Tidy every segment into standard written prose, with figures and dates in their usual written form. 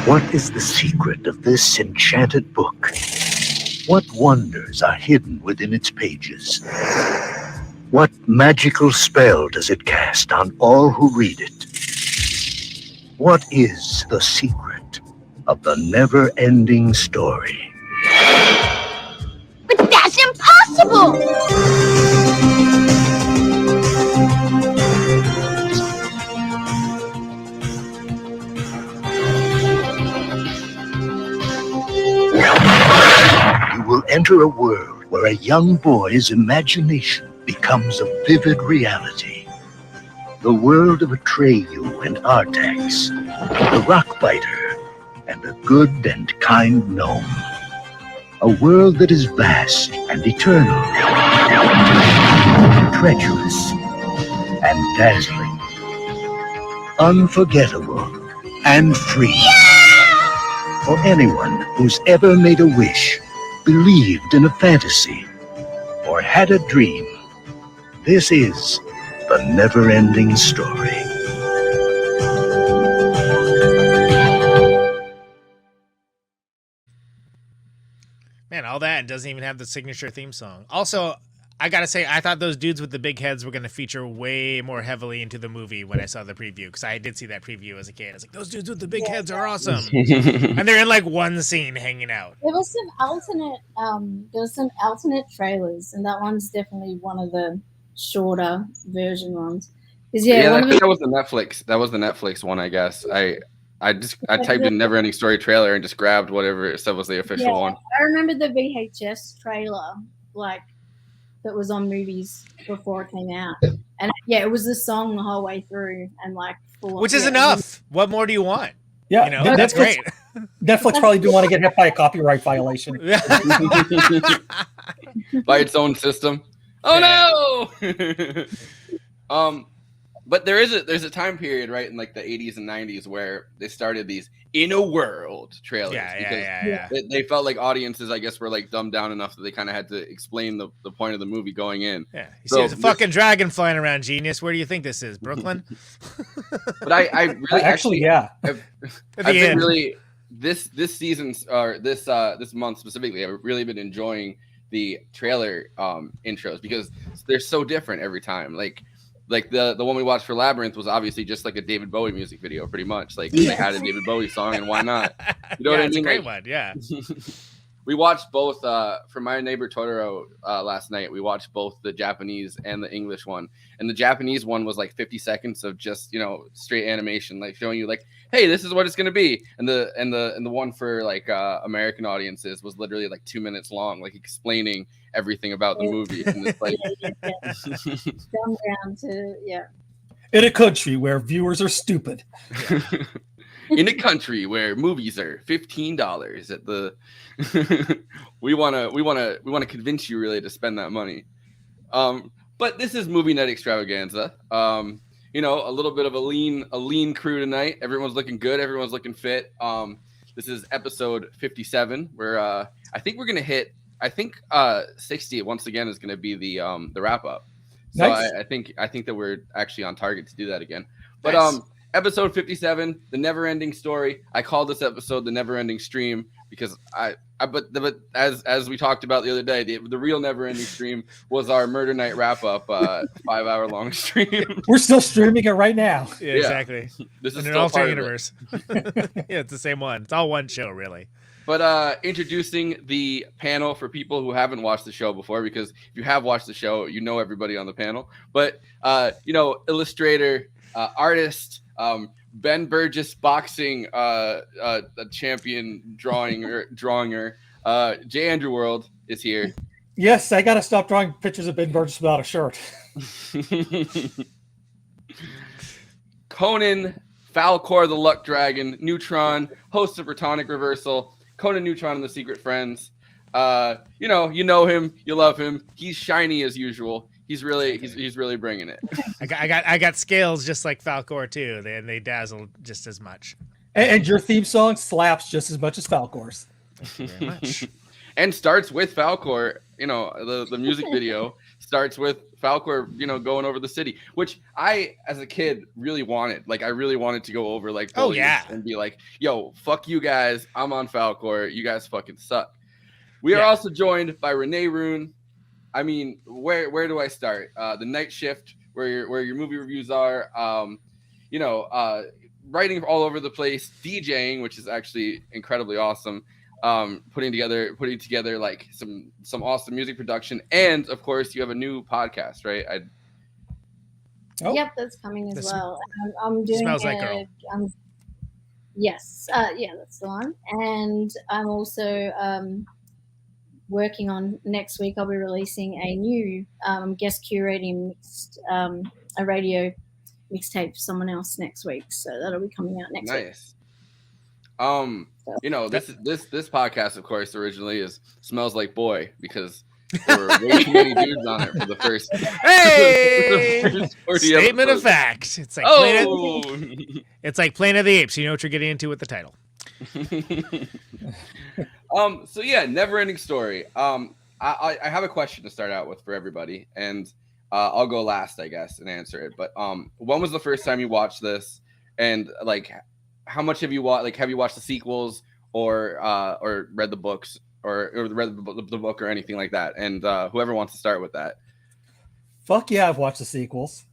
What is the secret of this enchanted book? What wonders are hidden within its pages? What magical spell does it cast on all who read it? What is the secret of the never-ending story? But that's impossible! You will enter a world where a young boy's imagination becomes a vivid reality. The world of Atreyu and Artax, the Rockbiter, and a good and kind gnome. A world that is vast and eternal, treacherous and dazzling, unforgettable and free. For anyone who's ever made a wish, believed in a fantasy, or had a dream, this is the NeverEnding Story. Man, all that and doesn't even have the signature theme song. Also, I gotta say, I thought those dudes with the big heads were gonna feature way more heavily into the movie when I saw the preview, because I did see that preview as a kid. I was like, those dudes with the big heads are awesome, and they're in like one scene hanging out. There was some alternate trailers, and that one's definitely one of the shorter version ones. Yeah, that was the Netflix. That was the Netflix one, I guess. I typed in NeverEnding Story trailer and just grabbed whatever it said was the official one. I remember the VHS trailer, like, that was on movies before it came out, and it was the song the whole way through, and like, which is enough. What more do you want? Yeah, you know, that's great. Netflix probably didn't want to get hit by a copyright violation by its own system. Oh no! But there's a time period, right, in like the 80s and 90s where they started these in a world trailers. They felt like audiences, I guess, were like dumbed down enough that they kind of had to explain the point of the movie going in. Yeah, you see, there's a fucking dragon flying around, genius. Where do you think this is, Brooklyn? But I really actually I've been really this season or this month specifically, I've really been enjoying the trailer intros because they're so different every time. Like the one we watched for Labyrinth was obviously just like a David Bowie music video, pretty much. Like they had a David Bowie song, and why not? You know what I mean? It's a great one, yeah. We watched both for My Neighbor Totoro last night. We watched both the Japanese and the English one, and the Japanese one was like 50 seconds of just straight animation, like showing you like, hey, this is what it's gonna be, and the one for like American audiences was literally like 2 minutes long, like explaining everything about the movie. And it's like, in a country where viewers are stupid. In a country where movies are $15 at the we want to convince you really to spend that money. But this is Movie Night Extravaganza. A little bit of a lean crew tonight. Everyone's looking good, everyone's looking fit. This is episode 57 where I think we're going to hit 60 once again is going to be the wrap up. So nice. I think that we're actually on target to do that again. But nice. Episode 57, the NeverEnding Story. I call this episode the NeverEnding Stream because but as we talked about the other day, the real NeverEnding Stream was our Murder Night wrap up 5-hour long stream. We're still streaming it right now. Yeah, exactly. This is in an alternate universe. Yeah, it's the same one. It's all one show, really. But introducing the panel for people who haven't watched the show before, because if you have watched the show, you know everybody on the panel. But illustrator, artist, Ben Burgess boxing champion drawer, J. Andrew World is here. Yes, I got to stop drawing pictures of Ben Burgess without a shirt. Conan, Falcor the Luck Dragon, Neutron, host of Protonic Reversal, Conan, Neutron, and the Secret Friends. You know him, you love him. He's shiny as usual. He's really bringing it. I got scales just like Falcor too. They dazzle just as much. And your theme song slaps just as much as Falcor's. Thank you very much. And starts with Falcor. The music video starts with Falcor, going over the city, which I, as a kid, really wanted. Like, I really wanted to go over, like, and be like, yo, fuck you guys. I'm on Falcor. You guys fucking suck. We are also joined by Renee Rune. I mean, where do I start? The Night Shift, where your movie reviews are, writing all over the place, DJing, which is actually incredibly awesome. Putting together like some awesome music production, and of course you have a new podcast, right? Yep, that's coming as well. I'm doing Smells Like Girl. Yes, that's the one. And I'm also working on next week. I'll be releasing a new guest curating mixed a radio mixtape for someone else next week. So that'll be coming out next week. Nice. This podcast, of course, originally smells like boy because there were way too many dudes on it for the first. Hey, statement of fact. It's like Planet of the Apes. You know what you're getting into with the title. So yeah, NeverEnding Story. I have a question to start out with for everybody, and I'll go last, I guess, and answer it. But when was the first time you watched this, and like, how much have you watched? Like, have you watched the sequels or read the books or read the book or anything like that? And whoever wants to start with that. Fuck yeah, I've watched the sequels.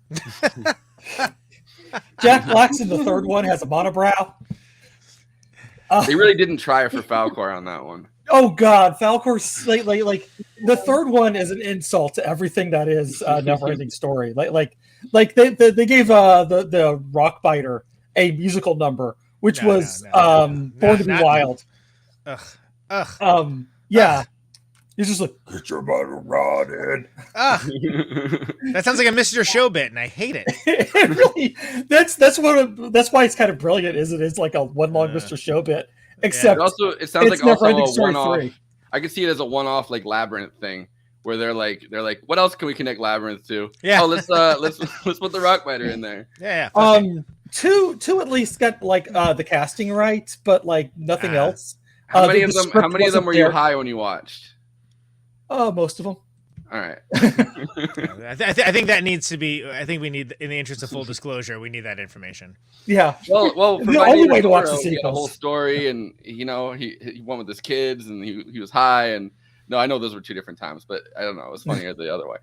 Jack Black's in the third one has a monobrow. They really didn't try for Falcor on that one. Oh God, Falcor's like the third one is an insult to everything that is NeverEnding Story. Like they gave the Rock Biter a musical number, which was Born to Be Wild. Yeah. He's just like, get your butter rotted. That sounds like a Mr. Show bit, and I hate it. It really, that's why it's kind of brilliant. It's like a one long Mr. Show bit. Except it sounds like also a one-off. I could see it as a one-off like Labyrinth thing, where they're like, what else can we connect Labyrinth to? Yeah. Oh, let's put the Rock Biter in there. Yeah. Two at least got like the casting right, but like nothing else. How many of them were you high when you watched? Most of them. All right. I think that needs to be. I think we need, in the interest of full disclosure, we need that information. Yeah. Well, the only way to watch the sequels. The whole story, and he went with his kids, and he was high, and no, I know those were two different times, but I don't know. It was funnier the other way.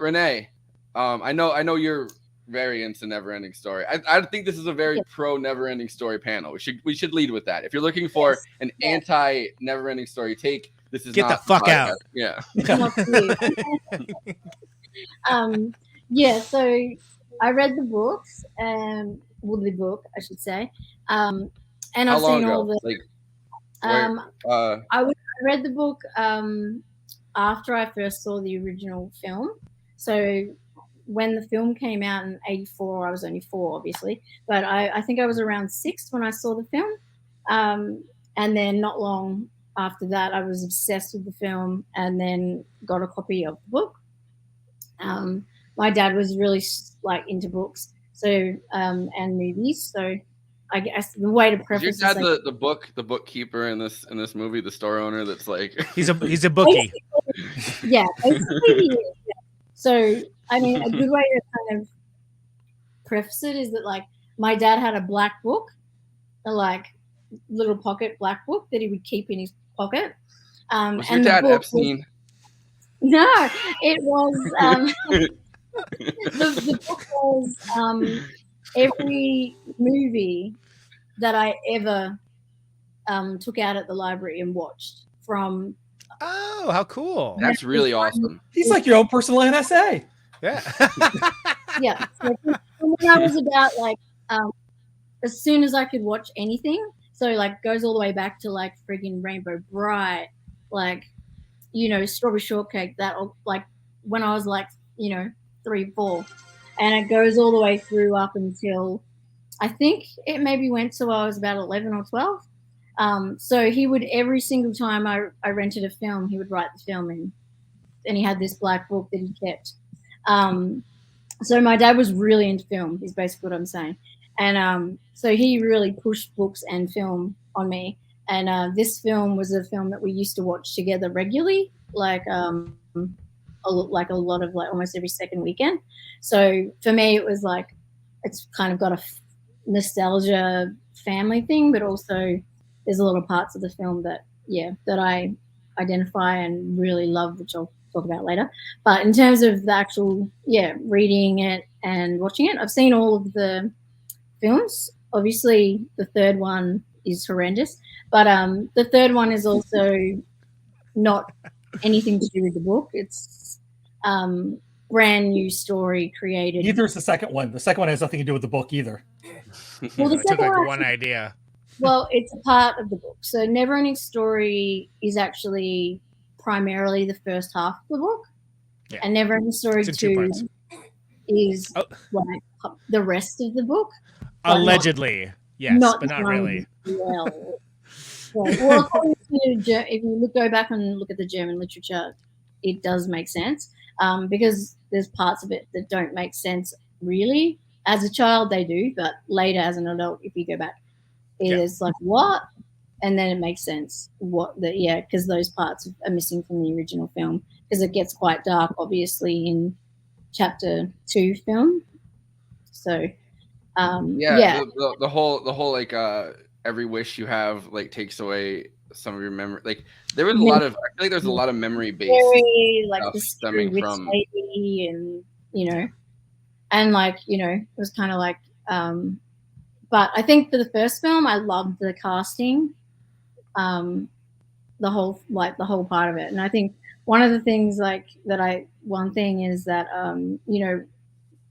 Renee, I know you're very into NeverEnding Story. I think this is a very pro NeverEnding Story panel. We should lead with that. If you're looking for an anti NeverEnding Story take, this is get not the fuck out. Yeah. Yeah. So I read the books, the book, I should say, and I've seen all the. I read the book after I first saw the original film. So when the film came out in '84, I was only 4, obviously, but I think I was around 6 when I saw the film, and then not long after that, I was obsessed with the film, and then got a copy of the book. My dad was really like into books, so and movies. So I guess the way to preface. Is your dad the bookkeeper in this movie, the store owner that's like he's a bookie. Yeah, basically he is. Yeah. So I mean, a good way to kind of preface it is that like my dad had a black book, a like little pocket black book that he would keep in his pocket. Was your dad Epstein? No, it was the book was every movie that I ever took out at the library and watched from. Oh, how cool! That's really awesome. He's like your own personal NSA. Yeah. Yeah. So when I was about like as soon as I could watch anything, so like goes all the way back to like friggin' Rainbow Bright, like Strawberry Shortcake, that like when I was like 3, 4, and it goes all the way through up until I think it maybe went till I was about 11 or 12. So he would, every single time I rented a film, he would write the film in, and he had this black book that he kept. So my dad was really into film, is basically what I'm saying. And so he really pushed books and film on me. And this film was a film that we used to watch together regularly, like a lot of like almost every second weekend. So for me, it was like it's kind of got a nostalgia family thing, but also there's a lot of parts of the film that I identify and really love, which I'll talk about later. But in terms of the actual reading it and watching it, I've seen all of the films. Obviously, the third one is horrendous, but the third one is also not anything to do with the book. It's brand new story created. Neither is the second one. The second one has nothing to do with the book either. Well, the It took second like one one idea. Well, it's a part of the book. So NeverEnding Story is actually primarily the first half of the book. Yeah. And NeverEnding Story It's in 2 parts. is like the rest of the book. Allegedly, yes, but not really. Well, well, according to, if you go back and look at the German literature, it does make sense because there's parts of it that don't make sense really. As a child, they do, but later as an adult, if you go back, it's like, what? And then it makes sense because those parts are missing from the original film because it gets quite dark, obviously, in chapter 2 film. So, the whole like every wish you have like takes away some of your memory. Like there was a lot of, I feel like there's a lot of memory based like stuff the stemming from lady and and like it was kind of like but I think for the first film I loved the casting, the whole part of it. And I think one of the things one thing is that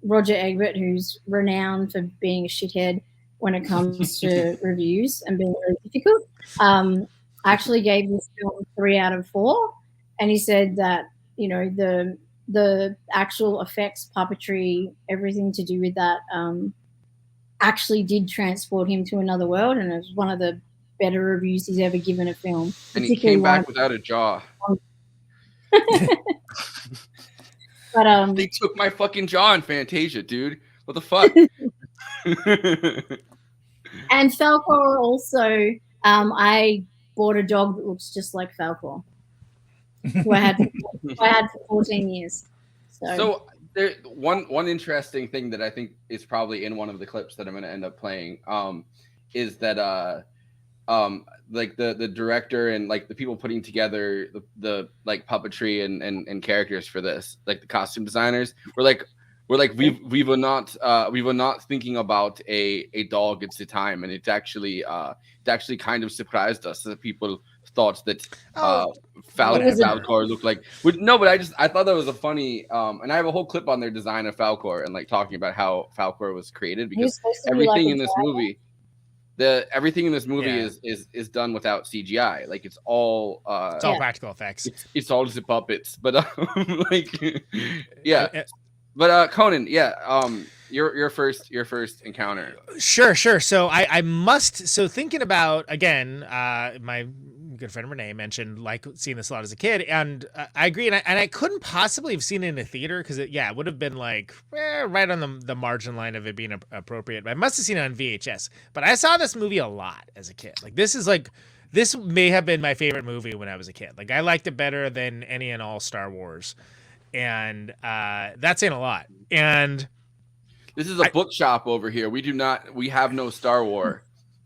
Roger Ebert, who's renowned for being a shithead when it comes to reviews and being very difficult, actually gave this film 3 out of 4, and he said that the actual effects, puppetry, everything to do with that actually did transport him to another world, and it was one of the better reviews he's ever given a film. And he came back without a jaw. But they took my fucking jaw in Fantasia, dude. What the fuck? And Falcor also, I bought a dog that looks just like Falcor, who I had for 14 years. So there, one interesting thing that I think is probably in one of the clips that I'm going to end up playing, is that like the director and like the people putting together the like puppetry and characters for this, like the costume designers, we were not thinking about a dog at the time, and it actually kind of surprised us that people thought that Falcor looked like. No, but I thought that was a funny and I have a whole clip on their design of Falcor and like talking about how Falcor was created, because everything in this movie. Everything in this movie is done without CGI. Like it's all practical effects. It's all just puppets. But But Conan, your first encounter. Sure. So I must. So thinking about again, my good friend Renee mentioned like seeing this a lot as a kid, and I agree. And I couldn't possibly have seen it in a theater because it would have been like right on the margin line of it being appropriate. But I must have seen it on VHS. But I saw this movie a lot as a kid. Like this may have been my favorite movie when I was a kid. Like I liked it better than any and all Star Wars, and that's saying a lot. And this is a bookshop over here. We have no Star Wars.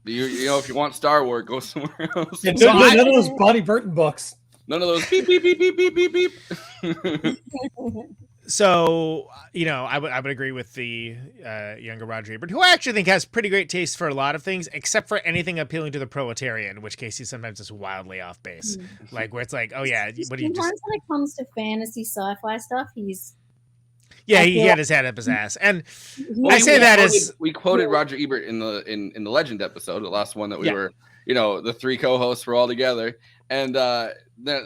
You know, if you want Star Wars, go somewhere else. Yeah, none of those Bonnie Burton books. None of those beep beep beep beep beep beep beep. So, I would agree with the younger Roger Ebert, who I actually think has pretty great taste for a lot of things, except for anything appealing to the proletarian, in which case he's sometimes just wildly off base. Like where it's like, oh yeah, what do you just? Sometimes when it comes to fantasy sci-fi stuff, he's. Yeah, he had his head up his ass, and I say that as we quoted Roger Ebert in the Legend episode, the last one that we were, the 3 co-hosts were all together, and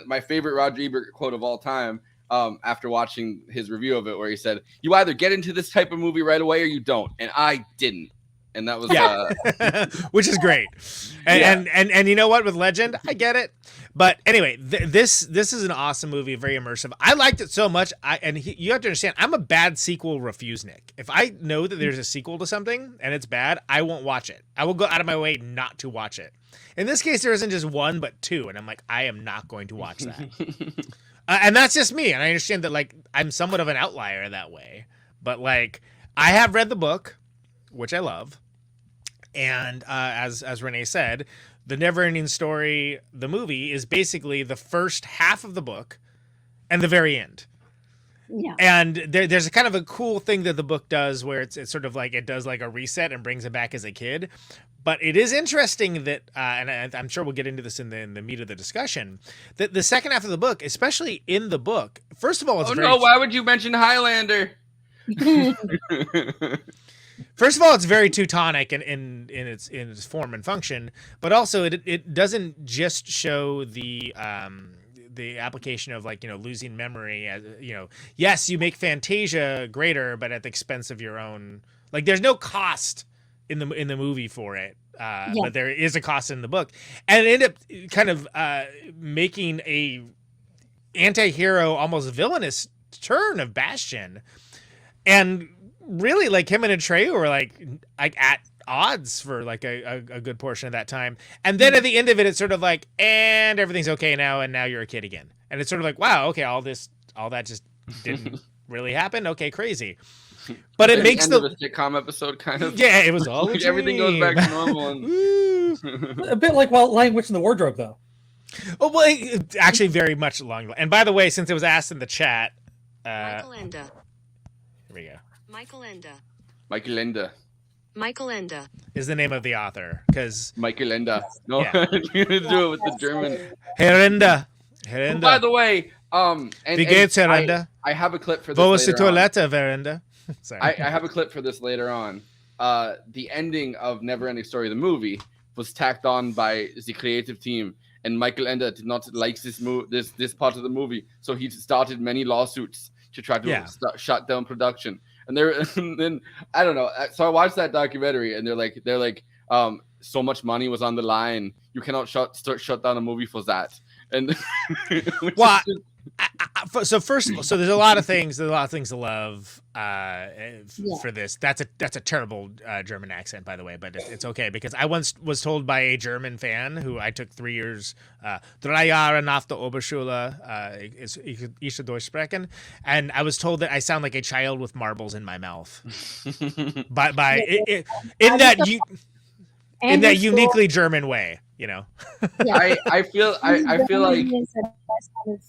my favorite Roger Ebert quote of all time, after watching his review of it, where he said, "You either get into this type of movie right away or you don't," and I didn't, and that was which is great, and you know what, with Legend, I get it. But anyway, this is an awesome movie, very immersive. I liked it so much. You have to understand, I'm a bad sequel refusenik. If I know that there's a sequel to something and it's bad, I won't watch it. I will go out of my way not to watch it. In this case, there isn't just one, but 2, and I'm like, I am not going to watch that. And that's just me. And I understand that, like, I'm somewhat of an outlier that way. But, like, I have read the book, which I love. And as Renee said, the NeverEnding Story, the movie, is basically the first half of the book and the very end. Yeah. And there's a kind of a cool thing that the book does where it's sort of like it does like a reset and brings him back as a kid. But it is interesting that, and I'm sure we'll get into this in the meat of the discussion, that the second half of the book, especially in the book, first of all, it's why would you mention Highlander? First of all, it's very Teutonic in its form and function, but also it doesn't just show the application of, like, losing memory. As yes, you make fantasia greater, but at the expense of your own. Like, there's no cost in the movie for it, but there is a cost in the book, and it ended up kind of making a anti-hero, almost villainous turn of Bastion, and really, like, him and Atreyu were like at odds for like a good portion of that time, and then at the end of it, it's sort of like, and everything's okay now, and now you're a kid again, and it's sort of like, wow, okay, all that just didn't really happen. Okay, crazy. But it makes the sitcom episode kind of. Yeah, it was all like everything goes back to normal. And... a bit like Lion Witch in the Wardrobe, though. Oh, well, actually, very much along. And by the way, since it was asked in the chat, Michael Enda. Here we go. Michael Enda. Michael Enda. Michael Enda is the name of the author, because Michael Enda. No, you're gonna do it with the German. Herr Enda. Oh, by the way, Wie geht's, Herr Enda? I have a clip for this. Wo ist die Toilette, Herr Enda? Sorry. I have a clip for this later on. The ending of NeverEnding Story, the movie, was tacked on by the creative team, and Michael Enda did not like this part of the movie, so he started many lawsuits to try to shut down production. And then I don't know. So I watched that documentary, and they're like, so much money was on the line. You cannot shut down a movie for that. And well, so first of all, so there's a lot of things to love for this. That's a terrible German accent, by the way, but it's okay, because I once was told by a German fan who I took 3 years, 3 Jahre nach der Oberschule, ich Deutsch sprechen, and I was told that I sound like a child with marbles in my mouth. in that uniquely German way. Yeah. I feel like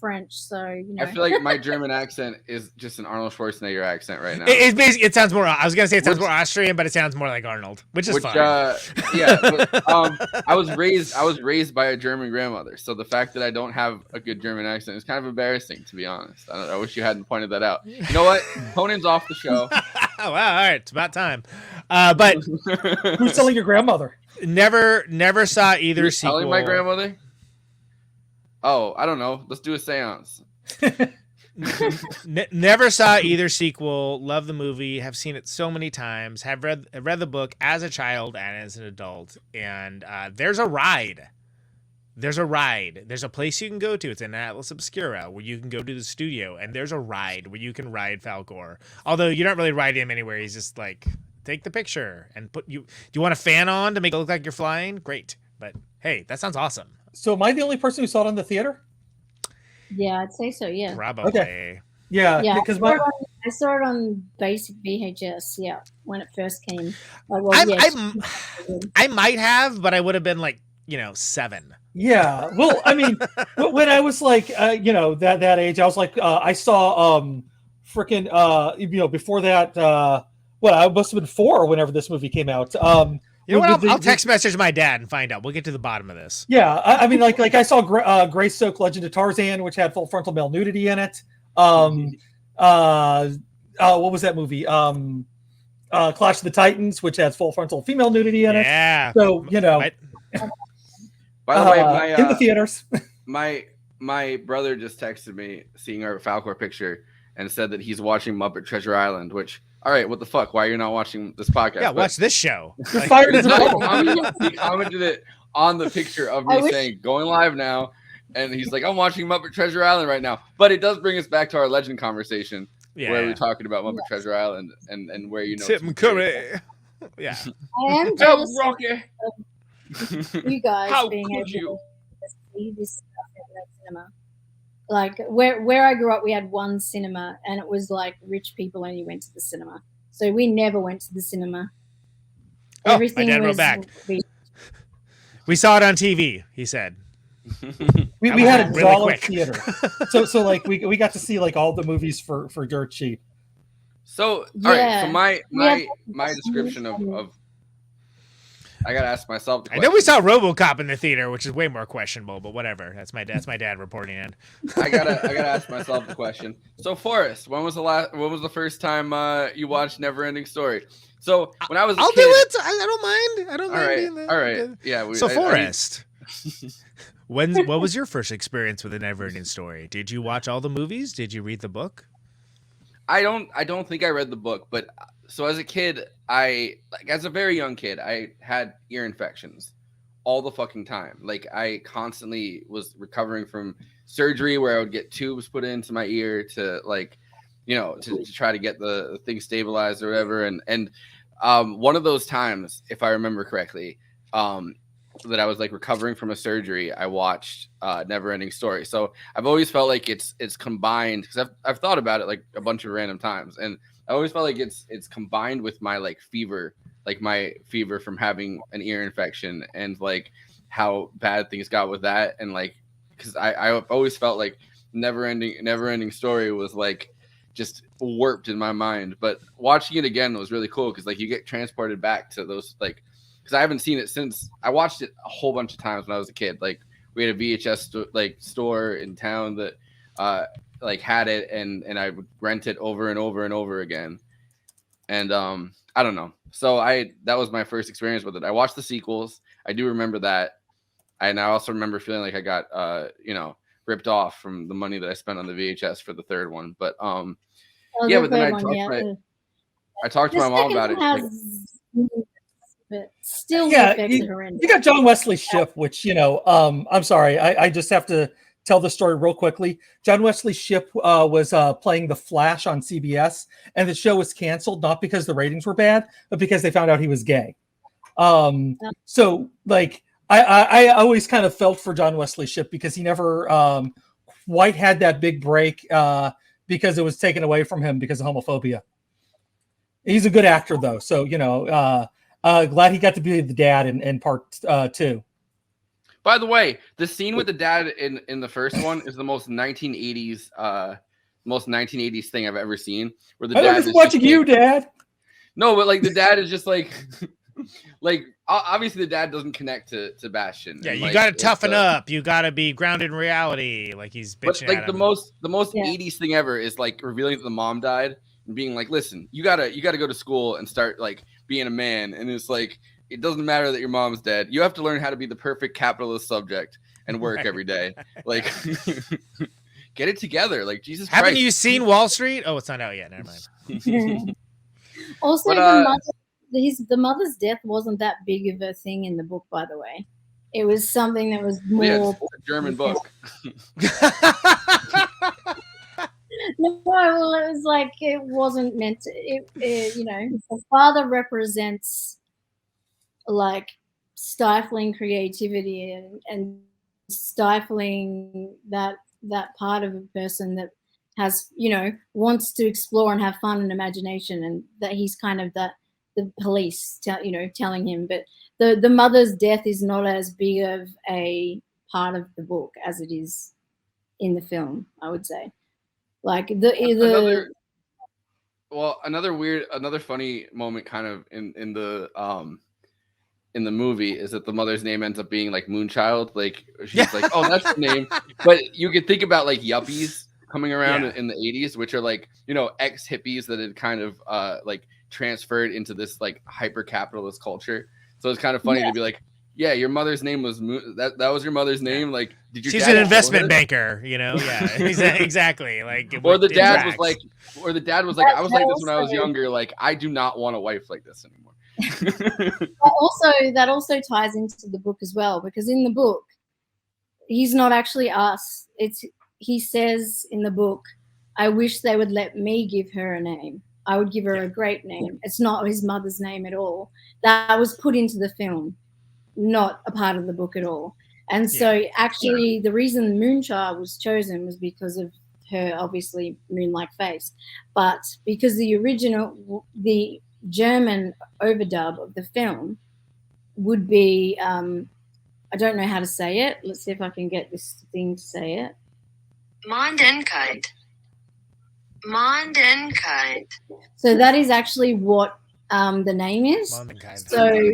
French, so I feel like my German accent is just an Arnold Schwarzenegger accent right now. It's basically, it sounds more. I was gonna say it sounds more Austrian, but it sounds more like Arnold, which is fine. But, I was raised by a German grandmother, so the fact that I don't have a good German accent is kind of embarrassing, to be honest. I wish you hadn't pointed that out. You know what? Conan's off the show. Oh, wow, all right, it's about time. But who's telling your grandmother? Never saw either sequel. Telling my grandmother? Oh, I don't know. Let's do a seance. Never saw either sequel. Love the movie. Have seen it so many times. Have read the book as a child and as an adult. And there's a ride. There's a place you can go to. It's in Atlas Obscura where you can go to the studio, and there's a ride where you can ride Falkor. Although you're not really riding him anywhere. He's just like, take the picture and do you want a fan on to make it look like you're flying? Great. But hey, that sounds awesome. So am I the only person who saw it in the theater? Yeah, I'd say so, yeah. Probably. Okay. Yeah, because I saw it on basic VHS, yeah, when it first came. I might have, but I would have been like, 7. Yeah. Well, I mean, when I was like, that age, I was like, I saw before that, I must have been 4 whenever this movie came out. You know what? I'll text message my dad and find out. We'll get to the bottom of this. Yeah, I mean, like I saw Greystoke Legend of Tarzan, which had full frontal male nudity in it. What was that movie? Clash of the Titans, which has full frontal female nudity in it. Yeah. So By the way, in the theaters. my brother just texted me seeing our Falkor picture and said that he's watching Muppet Treasure Island, which. All right, what the fuck? Why are you not watching this podcast? Yeah, watch this show. He commented it on the picture of me saying, going live now. And he's like, I'm watching Muppet Treasure Island right now. But it does bring us back to our legend conversation where we're talking about Muppet Treasure Island and where Tim Curry. Yeah. I am jealous Rocky. of you guys How being could able you? to see this stuff in the cinema. like where I grew up, we had one cinema, and it was like rich people only went to the cinema. So we never went to the cinema. Oh, Everything my dad wrote was back. We saw it on TV, he said. We was had a really dollar quick. theater, so like we got to see like all the movies for dirt cheap. So all right, so Yeah. my description of I gotta ask myself the I question. know we saw RoboCop in the theater, which is way more questionable, but whatever. That's my dad reporting in. I gotta ask myself the question. So Forrest, when was the first time you watched NeverEnding Story? So when I was a I'll kid, do it. I don't mind. I don't mind being there. All right. Yeah. So Forrest, what was your first experience with a NeverEnding Story? Did you watch all the movies? Did you read the book? I don't think I read the book, but so as a kid, as a very young kid, I had ear infections all the fucking time. Like I constantly was recovering from surgery where I would get tubes put into my ear to to try to get the thing stabilized or whatever. And one of those times, if I remember correctly, that I was like recovering from a surgery, I watched NeverEnding Story. So I've always felt like it's combined, because I've thought about it like a bunch of random times, and I always felt like it's combined with my fever from having an ear infection, and like how bad things got with that, and like because I've always felt like NeverEnding Story was like just warped in my mind. But watching it again was really cool, because like you get transported back to those like. Because I haven't seen it since I watched it a whole bunch of times when I was a kid. Like we had a VHS store in town that had it, and I would rent it over and over and over again. And I don't know. So that was my first experience with it. I watched the sequels. I do remember that, and I also remember feeling like I got ripped off from the money that I spent on the VHS for the third one. But but then I talked to my mom about it. But still, Yeah, the effects are horrendous. you got John Wesley Shipp, which I'm sorry, I just have to tell the story real quickly. John Wesley Shipp was playing The Flash on CBS, and the show was canceled not because the ratings were bad, but because they found out he was gay. So like I always kind of felt for John Wesley Shipp, because he never quite had that big break because it was taken away from him because of homophobia. He's a good actor though, so glad he got to be the dad in part 2. By the way, the scene with the dad in the first one is the most 1980s thing I've ever seen. Where the dad is watching you, Dad. No, but like the dad is just like, like obviously the dad doesn't connect to Sebastian. Yeah, and, you got to toughen up. You got to be grounded in reality. Like he's bitching but like at him. the most 80s thing ever is like revealing that the mom died and being like, listen, you gotta go to school and start like being a man. And it's like, it doesn't matter that your mom's dead. You have to learn how to be the perfect capitalist subject and work every day. Like, get it together. Like, Jesus Christ. Haven't you seen Wall Street? Oh, it's not out yet. Never mind. Also, the mother's death wasn't that big of a thing in the book, by the way. It was something that was more... Yeah, it's a German book. No, well, it was like it wasn't meant to. The father represents like stifling creativity and stifling that part of a person that has wants to explore and have fun and imagination, and that he's kind of the police telling him. But the mother's death is not as big of a part of the book as it is in the film, I would say. Like another funny moment kind of in the movie is that the mother's name ends up being like Moonchild. Like she's like, oh, that's the name. But you could think about like yuppies coming around in the 80s, which are like, ex hippies that had kind of like transferred into this like hyper capitalist culture. So it's kind of funny to be like, yeah, your mother's name was that was your mother's name. Like, did you? She's an investment banker, Yeah, exactly. Like, or the dad was like, I was like this when I was younger. Like, I do not want a wife like this anymore. That also ties into the book as well, because in the book, he's not actually us. He says in the book, I wish they would let me give her a name. I would give her a great name. It's not his mother's name at all. That was put into the film, not a part of the book at all. And so actually the reason Moonchild was chosen was because of her obviously moon-like face. But because the German overdub of the film would be, I don't know how to say it. Let's see if I can get this thing to say it. Mondenkeit. Mondenkeit. So that is actually what the name is. Mondenkeit. So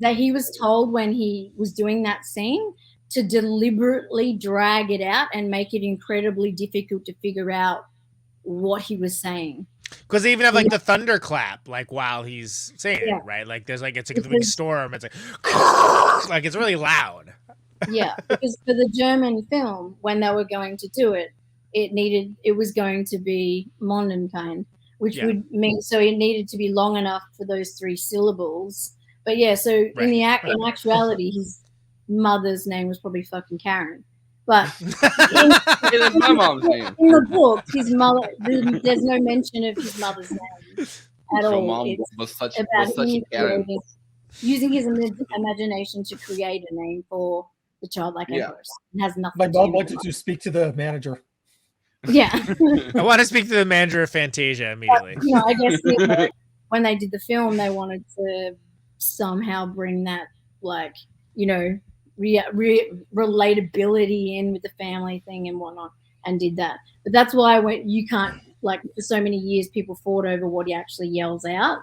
that he was told when he was doing that scene to deliberately drag it out and make it incredibly difficult to figure out what he was saying. Because they even have like the thunderclap, like while he's saying it, right? Like there's like it's like a big storm. It's like it's really loud. Yeah, because for the German film, when they were going to do it, it was going to be Mondenkein, which would mean so it needed to be long enough for those 3 syllables. But yeah, so in actuality, his mother's name was probably fucking Karen. But That's my mom's name. In the book, his mother, there's no mention of his mother's name at all. Mom was such a Karen. Using his imagination to create a name for the childlike empress. It has nothing My to mom do wanted with to speak to the manager. Yeah. I want to speak to the manager of Fantasia immediately. But, I guess when they did the film, they wanted to somehow bring that, like, relatability in with the family thing and whatnot, and did that. But that's why you can't, like, for so many years people fought over what he actually yells out,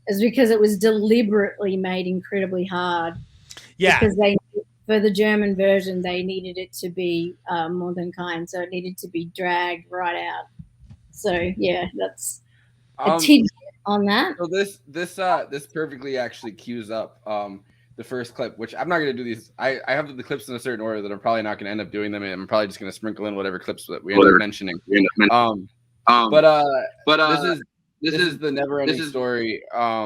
is because it was deliberately made incredibly hard. Yeah. Because for the German version, they needed it to be Mondenkein, so it needed to be dragged right out. So yeah, that's a tidbit on that. So this perfectly actually cues up the first clip, which I'm not going to do these. I have the clips in a certain order that I'm probably not going to end up doing them, and I'm probably just going to sprinkle in whatever clips that we end up mentioning. But this is the NeverEnding Story. I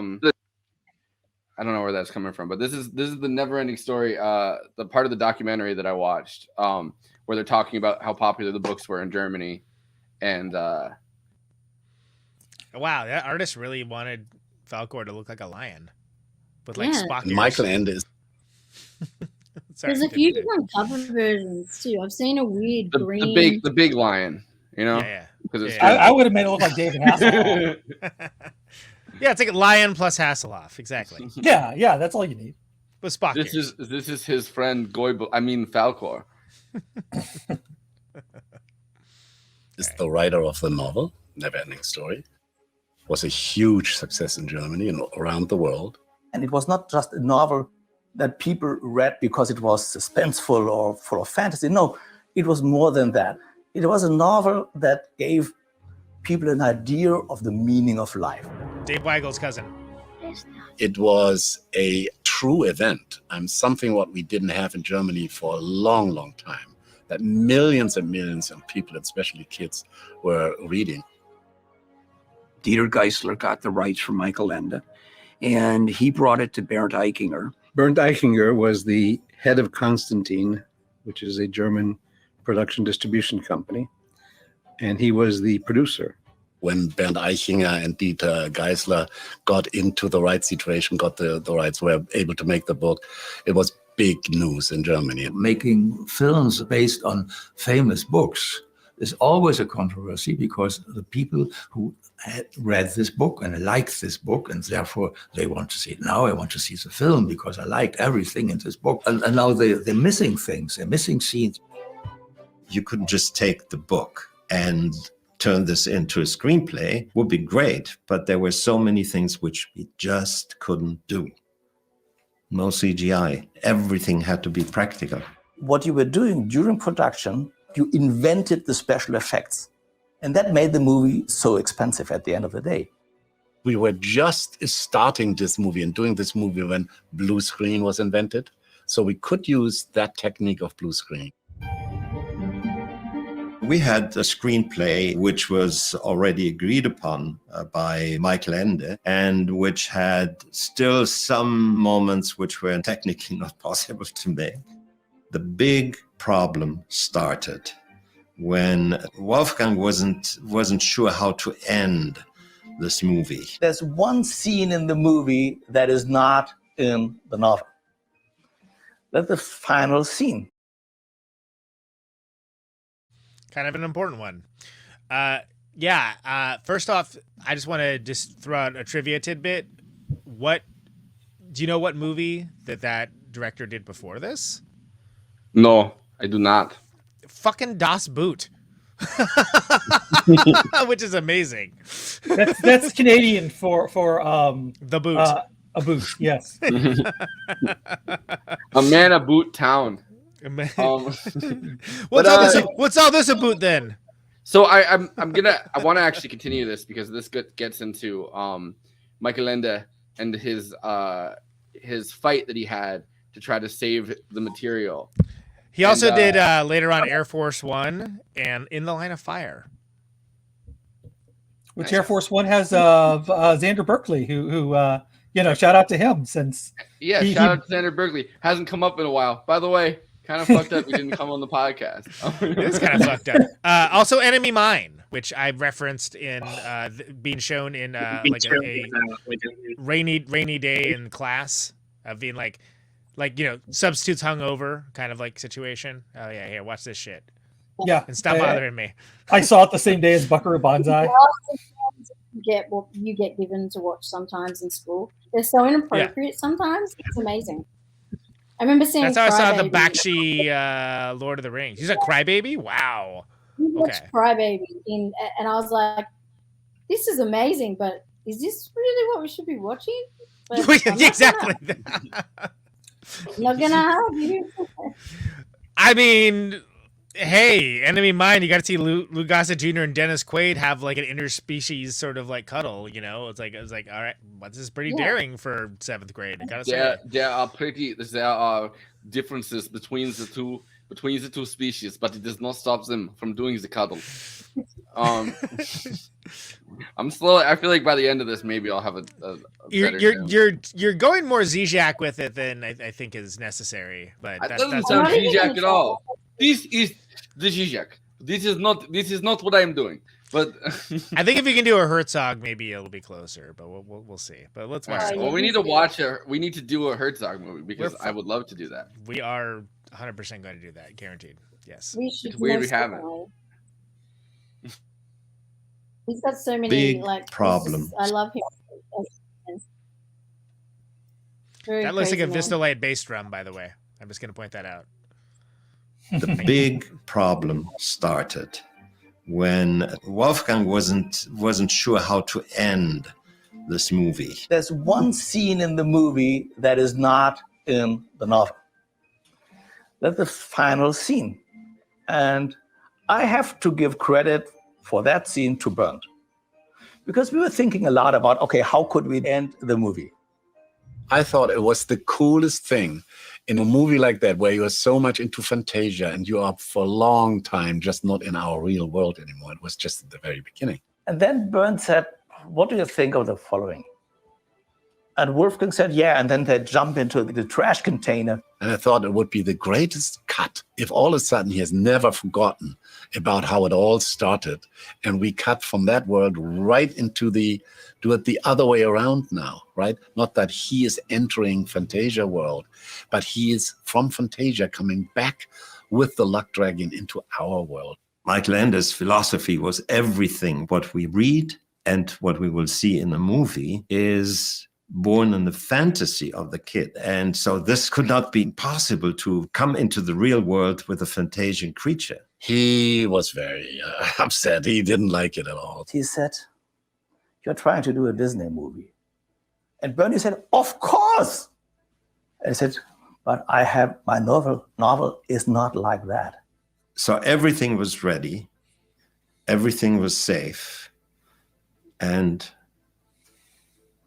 don't know where that's coming from, but this is the NeverEnding Story. The part of the documentary that I watched, where they're talking about how popular the books were in Germany, and wow, that artist really wanted Falkor to look like a lion with like Spock ears. Michael Ende. There's a few different cover versions too. I've seen a weird green. The big lion, Yeah. I would have made it look like David Hasselhoff. Yeah, it's like Lion plus Hasselhoff, exactly. Yeah, that's all you need. With Spock. This is his friend Falkor. Is the writer of the novel NeverEnding Story. Was a huge success in Germany and around the world. And it was not just a novel that people read because it was suspenseful or full of fantasy. No, it was more than that. It was a novel that gave people an idea of the meaning of life. Dave Weigel's cousin. It was a true event. Something what we didn't have in Germany for a long, long time. That millions and millions of people, especially kids, were reading. Dieter Geisler got the rights from Michael Ende, and he brought it to Bernd Eichinger. Bernd Eichinger was the head of Constantine, which is a German production distribution company, and he was the producer. When Bernd Eichinger and Dieter Geisler got into the right situation, got the rights, were able to make the book, it was big news in Germany. Making films based on famous books is always a controversy because the people who had read this book and liked this book, and therefore they want to see it now. I want to see the film because I liked everything in this book. And now they're missing things, they're missing scenes. You couldn't just take the book and turn this into a screenplay. Would be great, but there were so many things which we just couldn't do. No CGI. Everything had to be practical. What you were doing during production, you invented the special effects. And that made the movie so expensive at the end of the day. We were just starting this movie and doing this movie when blue screen was invented. So we could use that technique of blue screen. We had a screenplay which was already agreed upon by Michael Ende, and which had still some moments which were technically not possible to make. The big problem started when Wolfgang wasn't sure how to end this movie. There's one scene in the movie that is not in the novel. That's the final scene. Kind of an important one. First off, I just want to throw out a trivia tidbit. Do you know what movie that director did before this? No, I do not. Fucking Das Boot. Which is amazing. That's Canadian for the boot. A boot, yes. A man a boot town. What's all this about then? So I want to actually continue this because this gets into Michael Ende and his fight that he had to try to save the material. He also did later on Air Force One and In the Line of Fire. Which Air Force One has Xander Berkeley, who shout out to him since. Yeah, shout out to Xander Berkeley. Hasn't come up in a while. By the way, kind of fucked up he didn't come on the podcast. It is kind of fucked up. Also, Enemy Mine, which I referenced in being shown in a rainy day in class of being like substitutes hungover kind of like situation. Oh yeah, here, watch this shit. Yeah, and stop bothering me. I saw it the same day as Buckaroo Banzai. Get what you get given to watch sometimes in school. They're so inappropriate sometimes. It's amazing. I remember seeing. That's how I saw the Bakshi Lord of the Rings. He's a crybaby. Wow. You watched Crybaby, and I was like, "This is amazing, but is this really what we should be watching?" But exactly. Not gonna help you. I mean, hey, Enemy Mine, you got to see Lou Gossett Jr. and Dennis Quaid have like an interspecies sort of like cuddle, It's like, all right, what's this pretty daring for 7th grade? I gotta say. There are differences between the two species, but it does not stop them from doing the cuddle. I'm slow. I feel like by the end of this, maybe I'll have a you're going more Zizek with it than I think is necessary. But that doesn't sound Zizek at all. This is the Zizek. This is not what I'm doing. But I think if you can do a Herzog, maybe it'll be closer. But we'll see. But let's watch. Well, we need to watch we need to do a Herzog movie because I would love to do that. We are 100% going to do that, guaranteed. Yes. It's weird we haven't. He's got so many big problems. I love him. That looks like a Vistolite bass drum, by the way. I'm just going to point that out. The big problem started when Wolfgang wasn't sure how to end this movie. There's one scene in the movie that is not in the novel. That's the final scene. And I have to give credit for that scene to Bernd. Because we were thinking a lot about, okay, how could we end the movie? I thought it was the coolest thing in a movie like that, where you are so much into fantasia and you are for a long time just not in our real world anymore. It was just at the very beginning. And then Bernd said, what do you think of the following? And Wolfgang said, yeah, and then they jump into the trash container. And I thought it would be the greatest cut if all of a sudden he has never forgotten about how it all started. And we cut from that world right into do it the other way around now, right? Not that he is entering Fantasia world, but he is from Fantasia coming back with the Luck Dragon into our world. Michael Ende's philosophy was everything what we read and what we will see in the movie is born in the fantasy of the kid. And so this could not be possible to come into the real world with a Fantasian creature. He was very upset. He didn't like it at all. He said, you're trying to do a Disney movie. And Bernie said, of course. I said, but I have my novel is not like that. So everything was ready. Everything was safe. And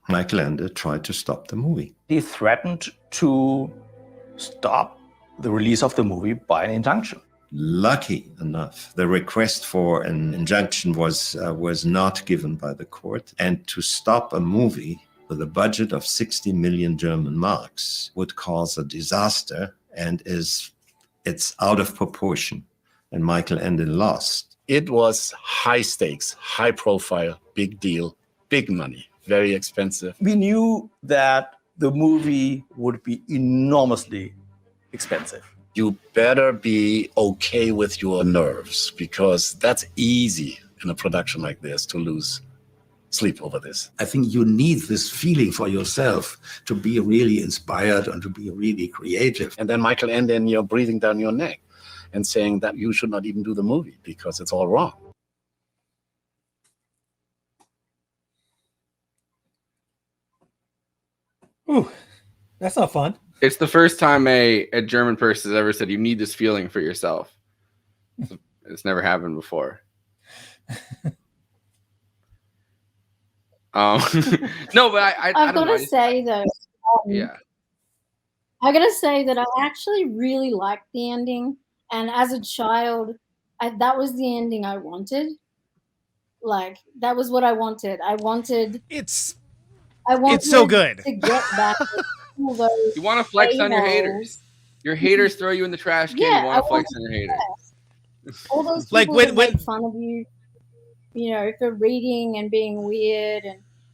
Michael Ende tried to stop the movie. He threatened to stop the release of the movie by an injunction. Lucky enough, the request for an injunction was not given by the court. And to stop a movie with a budget of 60 million German marks would cause a disaster and it's out of proportion. And Michael Ende lost. It was high stakes, high profile, big deal, big money. Very expensive. We knew that the movie would be enormously expensive. You better be okay with your nerves, because that's easy in a production like this to lose sleep over this. I think you need this feeling for yourself to be really inspired and to be really creative. And then Michael Ende and you're breathing down your neck and saying that you should not even do the movie because it's all wrong. Ooh, that's not fun. It's the first time a German person has ever said you need this feeling for yourself. It's never happened before. No, but I I've don't got to know. say though, Yeah. I got to say that I actually really liked the ending, and as a child, that was the ending I wanted. Like that was what I wanted. I wanted it's so good to get back. All those You want to flex on your a-holes. haters. Your haters throw you in the trash can. Yeah, you want to flex on your haters. All those people Like that when made fun of you, for reading and being weird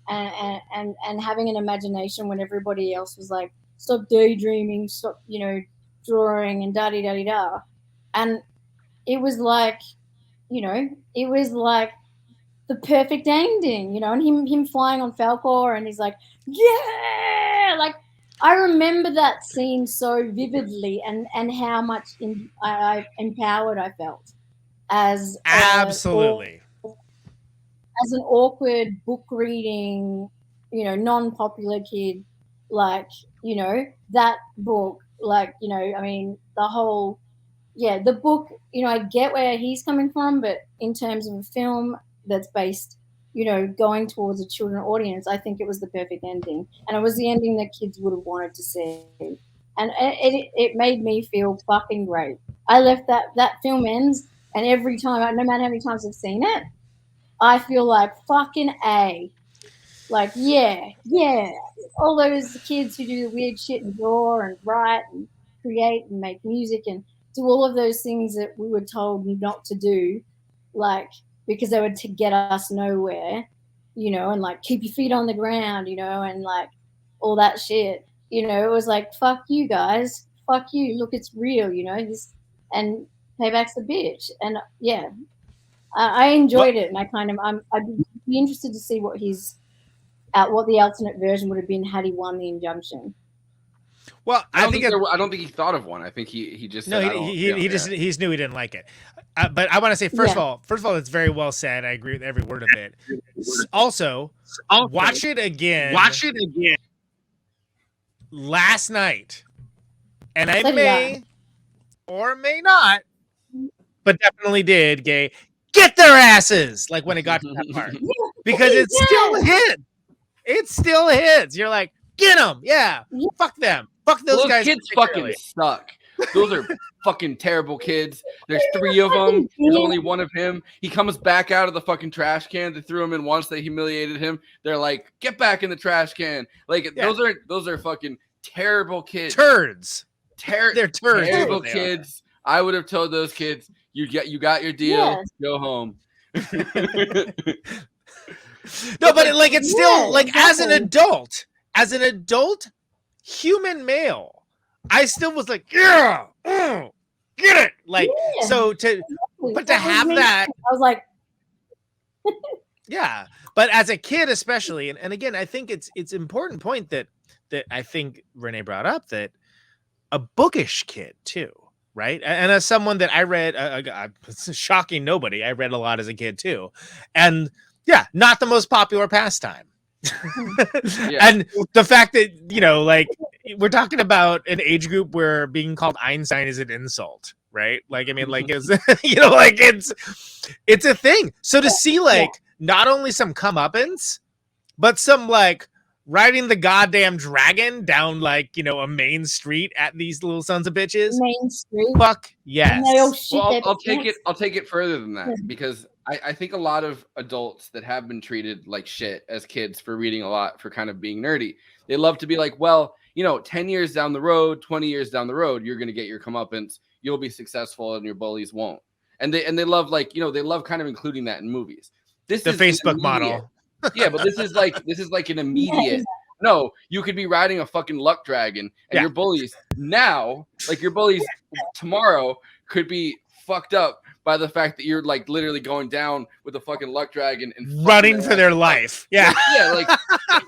and having an imagination when everybody else was like, stop daydreaming, stop, drawing and da-di-da-di-da. And it was like, it was like the perfect ending, and him flying on Falcor and he's like, yeah, like I remember that scene so vividly and how much I empowered I felt as absolutely as an awkward book reading, non-popular kid, like, that book, like, I mean, the book, I get where he's coming from, but in terms of a film that's based, going towards a children audience, I think it was the perfect ending. And it was the ending that kids would have wanted to see. And it made me feel fucking great. I left that film ends, and every time, no matter how many times I've seen it, I feel like fucking A. Like, yeah. All those kids who do the weird shit and draw and write and create and make music and do all of those things that we were told not to do, like, because they were to get us nowhere, and like keep your feet on the ground, and like all that shit. It was like, fuck you guys. Fuck you. Look, it's real, this, and Payback's a bitch. And yeah. I enjoyed it, and I'd be interested to see what the alternate version would have been had he won the injunction. Well, I don't think he thought of one. I think he just said, he just knew he didn't like it. But I want to say first of all, it's very well said. I agree with every word of it. Also, watch it again. Last night, and I may or may not, but definitely did. Get their asses, like when it got to that part, because it still hit. It still hits. You're like, get them, yeah. Fuck them. Fuck those guys. Kids fucking suck. Those are fucking terrible kids. There's 3 of them. There's only one of him. He comes back out of the fucking trash can. They threw him in once. They humiliated him. They're like, get back in the trash can. Like, those are fucking terrible kids. Turds. They're turds. Terrible kids. I would have told those kids, you got your deal. Go home. No, but it's still like as an adult human male, I still was like, yeah, get it. Like, so to have that, I was like, yeah. But as a kid, especially, and again, I think it's important point that I think Renee brought up, that a bookish kid too. Right. And as someone that I read, it's shocking nobody, I read a lot as a kid too. And yeah, not the most popular pastime. And the fact that, like we're talking about an age group where being called Einstein is an insult. Right. Like, I mean, like, it's, like it's a thing. So to see not only some comeuppance, but some like riding the goddamn dragon down a main street at these little sons of bitches. Main street. Fuck yes. Well, I'll take it further than that, because I think a lot of adults that have been treated like shit as kids for reading a lot, for kind of being nerdy, they love to be like, well, 10 years down the road, 20 years down the road, you're going to get your comeuppance. You'll be successful and your bullies won't. And they love they love kind of including that in movies. This the is Facebook model. Yeah, but this is like an immediate No, you could be riding a fucking luck dragon, and your bullies now, like your bullies tomorrow, could be fucked up by the fact that you're like literally going down with a fucking luck dragon and running for their life. Yeah. Like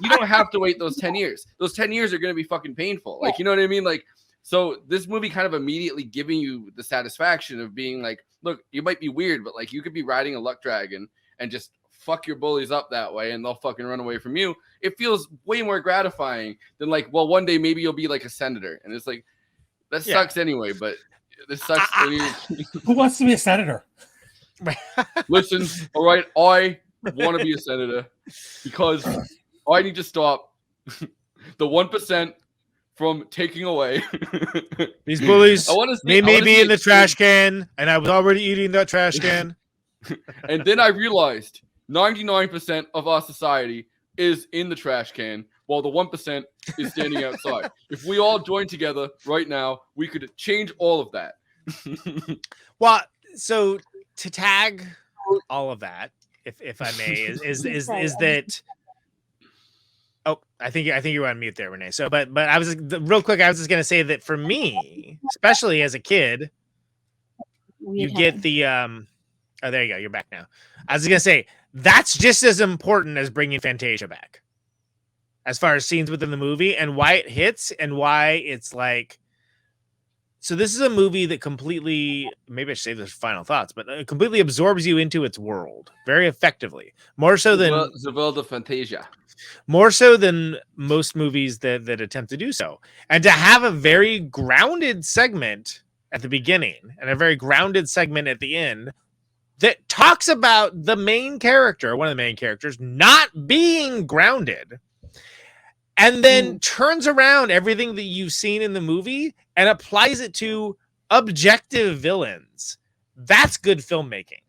you don't have to wait those 10 years. Those 10 years are going to be fucking painful. Like, you know what I mean? Like, so this movie kind of immediately giving you the satisfaction of being like, look, you might be weird, but like you could be riding a luck dragon and just fuck your bullies up that way and they'll fucking run away from you. It feels way more gratifying than like, well, one day maybe you'll be like a senator. And it's like, that sucks anyway, but this sucks. Who wants to be a senator? Listen, all right, I want to be a senator because I need to stop the 1% from taking away these bullies. Made me be in the trash can, and I was already eating that trash can. And then I realized 99% of our society is in the trash can, while the 1% is standing outside. If we all join together right now, we could change all of that. Well, so to tag all of that, if I may, is that? Oh, I think you're on mute there, Renee. So, but I was real quick. I was just gonna say that for me, especially as a kid, you get the Oh, there you go. You're back now. I was gonna say that's just as important as bringing Fantasia back, as far as scenes within the movie and why it hits and why it's like. So this is a movie that completely, maybe I should save this for final thoughts, but it completely absorbs you into its world very effectively. More so than the world of Fantasia. More so than most movies that attempt to do so. And to have a very grounded segment at the beginning and a very grounded segment at the end that talks about the main character, one of the main characters, not being grounded. And then turns around everything that you've seen in the movie and applies it to objective villains. That's good filmmaking.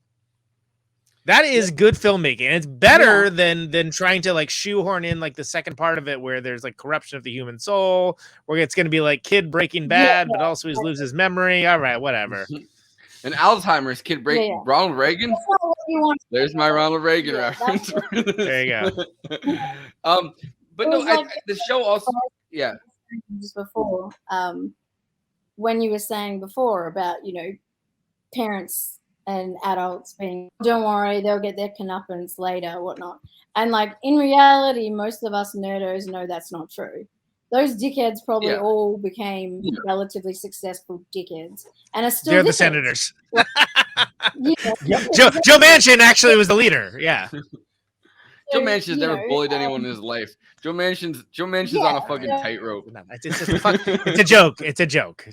That is good filmmaking. And it's better than trying to like shoehorn in like the second part of it where there's like corruption of the human soul, where it's going to be like kid Breaking Bad, but also he loses memory. All right, whatever. And Alzheimer's kid breaking Ronald Reagan. There's my Ronald Reagan reference. There you go. But no, the show also, just before, when you were saying before about, parents and adults being, don't worry, they'll get their comeuppance later, whatnot. And like in reality, most of us nerdos know that's not true. Those dickheads probably all became relatively successful dickheads, and are still. They're the senators. Joe Manchin actually was the leader. Yeah. Joe Manchin's never bullied anyone in his life. Joe Manchin's on a fucking tightrope. It's a joke. It's a joke.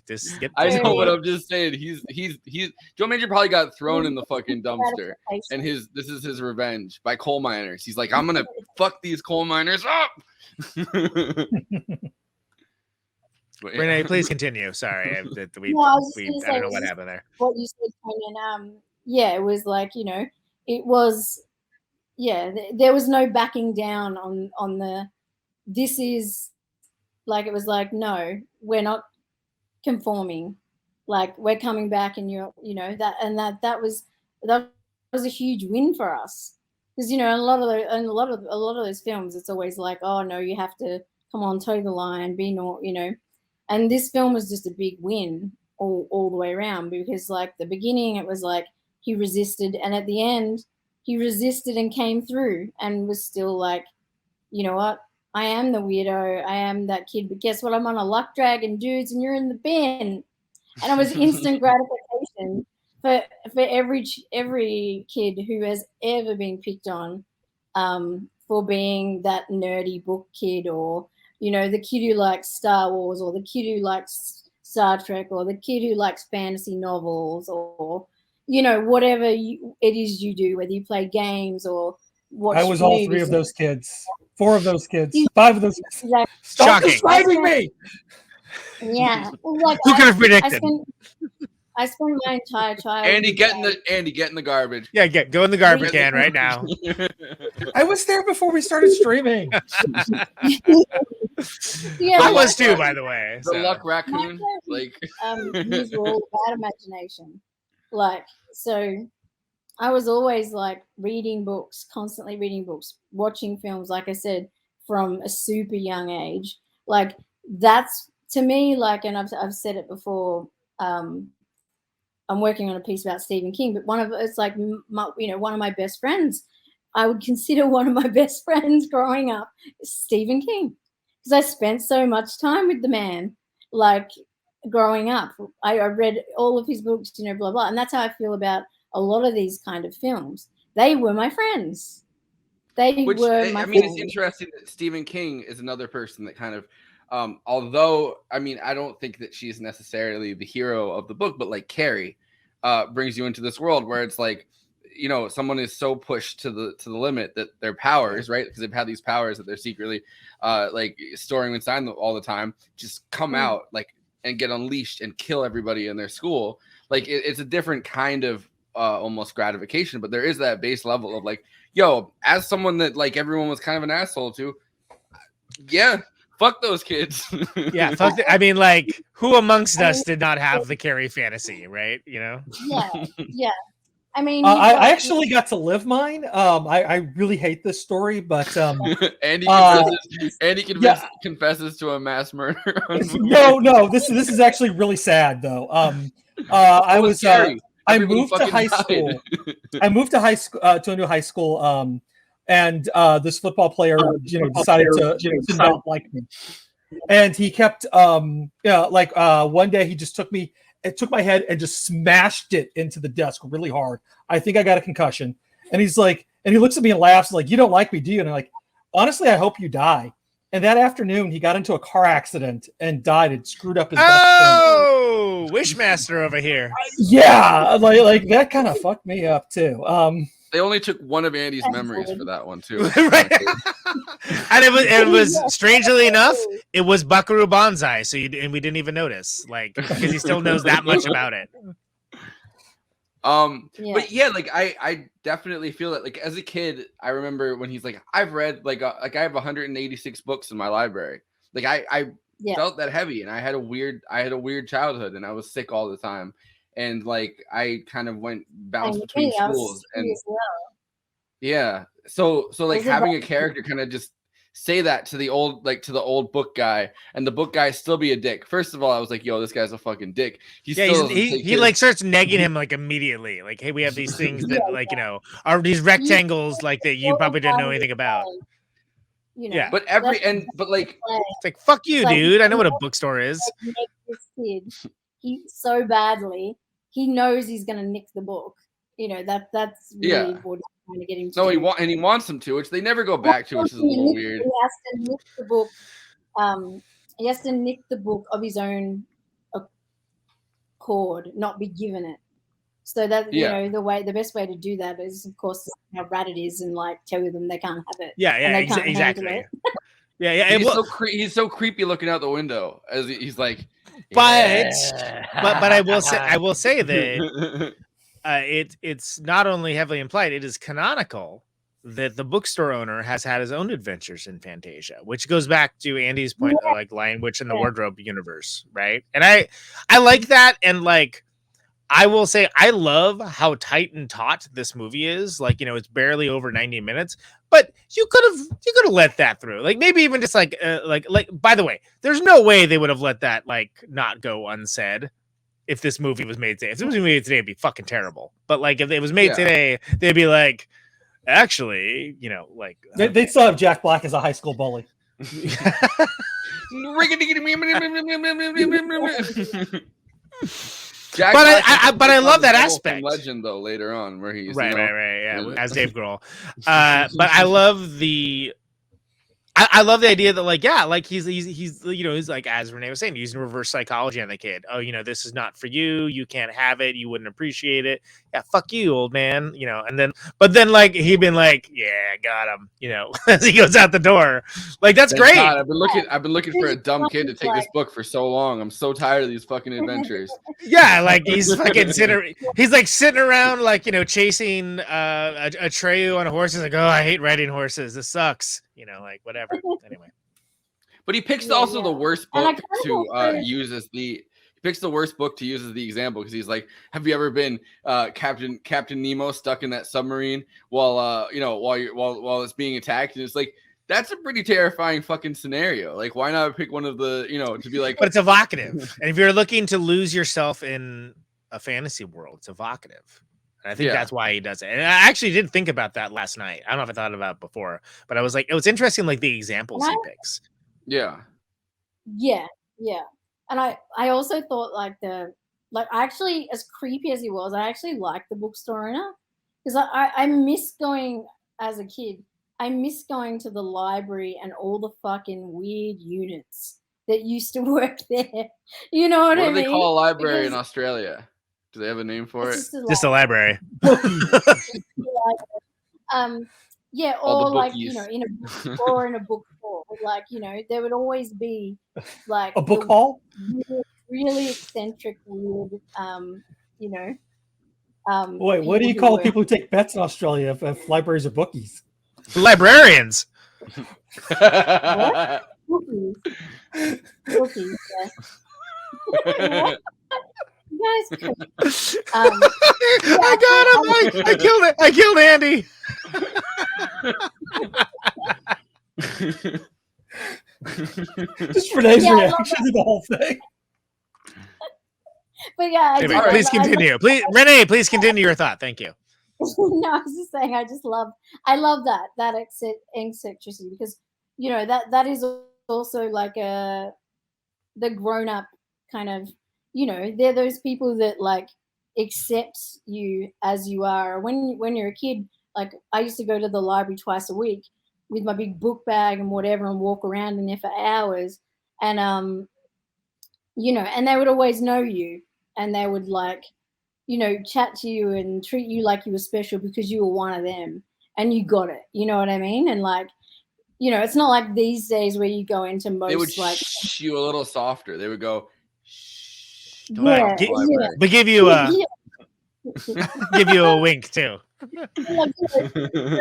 I know, but I'm just saying he's Joe Manchin probably got thrown in the fucking dumpster, and this is his revenge by coal miners. He's like, I'm gonna fuck these coal miners up. Renee, please continue. Sorry, I don't know what happened there. What you said, Conan, it was like, it was. Yeah, there was no backing down on the. This is, like, it was like, no, we're not conforming, like we're coming back, and that was a huge win for us, because a lot of those films, it's always like, oh no, you have to come on, toe the line, be not, and this film was just a big win all the way around, because like the beginning it was like he resisted, and at the end. He resisted and came through and was still like, you know what? I am the weirdo. I am that kid. But guess what? I'm on a luck dragon, dudes, and you're in the bin. And it was instant gratification for every kid who has ever been picked on for being that nerdy book kid, or, the kid who likes Star Wars, or the kid who likes Star Trek, or the kid who likes fantasy novels, or whatever it is you do, whether you play games or watch I was all three of those kids. 4 of those kids. 5 of those kids. Exactly. Stop describing me! Yeah. Well, like, who could have predicted? I spent my entire childhood. Andy, get in the garbage. Yeah, go in the garbage can right now. I was there before we started streaming. I was too, by the way. The luck raccoon. Visual, bad imagination. Like, so I was always like reading books, constantly reading books, watching films. Like I said, from a super young age. Like that's to me, like, and I've said it before. I'm working on a piece about Stephen King, but it's like one of my best friends. I would consider one of my best friends growing up Stephen King, because I spent so much time with the man. Like growing up, I read all of his books, blah blah, and that's how I feel about a lot of these kind of films. They were my friends. I mean, it's interesting that Stephen King is another person that kind of, although, I mean, I don't think that she's necessarily the hero of the book, but like Carrie brings you into this world where it's like, someone is so pushed to the limit that their powers, right? Because they've had these powers that they're secretly like storing inside them all the time, just come out like and get unleashed and kill everybody in their school. Like it's a different kind of almost gratification, but there is that base level of like, yo, as someone that like everyone was kind of an asshole to, yeah, fuck those kids. Yeah, I mean, like, who amongst us did not have the Carrie fantasy, right? Yeah. I mean, I actually got to live mine. I really hate this story, but Andy confesses to a mass murder. No, this is actually really sad though. I moved to high school. I moved to to a new high school, and this football player, decided to not like me, and he kept, one day he just took my head and just smashed it into the desk really hard. I think I got a concussion, and he's like, and he looks at me and laughs like, "You don't like me, do you?" And I'm like, "Honestly, I hope you die." And that afternoon, he got into a car accident and died. It screwed up his. Oh, Wishmaster over here. Yeah, like that kind of fucked me up too. They only took one of Andy's memories for that one too. Right. And it was strangely enough, it was Buckaroo Banzai. So and we didn't even notice, like, because he still knows that much about it. But yeah, like I definitely feel that. Like as a kid, I remember when he's like, I've read like I have 186 books in my library. Like I felt that heavy, and I had a weird childhood, and I was sick all the time, and like I kind of bounced between schools, and yeah, so like having a character kind of just say that to the old book guy, and the book guy still be a dick. First of all, I was like, yo, this guy's a fucking dick. He like starts negging him like immediately. Like, hey, we have these things that are these rectangles like that you probably didn't know anything about. Yeah, but like it's like, fuck you, dude. I know what a bookstore is. This kid, he so badly, he knows he's gonna nick the book. That's really what he's trying to get him to do. He wants him to, which they never go back to, which is a little weird. He has to nick the book. He has to nick the book of his own accord, not be given it. So that the best way to do that is, of course, how rad it is, and like tell them they can't have it. Exactly. Yeah. He's so creepy looking out the window as he's like. But I will say that it's not only heavily implied, it is canonical that the bookstore owner has had his own adventures in Fantasia, which goes back to Andy's point, like Lion Witch and the Wardrobe universe, right? And I like that, and like I will say I love how tight and taut this movie is. Like, it's barely over 90 minutes, but you could have let that through. Like maybe even just like by the way, there's no way they would have let that like not go unsaid if this movie was made today. If this movie was made today, it'd be fucking terrible. But like if it was made today, they'd be like, actually, like they'd still have Jack Black as a high school bully. But I love that aspect. Legend though later on where he's right, yeah, as Dave Grohl. But I love the idea that like he's he's like, as Renee was saying, using reverse psychology on the kid. Oh, this is not for you. You can't have it. You wouldn't appreciate it. Yeah, fuck you, old man. But then like he'd been like, yeah, got him. As he goes out the door. Like that's great. God, I've been looking for a dumb kid to take this book for so long. I'm so tired of these fucking adventures. Yeah, like he's fucking sitting around like chasing a Atreyu on a horse. He's like, oh, I hate riding horses. This sucks. Like whatever. Anyway, but he picks also the worst book to use as the. He picks the worst book to use as the example because he's like, "Have you ever been Captain Nemo stuck in that submarine while it's being attacked?" And it's like, That's a pretty terrifying fucking scenario. Like, why not pick one of the, to be like, But it's evocative. And if you're looking to lose yourself in a fantasy world, it's evocative. And I think that's why he does it. And I actually did think about that last night. I don't know if I thought about it before, but I was like, it was interesting, like the examples he picks. Yeah. Yeah. And I also thought actually, as creepy as he was, I actually liked the bookstore owner, because I miss going as a kid. I miss going to the library and all the fucking weird units that used to work there. You know what I mean? What do they call a library in Australia? Do they have a name for it? Just a library. Yeah, All or the like, bookies. in a bookstore, in a bookstore, like, there would always be like A book hall? really eccentric, weird, Wait, what do you call people who take bets in Australia if libraries are bookies? Librarians. What? Bookies, yeah. What? You guys, I got him! I killed it! I killed Andy! Just Renee's reaction to the whole thing. But yeah, Anyway, please continue. Please, Renee, please continue your thought. Thank you. No, I was just saying, I love that eccentricity, because that is also like the grown up kind of, they're those people that like accept you as you are. When you're a kid, like I used to go to the library twice a week with my big book bag and whatever, and walk around in there for hours, and and they would always know you, and they would like, chat to you and treat you like you were special because you were one of them and you got it. You know what I mean? And like, it's not like these days where you go into most They would like shh you a little softer. They would go, yeah, But give you a give you a wink too. like a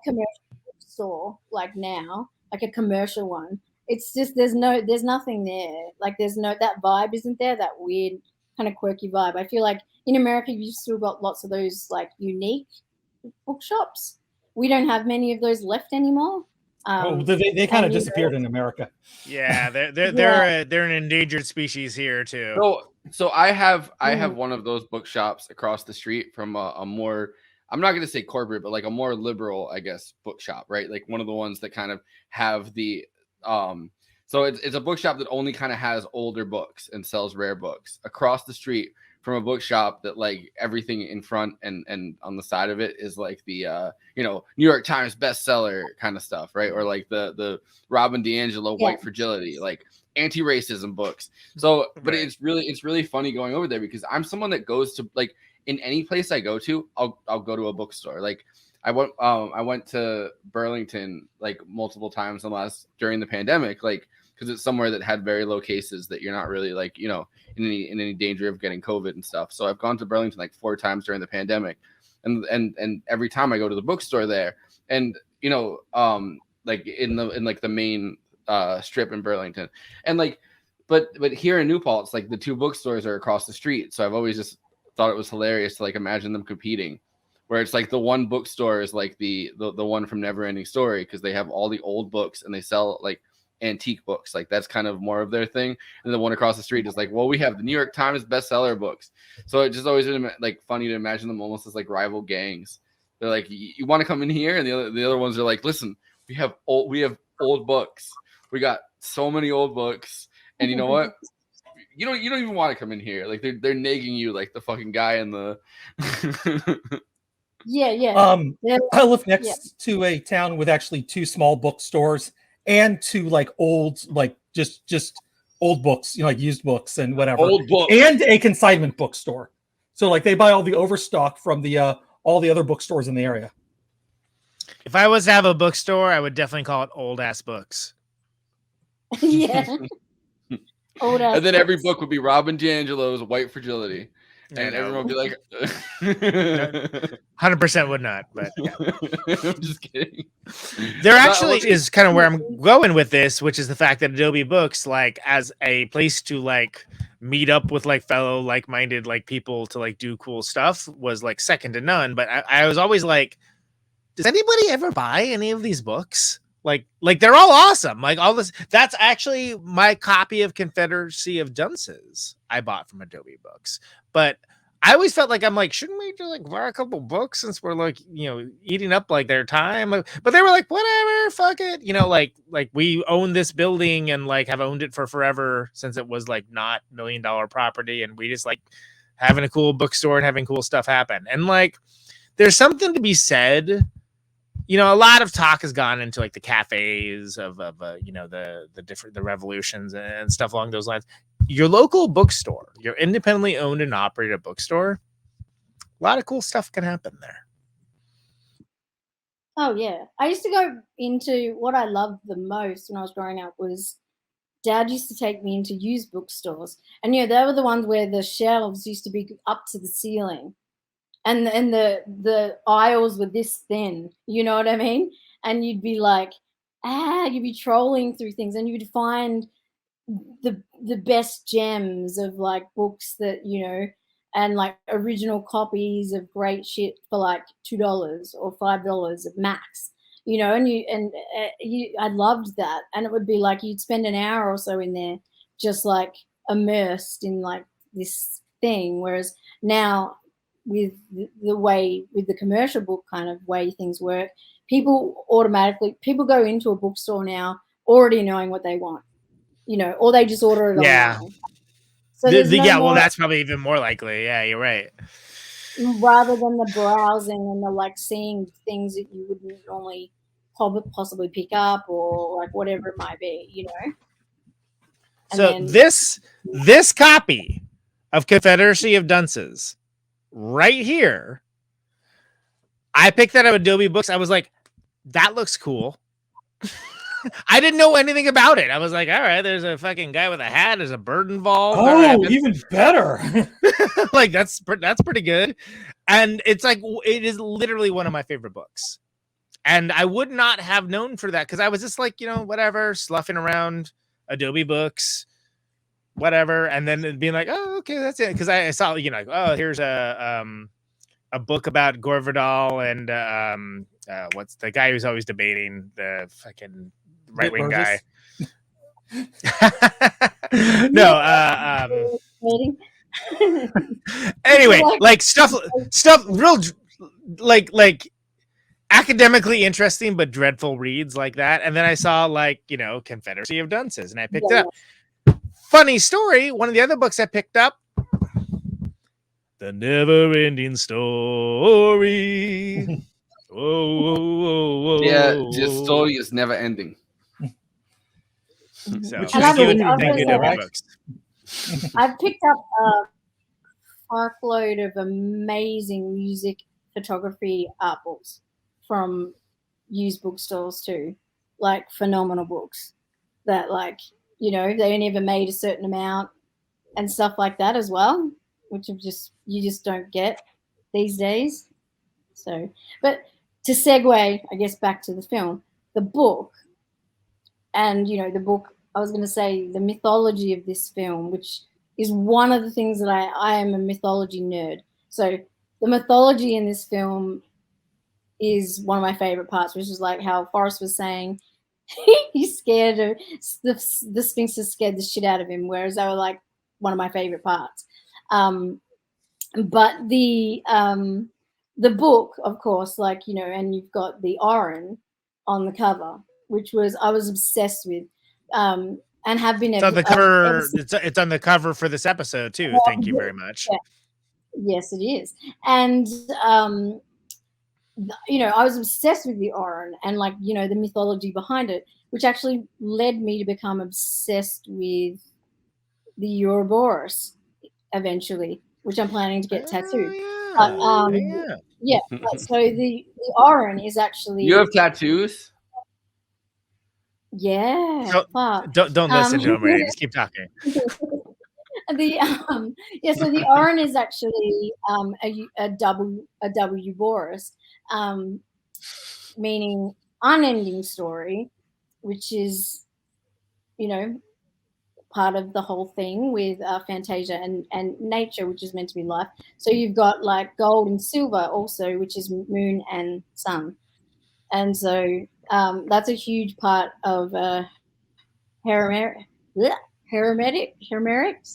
commercial bookstore, like now, like a commercial one. It's just there's nothing there. Like that vibe isn't there. That weird kind of quirky vibe. I feel like in America you've still got lots of those like unique bookshops. We don't have many of those left anymore. They kind of disappeared in America. Yeah, they're an endangered species here too. So I have one of those bookshops across the street from a more, I'm not going to say corporate, but like a more liberal, I guess, bookshop, right? Like one of the ones that kind of have the so it's a bookshop that only kind of has older books and sells rare books across the street from a bookshop that like everything in front and on the side of it is like the New York Times bestseller kind of stuff, right? Or like the Robin DiAngelo White Fragility, like anti-racism books. So but it's really funny going over there, because I'm someone that goes to, like, in any place I go to, I'll go to a bookstore. Like I went to Burlington like multiple times during the pandemic, like, because it's somewhere that had very low cases that you're not really like, in any danger of getting COVID and stuff. So I've gone to Burlington like 4 times during the pandemic, and every time I go to the bookstore there, and like in the main strip in Burlington, and like, but here in New Paltz, like the 2 bookstores are across the street. So I've always just thought it was hilarious to like imagine them competing, where it's like the one bookstore is like the one from NeverEnding Story, because they have all the old books and they sell like antique books. Like that's kind of more of their thing. And the one across the street is like, well, we have the New York Times bestseller books. So it just always been like funny to imagine them almost as like rival gangs. They're like, you want to come in here? And the other ones are like, listen, we have old books. We got so many old books, and you know what? You don't even want to come in here. Like they're nagging you like the fucking guy in the Yeah. I live next to a town with actually 2 small bookstores and 2 like old, like just old books, like used books and whatever. Old books. And a consignment bookstore. So like they buy all the overstock from the all the other bookstores in the area. If I was to have a bookstore, I would definitely call it Old Ass Books. Yeah. And then every book would be Robin DiAngelo's White Fragility. And everyone would be like 100% would not, but yeah. I'm just kidding. There actually is kind of where I'm going with this, which is the fact that Adobe Books, like as a place to like meet up with like fellow like-minded like people to like do cool stuff, was like second to none. But I was always like, does anybody ever buy any of these books? Like they're all awesome. Like all this, that's actually my copy of Confederacy of Dunces I bought from Adobe Books. But I always felt like, I'm like, shouldn't we just like buy a couple books since we're like, eating up like their time? But they were like, whatever, fuck it. Like we own this building and like have owned it for forever since it was like not $1 million property. And we just like having a cool bookstore and having cool stuff happen. And like, there's something to be said. A lot of talk has gone into like the cafes of the revolutions and stuff along those lines. Your local bookstore, your independently owned and operated bookstore, a lot of cool stuff can happen there. Oh yeah, I used to go into what I loved the most when I was growing up was Dad used to take me into used bookstores, and they were the ones where the shelves used to be up to the ceiling. And the aisles were this thin, you know what I mean? And you'd be like, you'd be trolling through things, and you'd find the best gems of like books that and like original copies of great shit for like $2 or $5 at max, and I loved that. And it would be like you'd spend an hour or so in there, just like immersed in like this thing. Whereas now, with the commercial book kind of way things work, people go into a bookstore now already knowing what they want, or they just order it online. So well, that's probably even more likely. Yeah, you're right. Rather than the browsing and the like seeing things that you wouldn't normally possibly pick up or like whatever it might be, And so this copy of Confederacy of Dunces right here, I picked that up at Adobe Books. I was like, that looks cool. I didn't know anything about it. I was like, all right, there's a fucking guy with a hat. There's a bird involved. Oh, even better. Like that's pretty good. And it's like, it is literally one of my favorite books. And I would not have known for that because I was just like, whatever, sloughing around Adobe Books, whatever, and then being like, oh, okay, that's it. Because I saw, like, oh, here's a book about Gore Vidal and what's the guy who's always debating, the fucking right-wing guy. No, anyway, like stuff real like academically interesting but dreadful reads like that. And then I saw like, Confederacy of Dunces, and I picked it up. Funny story, one of the other books I picked up, The NeverEnding Story. Whoa. Yeah, the story is never ending. So, I've picked up a fuckload of amazing music photography art books from used bookstores too, like phenomenal books that like, they only ever made a certain amount and stuff like that as well, which you just don't get these days. So, but to segue, I guess, back to the film, the book, and the book, I was going to say the mythology of this film, which is one of the things that I am a mythology nerd. So the mythology in this film is one of my favorite parts, which is like how Forrest was saying, he's scared of the Sphinx has scared the shit out of him, whereas they were like one of my favorite parts. But the book, of course, like, and you've got the Orin on the cover, which I was obsessed with, and have been. It's on the cover. It's on the cover for this episode too. Yeah, thank you very much. Yeah. Yes, it is. And I was obsessed with the Orin and like, the mythology behind it, which actually led me to become obsessed with the Ouroboros eventually, which I'm planning to get tattooed. Yeah. So the Orin is actually. You have tattoos? Yeah. Don't listen to him, Renee. Just keep talking. So the Orin is actually a W Boris, meaning unending story, which is, part of the whole thing with fantasia and nature, which is meant to be life. So you've got like gold and silver also, which is moon and sun. And so that's a huge part of hermetics.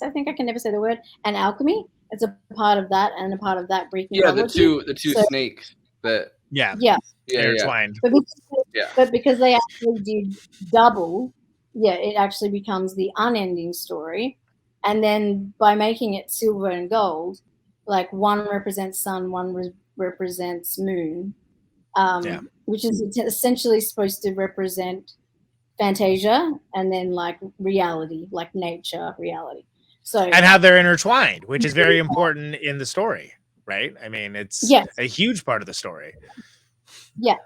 I think I can never say the word. And alchemy. It's a part of that, and a part of that Greek Yeah, mythology. the two So, snakes that Yeah. yeah. Intertwined. But because they actually did double, it actually becomes the unending story. And then by making it silver and gold, like one represents sun, one represents moon, which is essentially supposed to represent fantasia, and then like reality, like nature, reality. So And how they're intertwined, which is very important in the story, right? I mean, it's a huge part of the story. Yeah.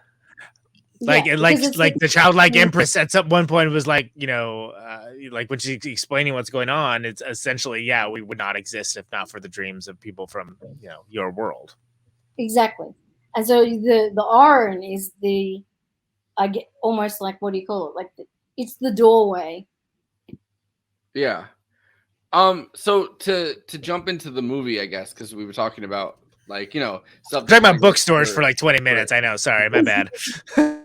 Like the childlike empress at some one point was like, like when she's explaining what's going on, it's essentially, we would not exist if not for the dreams of people from, your world. Exactly. And so the iron is I get almost like, what do you call it? Like it's the doorway. Yeah. So to jump into the movie, I guess, because we were talking about stuff. Talking about bookstores for like 20 minutes. I know. Sorry, my bad.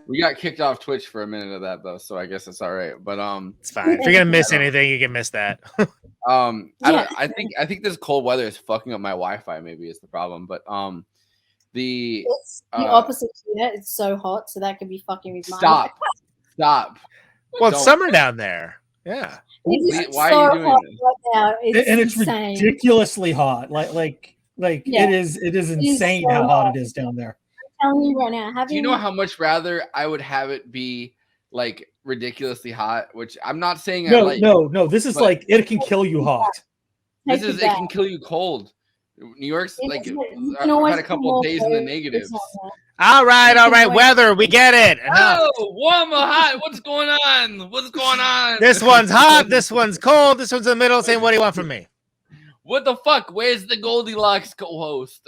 We got kicked off Twitch for a minute of that though, so I guess it's all right. But it's fine. If you're gonna miss anything, you can miss that. I think this cold weather is fucking up my Wi-Fi. Maybe is the problem. But it's the opposite here. It's so hot, so that could be fucking with mine. Stop. Well, it's summer down there. Yeah. Why are you doing this? Right now. It's ridiculously hot. Like it is insane how hot it is down there. I'm telling you right now. Do you know how much rather I would have it be like ridiculously hot? Which I'm not saying. No. This is like it can kill you hot. This is it can kill you cold. New York's like I've had a couple of days in the negatives. All right. Weather, we get it. Enough. Oh, warm or hot? What's going on? This one's hot. This one's cold. This one's in the middle. Saying, what do you want from me? What the fuck? Where's the Goldilocks co-host?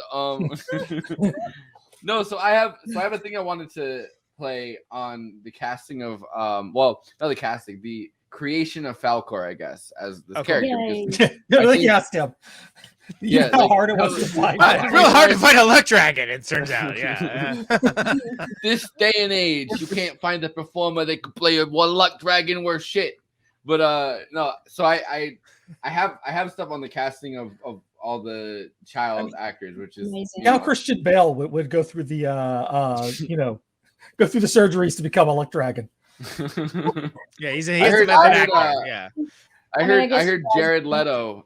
No, so I have a thing I wanted to play on the casting of not the casting, the creation of Falcor, I guess, as this character. Yeah, how hard it was to find. It's real hard to find a luck dragon, it turns out. Yeah. This day and age, you can't find a performer that could play one luck dragon worth shit. But no, so I have stuff on the casting of all the child actors, which is now Christian Bale would go through the go through the surgeries to become a luck dragon. Yeah, he's a method actor. Yeah. I heard Jared Leto.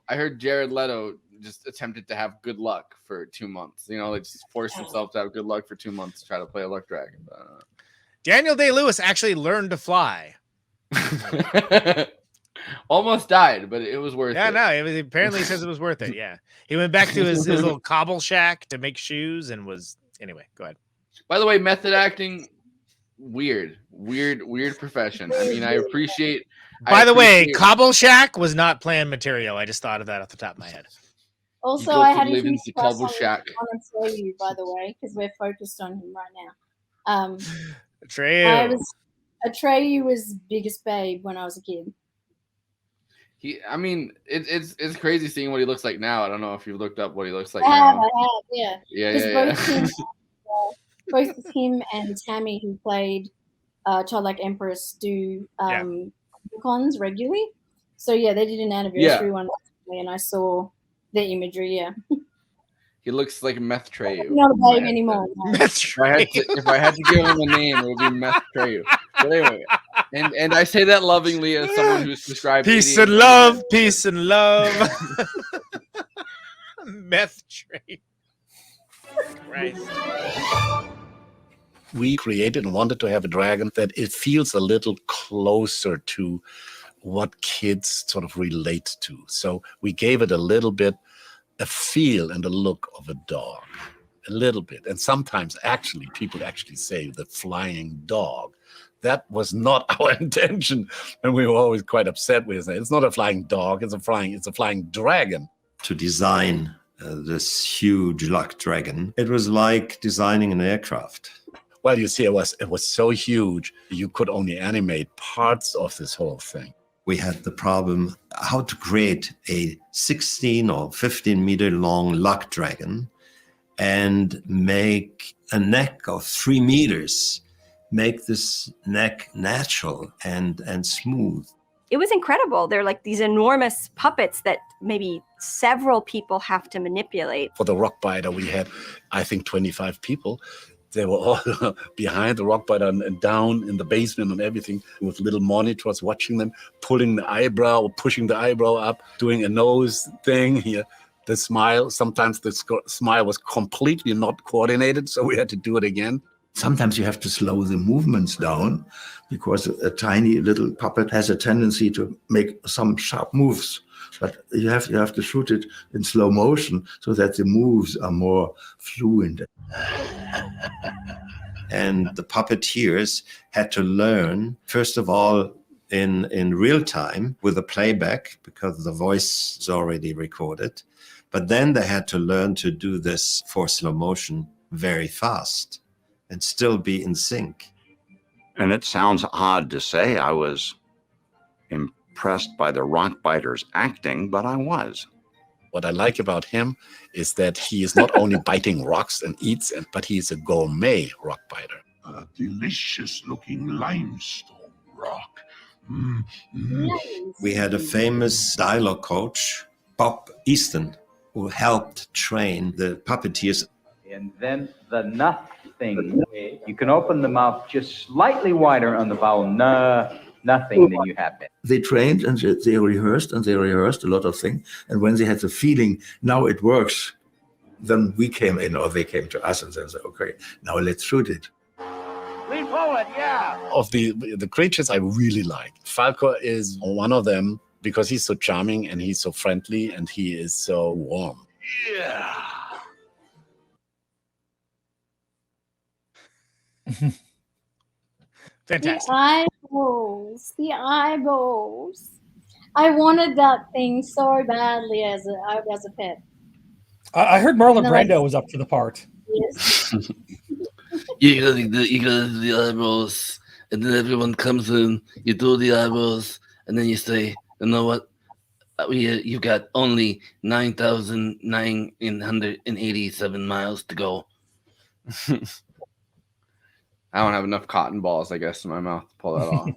Just attempted to have good luck for 2 months. They just forced himself to have good luck for 2 months to try to play a luck dragon. Daniel Day-Lewis actually learned to fly. Almost died, but it was worth it. Yeah, no, apparently he says it was worth it. Yeah. He went back to his little cobble shack to make shoes and was... Anyway, go ahead. By the way, method acting, weird profession. I mean, I appreciate... By the way, cobble shack was not planned material. I just thought of that off the top of my head. Also, I had a huge crush on Atreyu, by the way, because we're focused on him right now. Atreyu was biggest babe when I was a kid. It's crazy seeing what he looks like now. I don't know if you've looked up what he looks like now. I have, yeah. Both him and Tammy, who played Childlike Empress, do cons regularly. So yeah, they did an anniversary one recently, and I saw the imagery. Yeah. He looks like Meth Treyu. Not a babe anymore. If I had to give him a name, it would be Meth Treyu. But anyway, and I say that lovingly as someone who's prescribed peace and love. Meth Treyu. Right. We created and wanted to have a dragon that it feels a little closer to what kids sort of relate to. So we gave it a little bit a feel and a look of a dog, a little bit. And sometimes people actually say the flying dog. That was not our intention, and we were always quite upset with it. It's not a flying dog; it's a flying dragon. To design this huge luck dragon, it was like designing an aircraft. Well, you see, it was so huge you could only animate parts of this whole thing. We had the problem how to create a 16 or 15 meter long luck dragon and make a neck of 3 meters make this neck natural and smooth. It was incredible. They're like these enormous puppets that maybe several people have to manipulate. For the rock biter, we had, I think, 25 people. They were all behind the rock biter and down in the basement and everything with little monitors watching them, pulling the eyebrow or pushing the eyebrow up, doing a nose thing here. The smile, sometimes the smile was completely not coordinated, so we had to do it again. Sometimes you have to slow the movements down because a tiny little puppet has a tendency to make some sharp moves. But you have to shoot it in slow motion so that the moves are more fluent. And the puppeteers had to learn, first of all, in real time with the playback, because the voice is already recorded. But then they had to learn to do this for slow motion very fast and still be in sync. And it sounds odd to say I was impressed by the rock biter's acting, but I was. What I like about him is that he is not only biting rocks and eats it, but he's a gourmet rock biter. A delicious-looking limestone rock. We had a famous dialogue coach, Bob Easton, who helped train the puppeteers. And then the nothing. You can open the mouth just slightly wider on the vowel nothing than you have been. They trained and they rehearsed a lot of things. And when they had the feeling, now it works, then we came in, or they came to us and said, okay, now let's shoot it. Lean forward, yeah. Of the creatures I really like, Falcor is one of them because he's so charming and he's so friendly and he is so warm. Yeah. Fantastic. The eyeballs. I wanted that thing so badly as a pet. I heard Marlon Brando was up for the part. Yes. You got the eyeballs, and then everyone comes in. You do the eyeballs, and then you say, "You know what? You've got only 9,987 miles to go." I don't have enough cotton balls, I guess, in my mouth to pull that off.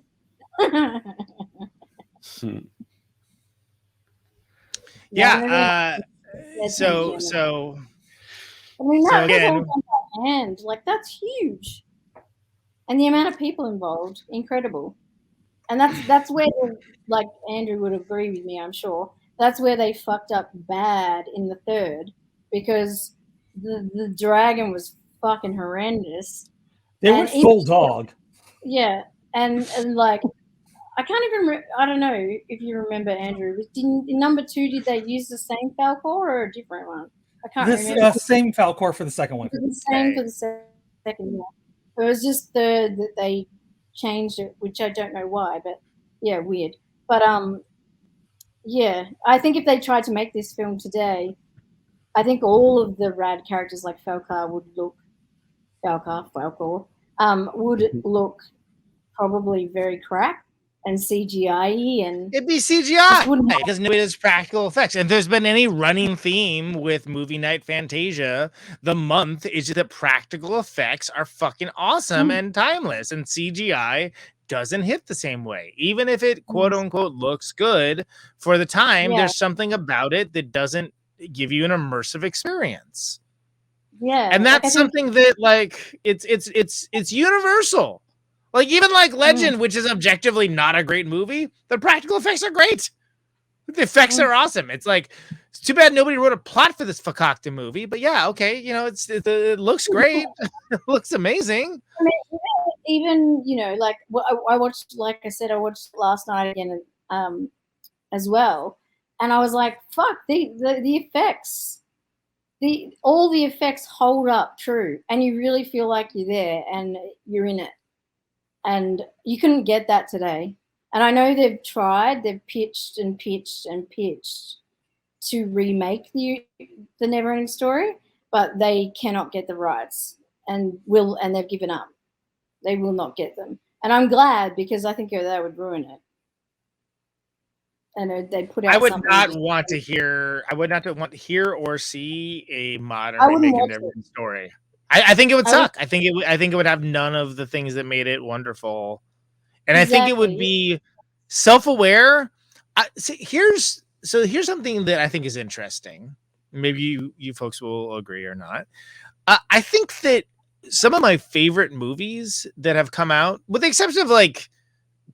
Yeah. So I mean, that was again, all done by hand. Like, that's huge. And the amount of people involved, incredible. And that's where, like Andrew would agree with me, I'm sure. That's where they fucked up bad in the third, because the dragon was fucking horrendous. They went full dog. Yeah, and like I can't even. I don't know if you remember, Andrew. In number 2, did they use the same Falcor or a different one? I can't remember. Same Falcor for the second one. The same for the second one. It was just third that they changed it, which I don't know why, but yeah, weird. But yeah, I think if they tried to make this film today, I think all of the rad characters like Falcor would look probably very crap and CGI-y, and it'd be CGI because nobody does practical effects. And there's been any running theme with Movie Night Fantasia, the month is just that practical effects are fucking awesome and timeless, and CGI doesn't hit the same way. Even if it quote unquote looks good for the time, there's something about it that doesn't give you an immersive experience. Yeah, and that's something that like it's universal. Like even like Legend, which is objectively not a great movie, the practical effects are great. The effects are awesome. It's like it's too bad nobody wrote a plot for this fakakta movie, but yeah, okay, you know, it looks great. It looks amazing. I mean, even you know, like I watched, like I said, I watched last night again as well, and I was like, fuck, the effects. All the effects hold up true, and you really feel like you're there and you're in it. And you couldn't get that today. And I know they've pitched to remake the NeverEnding Story, but they cannot get the rights and they've given up. They will not get them. And I'm glad, because I think that would ruin it. And they put out. I would not want to hear or see a modern remake of NeverEnding Story. I think it would suck. I think it would have none of the things that made it wonderful, and I think it would be self-aware. Here's something that I think is interesting. Maybe you folks will agree or not. I think that some of my favorite movies that have come out, with the exception of like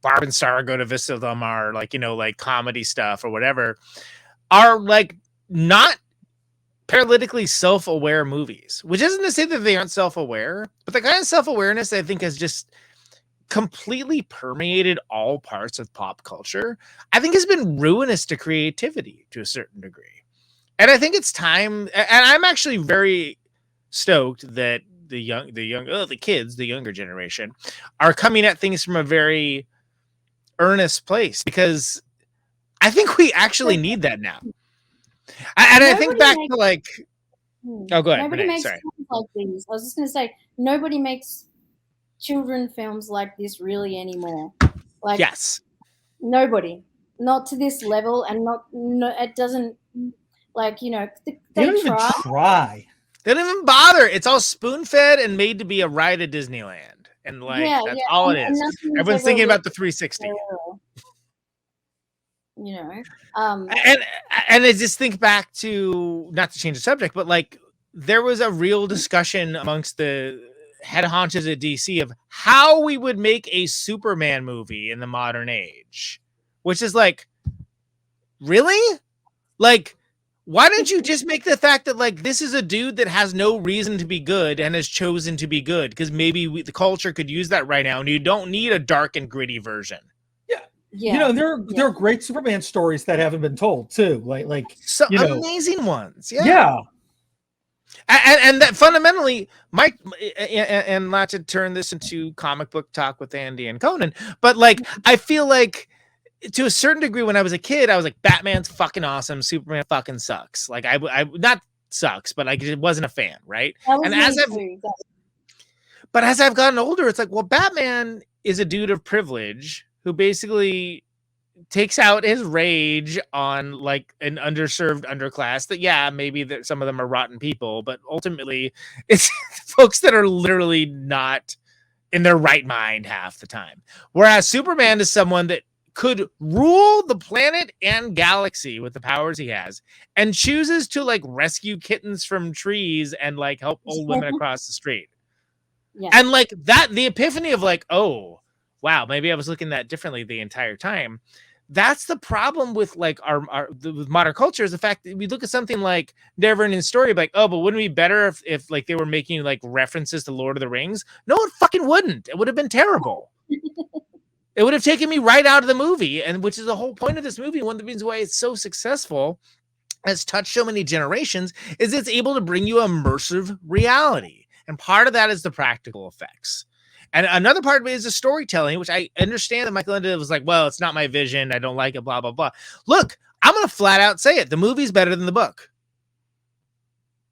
Barb and Star Go to Vista Del Mar, like, you know, like comedy stuff or whatever, are like not paralytically self-aware movies, which isn't to say that they aren't self-aware, but the kind of self-awareness I think has just completely permeated all parts of pop culture, I think has been ruinous to creativity to a certain degree. And I think it's time, and I'm actually very stoked that the younger generation are coming at things from a very earnest place, because I think we actually need that now. And I think back to like, oh, go ahead. Nobody Renee, makes sorry. films like these. I was just going to say, nobody makes children films like this really anymore. Like, yes, nobody, not to this level, and it doesn't, like, you know, they don't even try. They don't even bother. It's all spoon-fed and made to be a ride at Disneyland, and like that's all it is. Everyone's thinking about the 360. You know, and I just think back to, not to change the subject, but like there was a real discussion amongst the head honchos at DC of how we would make a Superman movie in the modern age, which is like, really? Like, why don't you just make the fact that like this is a dude that has no reason to be good and has chosen to be good because maybe the culture could use that right now, and you don't need a dark and gritty version. Yeah. You know, there are great Superman stories that haven't been told too, like so you know, amazing ones. Yeah. And that fundamentally, Mike, and not to turn this into comic book talk with Andy and Conan, but like I feel like to a certain degree when I was a kid, I was like, Batman's fucking awesome, Superman fucking sucks. Like I not sucks, but like it wasn't a fan, right? And as I've gotten older, it's like, well, Batman is a dude of privilege who basically takes out his rage on like an underserved underclass that, yeah, maybe some of them are rotten people, but ultimately it's folks that are literally not in their right mind half the time. Whereas Superman is someone that could rule the planet and galaxy with the powers he has, and chooses to like rescue kittens from trees and like help old women across the street. Yeah. And like that, the epiphany of like, oh, wow, maybe I was looking at that differently the entire time. That's the problem with like with modern culture, is the fact that we look at something like NeverEnding Story, like, oh, but wouldn't it be better if like they were making like references to Lord of the Rings? No, it fucking wouldn't. It would have been terrible. It would have taken me right out of the movie, and which is the whole point of this movie. One of the reasons why it's so successful, has touched so many generations, is it's able to bring you immersive reality. And part of that is the practical effects. And another part of it is the storytelling, which I understand that Michael Ende was like, well, it's not my vision, I don't like it, blah, blah, blah. Look, I'm going to flat out say it. The movie's better than the book.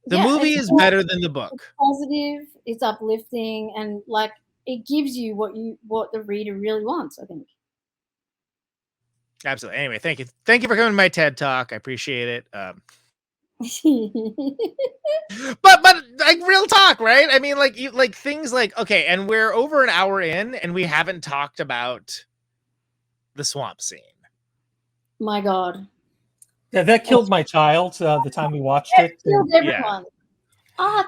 The movie is better than the book. It's positive, it's uplifting, and like it gives you what the reader really wants, I think. Absolutely. Anyway, thank you. Thank you for coming to my TED Talk. I appreciate it. But like real talk, right? I mean, like like things like, okay, and we're over an hour in and we haven't talked about the swamp scene. My God. Yeah, that killed my child the time we watched it. Killed everyone.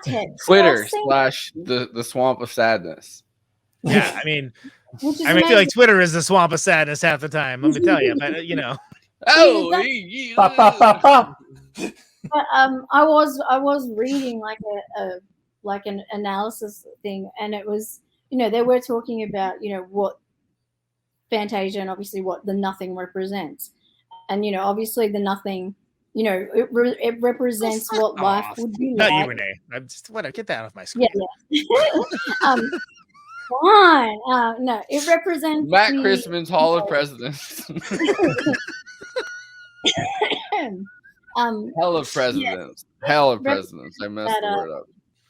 Ted. Twitter / the swamp of sadness. Yeah, I mean, Which is I feel like Twitter is the swamp of sadness half the time. Let me tell you, but you know. Oh, Pop, pop, pop, pop. But I was reading like an analysis thing, and it was, you know, they were talking about, you know, what fantasia and obviously what the nothing represents, and you know, obviously the nothing, you know, it represents what life would be not like. you, Renee. I'm just get that off my screen. Yeah. Fine. No, it represents Matt Christman's Hall of Presidents. Hell of Presidents. Yeah. Hell of Presidents. I messed the word up.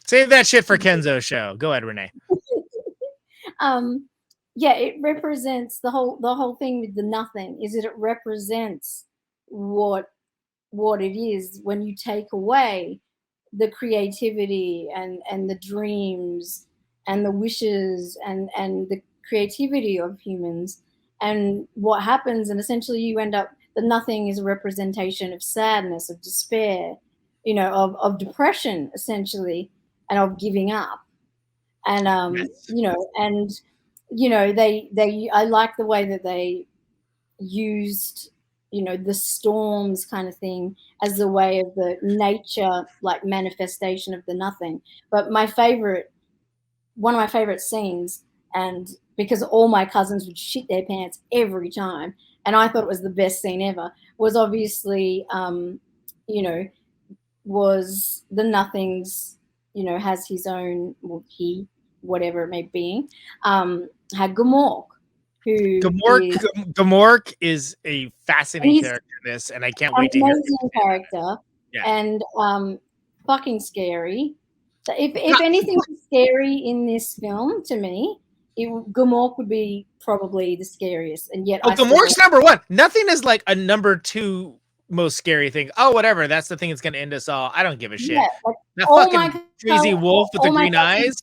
Save that shit for Kenzo's show. Go ahead, Renee. Yeah, it represents the whole thing with the nothing is that it represents what it is when you take away the creativity and the dreams and the wishes and the creativity of humans and what happens, and essentially you end up, the nothing is a representation of sadness, of despair, of depression essentially, and of giving up. And they I like the way that they used the storms kind of thing as the way of the nature, like manifestation of the nothing. But one of my favorite scenes, and because all my cousins would shit their pants every time, and I thought it was the best scene ever, was obviously was the nothings, has his own, well, he, whatever it may be, had Gamork, who Gamork is a fascinating character in this, and I can't wait to hear. Amazing character, and fucking scary. If anything was scary in this film to me, Gamork would be probably the scariest, and yet Gamork's number one. Nothing is like a number two most scary thing. Oh, whatever. That's the thing that's gonna end us all. I don't give a shit. Yeah, like, that fucking crazy wolf with the green eyes.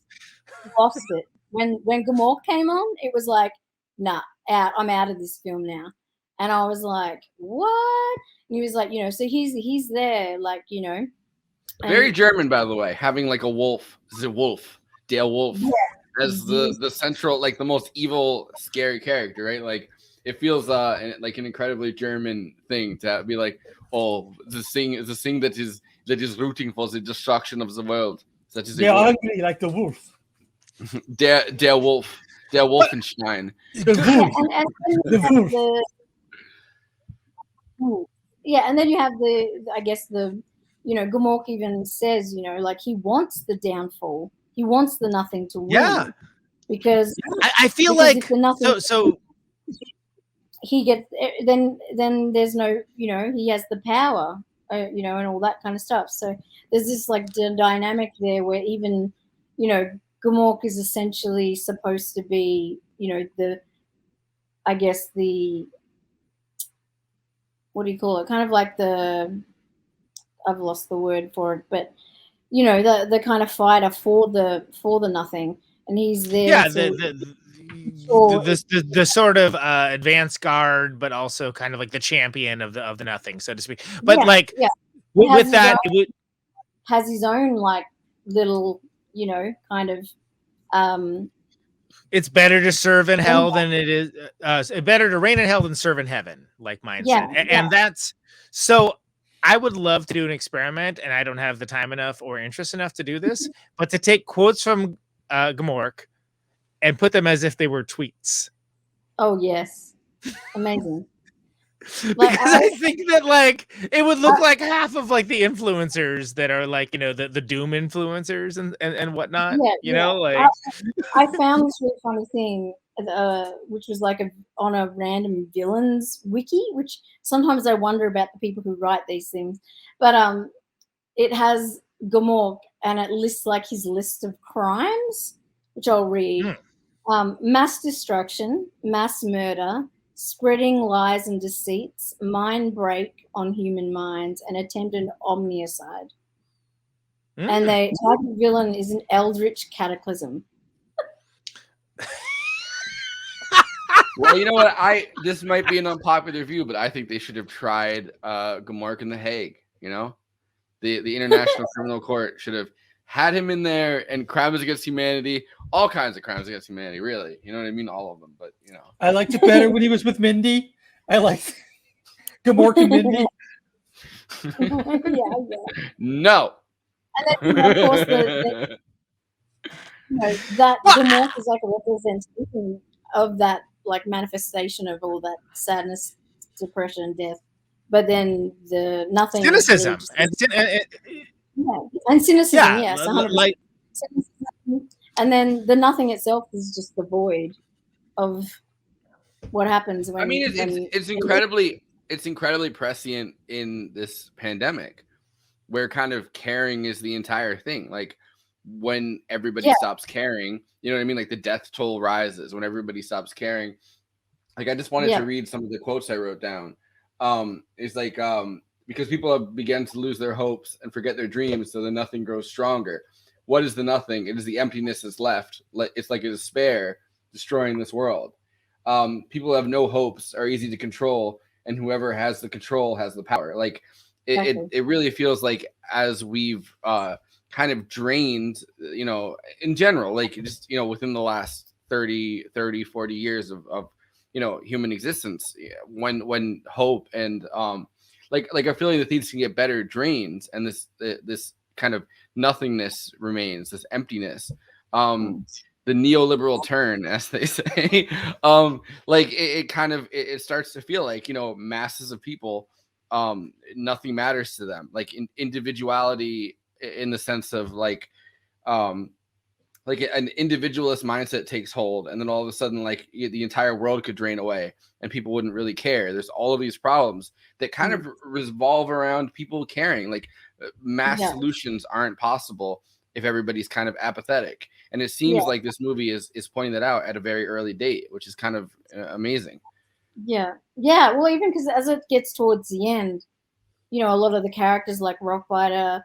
Lost it when Gamork came on. It was like, nah, out. I'm out of this film now. And I was like, what? And he was like, so he's there, like, Very German, by the way, having like a wolf, the wolf, der Wolf, as the central, like the most evil, scary character, right? Like it feels like an incredibly German thing to be like, oh, the thing that is rooting for the destruction of the world. Such as they're ugly like the wolf. Der Wolf, der Wolfenstein. The wolf. Yeah, and then you have I guess Gamork even says, like he wants the downfall. He wants the nothing to win. Yeah. Because I feel like the nothing so he gets, then there's no, he has the power, and all that kind of stuff. So there's this like dynamic there where even, Gamork is essentially supposed to be, I guess what do you call it? Kind of like I've lost the word for it, but the kind of fighter for the nothing, and he's there. Yeah, the sort of advanced guard, but also kind of like the champion of the nothing, so to speak. But with that, has his own like little, kind of. It's better to serve in hell than it is. Better to reign in hell than serve in heaven, like mine said. And that's so. I would love to do an experiment, and I don't have the time enough or interest enough to do this, but to take quotes from Gamork and put them as if they were tweets. Oh yes, amazing. Because I think that like it would look like half of like the influencers that are like the doom influencers and whatnot. I found this really funny thing, which was like on a random villains wiki, which sometimes I wonder about the people who write these things. But it has Gamork and it lists like his list of crimes, which I'll read. Mass destruction, mass murder, spreading lies and deceits, mind break on human minds, and attempted omnicide. And the type of villain is an eldritch cataclysm. Well, you know what? This might be an unpopular view, but I think they should have tried Gamork in The Hague. The International Criminal Court should have had him in there, and crimes against humanity, all kinds of crimes against humanity, really. You know what I mean? All of them, but I liked it better when he was with Mindy. I liked Gamork and Mindy. Yeah. No. And then, of course, that Gamork is like a representation of that, like manifestation of all that sadness, depression, death. But then the nothing. Cynicism and cynicism, yeah, yes, 100%. And then the nothing itself is just the void of what happens when. I mean, it's incredibly prescient in this pandemic, where kind of caring is the entire thing. Like when everybody stops caring, you know what I mean? Like the death toll rises when everybody stops caring. Like I just wanted to read some of the quotes I wrote down. It's like because people have begun to lose their hopes and forget their dreams, so the nothing grows stronger. What is the nothing? It is the emptiness that's left. It's like a despair destroying this world. People have no hopes, are easy to control, and whoever has the control has the power. Like it really feels like as we've kind of drained, in general, like just, within the last 30, 40 years of human existence, when hope and like a feeling that things can get better drains, and this kind of nothingness remains, this emptiness. The neoliberal turn, as they say, it starts to feel like, masses of people, nothing matters to them, like individuality in the sense of like an individualist mindset takes hold, and then all of a sudden, like the entire world could drain away and people wouldn't really care. There's all of these problems that kind of revolve around people caring. Like mass solutions aren't possible if everybody's kind of apathetic. And it seems like this movie is pointing that out at a very early date, which is kind of amazing. Yeah. Well, even because as it gets towards the end, a lot of the characters like Rockbiter,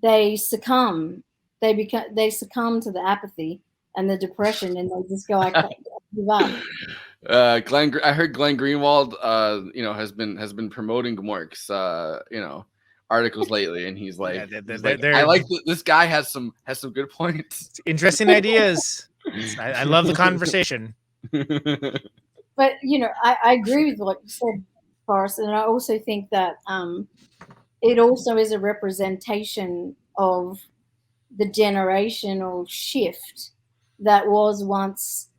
they succumb. They succumb to the apathy and the depression, and they just go, I can't give up. I heard Glenn Greenwald, has been promoting Gmork's, articles lately, and he's like, I like this guy has some good points, interesting ideas. I love the conversation. But I agree with what you said, Forrest, and I also think that it also is a representation of the generational shift that was once,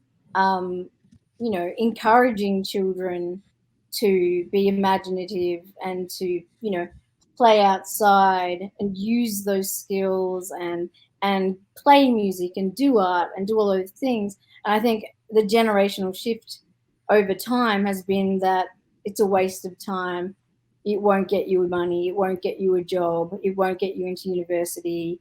encouraging children to be imaginative and to, play outside and use those skills and play music and do art and do all those things. And I think the generational shift over time has been that it's a waste of time. It won't get you money. It won't get you a job. It won't get you into university.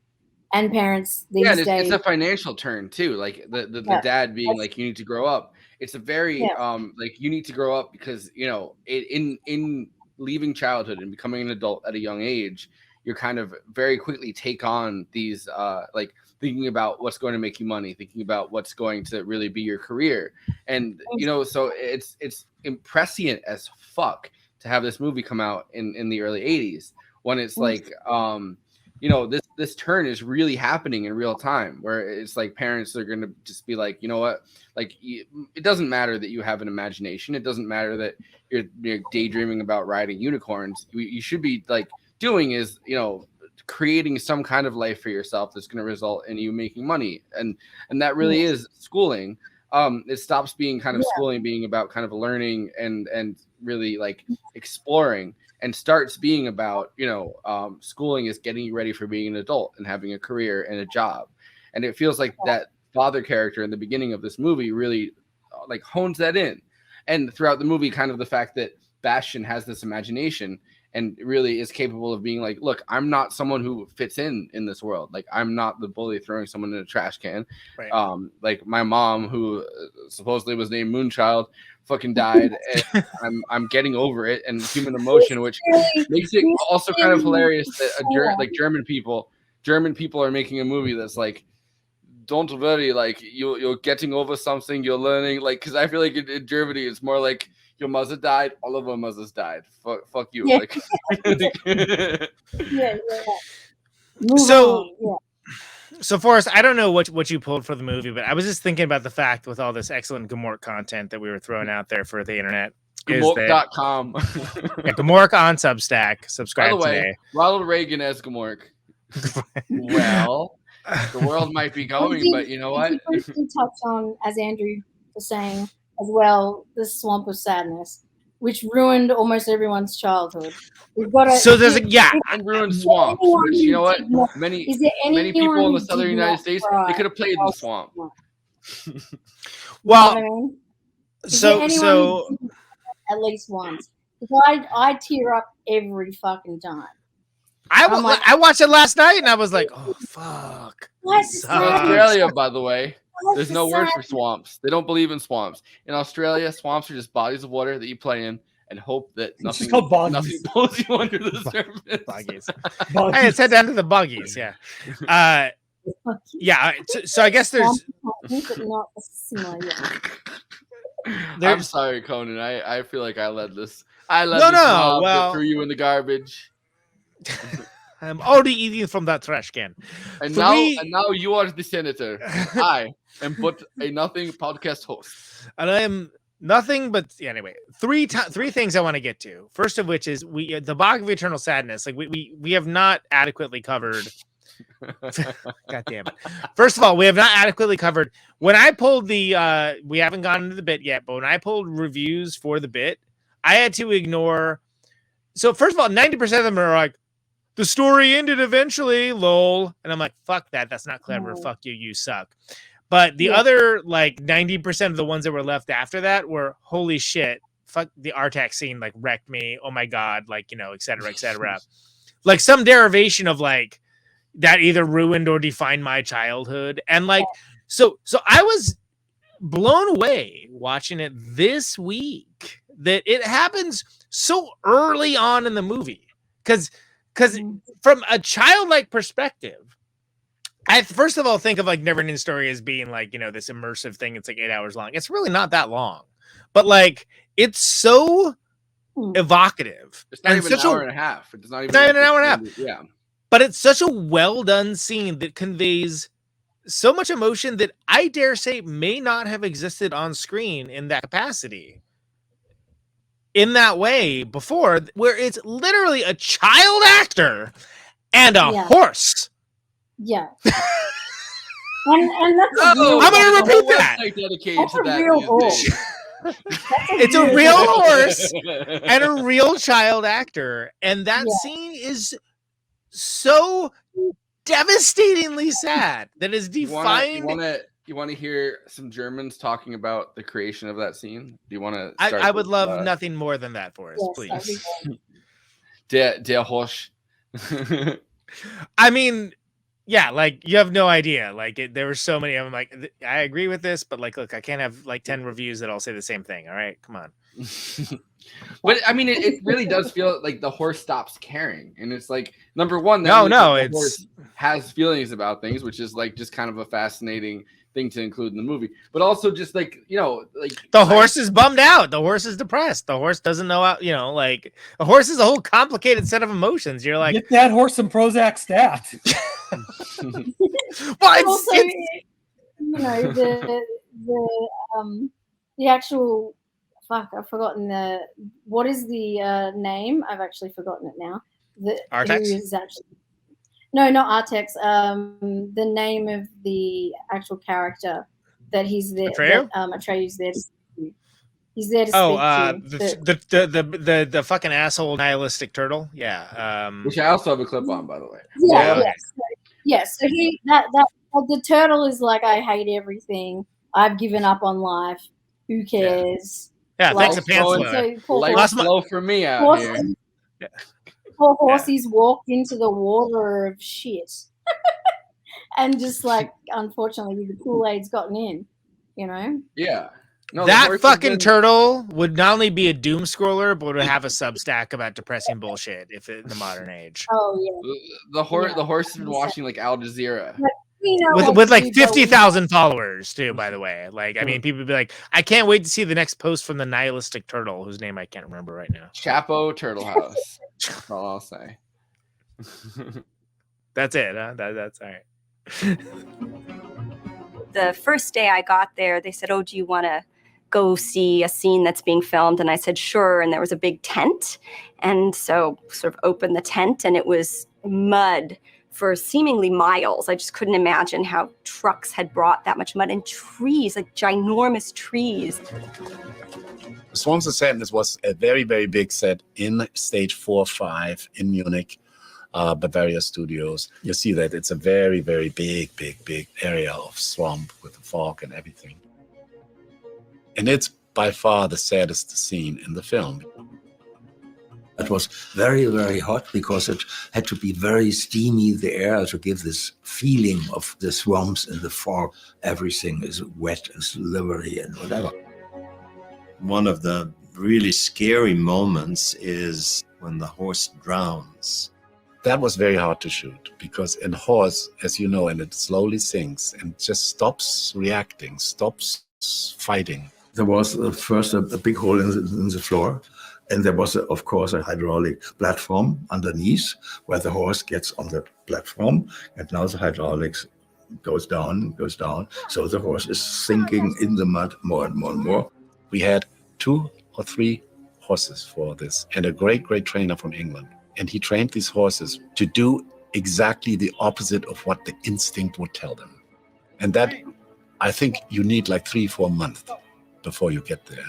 And parents these days, it's a financial turn too. Like the dad being like, you need to grow up. It's a very like you need to grow up because in leaving childhood and becoming an adult at a young age, you're kind of very quickly take on these like thinking about what's going to make you money, thinking about what's going to really be your career. And so it's prescient as fuck to have this movie come out in the early 80s when it's like this turn is really happening in real time, where it's like parents are going to just be like, you know what, like it doesn't matter that you have an imagination. It doesn't matter that you're daydreaming about riding unicorns. You should be like doing is, creating some kind of life for yourself that's going to result in you making money. And that really is schooling. It stops being kind of schooling being about kind of learning and really like exploring, and starts being about, schooling is getting you ready for being an adult and having a career and a job. And it feels like that father character in the beginning of this movie really like hones that in. And throughout the movie, kind of the fact that Bastian has this imagination and really is capable of being like, look, I'm not someone who fits in this world. Like, I'm not the bully throwing someone in a trash can. Right. Like my mom, who supposedly was named Moonchild, fucking died. And I'm getting over it. And human emotion, which makes it also kind of hilarious that German people are making a movie that's like, don't worry, like you're getting over something, you're learning. Like, because I feel like in Germany, it's more like, your mother died, all of our mothers died. Fuck you. Yeah. Like, So Forrest, I don't know what you pulled for the movie, but I was just thinking about the fact with all this excellent Gmork content that we were throwing out there for the internet. Gmork.com. Gmork on Substack. Subscribe by the way, today. Ronald Reagan as Gmork. Well, the world might be going, but you know what? We touch on, as Andrew was saying as well, the Swamp of Sadness, which ruined almost everyone's childhood. We've got to. So there's unruined swamp. Which, you know what? Many people in the southern United States, they could have played in the swamp. Well, you know what I mean? so at least once. Because I tear up every fucking time. I watched it last night and I was like, oh fuck. In Australia, by the way, there's no word for swamps. They don't believe in swamps. In Australia, swamps are just bodies of water that you play in, and hope that It's just nothing called boggies. nothing pulls you under the surface. Boggies. Boggies. Hey, let's head down to the boggies. Yeah. Yeah. So I guess there's. But not similar, yeah. I'm sorry, Conan. I feel like I led this. I let No, this no, mob well- that threw you in the garbage. I'm already eating from that trash can. And Three- now you are the senator. I am but a nothing podcast host. And I am nothing but anyway. Three things I want to get to. First of which is the Bog of Eternal Sadness. Like we have not adequately covered. God damn it! First of all, we have not adequately covered. When I pulled the, we haven't gotten into the bit yet, but when I pulled reviews for the bit, I had to ignore. So first of all, 90% of them are like, the story ended eventually, lol. And I'm like, fuck that. That's not clever. No. Fuck you. You suck. But the other like 90% of the ones that were left after that were holy shit. Fuck, the Artax scene like wrecked me. Oh my God. Like, et cetera, et cetera. Like some derivation of like that either ruined or defined my childhood. And like, so I was blown away watching it this week that it happens so early on in the movie. Because from a childlike perspective, I first of all think of like NeverEnding Story as being like, this immersive thing. It's like 8 hours long. It's really not that long, but like it's so evocative. It's not and even an such hour and a half. It's not even an hour and a half. Yeah. But it's such a well done scene that conveys so much emotion that I dare say may not have existed on screen in that capacity. In that way before, where it's literally a child actor and a horse. Yeah. and that's I'm gonna repeat that. Dedicated to that real music. horse. It's a real horse and a real child actor, and that scene is so devastatingly sad that is defined. You want to hear some Germans talking about the creation of that scene? Do you want to? I would love nothing more than that, Forrest, please. Der Horsch. I mean, yeah, like you have no idea. Like there were so many of them. Like I agree with this, but like, look, I can't have like 10 reviews that all say the same thing. All right, come on. But I mean, it really does feel like the horse stops caring, and it's like number one. No, the horse has feelings about things, which is like just kind of a fascinating thing to include in the movie. But also just like like the horse is bummed out. The horse is depressed. The horse doesn't know how. Like a horse is a whole complicated set of emotions. You're like, get that horse some Prozac stat. Well, also, the actual. Fuck, I've forgotten what is the name? I've actually forgotten it now. Artax? Who is actually no, not Artax. The name of the actual character that he's there. Atreyu? Atreyu's there. He's there to speak to. The fucking asshole nihilistic turtle. Yeah. Which I also have a clip on, by the way. So he the turtle is like, I hate everything. I've given up on life. Who cares? Yeah, like, thanks a pants Life flow for me out here. Poor horsies walked into the water of shit, and just like unfortunately the Kool-Aid's gotten in, Yeah. No, that fucking turtle would not only be a doom scroller, but would have a Substack about depressing bullshit in the modern age. Oh yeah. The horse has been watching like Al Jazeera. With like 50,000 followers too, by the way. Like, I mean, people would be like, I can't wait to see the next post from the nihilistic turtle, whose name I can't remember right now. Chapo Turtle House. That's all I'll say. That's it. Huh? That's all right. The first day I got there, they said, "Oh, do you want to go see a scene that's being filmed?" And I said, "Sure." And there was a big tent, and so sort of opened the tent, and it was mud for seemingly miles. I just couldn't imagine how trucks had brought that much mud, and trees, like ginormous trees. Swarms of Sadness was a very, very big set in stage 4-5 in Munich, Bavaria Studios. You see that it's a very, very big area of swamp with the fog and everything. And it's by far the saddest scene in the film. It was very, very hot because it had to be very steamy, the air, to give this feeling of the swamps and the fog. Everything is wet and slippery and whatever. One of the really scary moments is when the horse drowns. That was very hard to shoot because in horse, as you know, and it slowly sinks and just stops reacting, stops fighting. There was first a big hole in the floor, and there was, of course, a hydraulic platform underneath where the horse gets on the platform, and now the hydraulics goes down. So the horse is sinking in the mud more and more and more. We had 2 or 3 horses for this and a great trainer from England. And he trained these horses to do exactly the opposite of what the instinct would tell them. And that, I think you need like 3-4 months before you get there.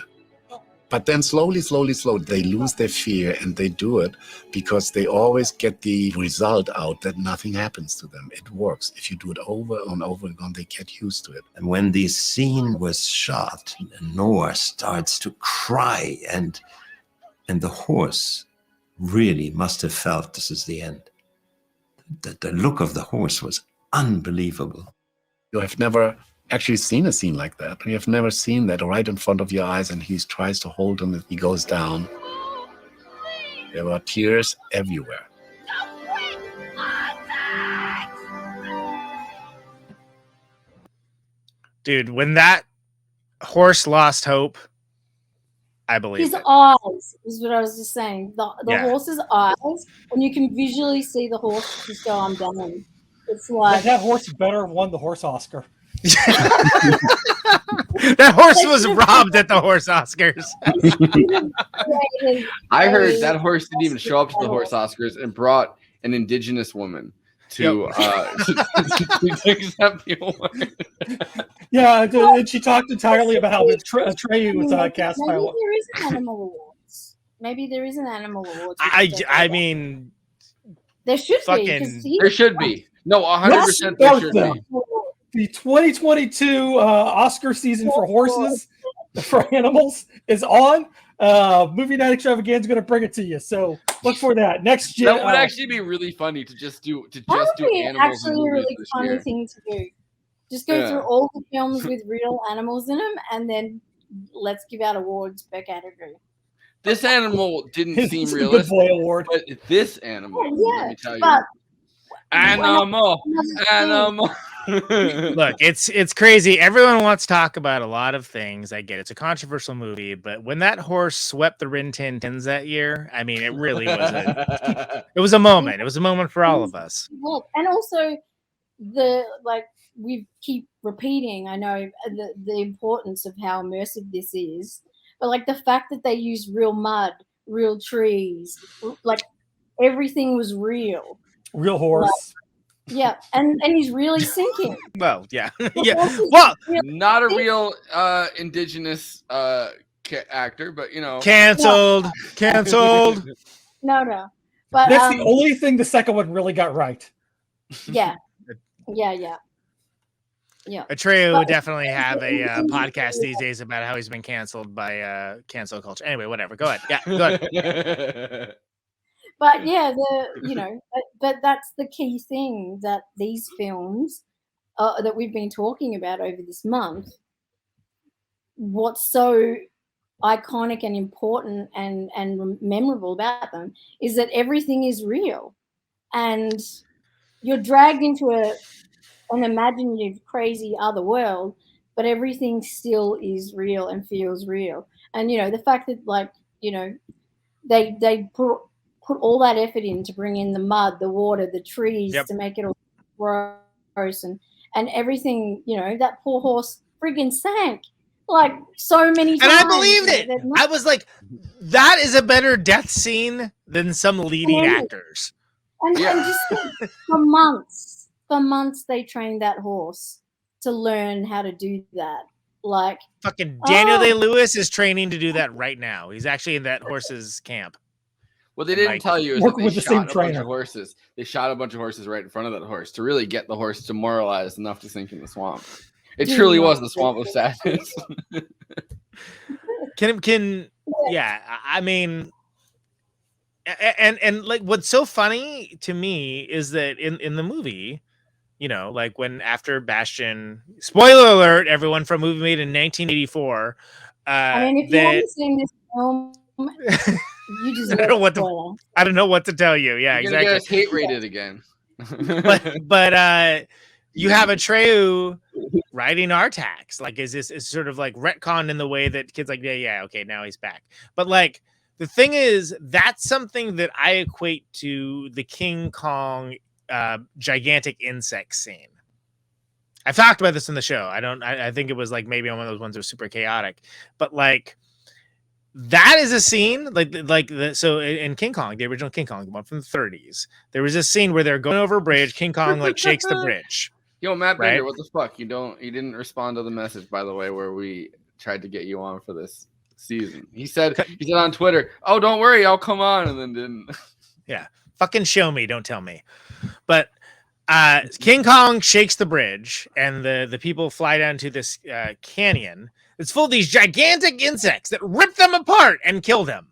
But then slowly, they lose their fear and they do it because they always get the result out that nothing happens to them. It works. If you do it over and over again, they get used to it. And when the scene was shot, Noah starts to cry, and the horse really must have felt this is the end. The look of the horse was unbelievable. You have never actually seen a scene like that. You have never seen that right in front of your eyes, and he tries to hold him and he goes down. There were tears everywhere. Dude, when that horse lost hope, I believe his it. eyes is what I was just saying. The Yeah. horse's eyes, and you can visually see the horse just go, I'm done. It's like That horse better have won the horse Oscar. That horse was robbed at the horse Oscars. I heard that horse didn't even show up to the horse Oscars and brought an indigenous woman to to accept the award. Yeah, and she talked entirely about how Atreyu was cast by. Maybe there is an animal awards. Maybe there is an animal awards. I mean, there should be. There should be. No, 100% there should be. The 2022 Oscar season for horses, for animals, is on. Movie Night Extravaganza is going to bring it to you. So look for that next year. That would actually be really funny to just do That would be animals. actually a really funny thing to do. Just go through all the films with real animals in them, and then let's give out awards per category. This animal didn't seem It's a realistic. Good Boy Award. But this animal, let me tell you. but Animal. Look, it's crazy. Everyone wants to talk about a lot of things. I get it. It's a controversial movie, but when that horse swept the Rin Tin Tins that year, I mean, it really was it was a moment. It was a moment for all of us. Look, and also we keep repeating, I know the importance of how immersive this is, but like the fact that they use real mud, real trees, like everything was real. Real horse. Yeah, and he's really sinking. Well, yeah. Not a real indigenous actor, but you know, canceled. No, but that's the only thing the second one really got right. Yeah. Atreyu would definitely have a podcast these days about how he's been canceled by cancel culture. Anyway, whatever. Go ahead. Yeah, go ahead. But yeah, but that's the key thing that these films that we've been talking about over this month. What's so iconic and important and memorable about them is that everything is real, and you're dragged into an imaginative, crazy other world, but everything still is real and feels real. And the fact that they put all that effort in to bring in the mud, the water, the trees, to make it all gross and everything, that poor horse friggin' sank like so many times. And I believed it. I was like, that is a better death scene than some leading actors. And just for months they trained that horse to learn how to do that. Like fucking Daniel Day-Lewis is training to do that right now. He's actually in that horse's camp. What they didn't tell you is that they with the same shot a bunch trainer. of horses. They shot a bunch of horses right in front of that horse to really get the horse demoralized enough to sink in the swamp. It truly was the swamp of sadness. I mean, and like what's so funny to me is that in the movie, like when after Bastion, spoiler alert, everyone, from a movie made in 1984. I mean, if you haven't seen this You just I don't know what to tell you. Yeah, You're gonna exactly. get us hate rated again. but you have Atreyu riding Artax. Like, is sort of like retcon in the way that kids like, yeah, okay, now he's back. But like the thing is, that's something that I equate to the King Kong gigantic insect scene. I've talked about this in the show. I think it was like maybe on one of those ones that was super chaotic, but like that is a scene so in King Kong, the original King Kong, the one from the 30s, there was this scene where they're going over a bridge. King Kong like shakes the bridge. Yo, Matt Bender, right? what the fuck? You didn't respond to the message, by the way, where we tried to get you on for this season. He said on Twitter, "Oh, don't worry, I'll come on," and then didn't. Yeah, fucking show me, don't tell me. But King Kong shakes the bridge, and the people fly down to this canyon. It's full of these gigantic insects that rip them apart and kill them.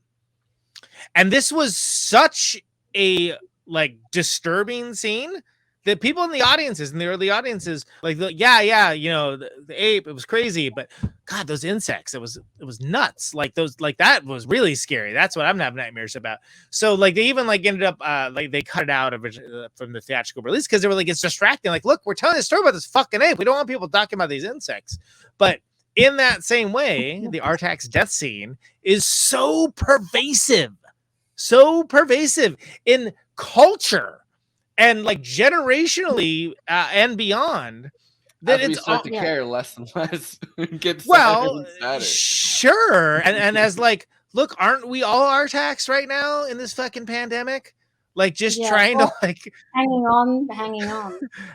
And this was such a like disturbing scene that people in the audiences, in the early audiences, like, yeah, you know, the ape, it was crazy, but God, those insects, it was nuts. Like that was really scary. That's what I'm having nightmares about. So like they even like ended up like they cut it out of from the theatrical release because they were like, it's distracting. Like, look, we're telling a story about this fucking ape. We don't want people talking about these insects. But in that same way, the Artax death scene is so pervasive in culture and like generationally and beyond that As we it's start to care less and less. Gets well, sadder. sure. And as like, look, aren't we all Artax right now in this fucking pandemic? Like just trying to like hanging on.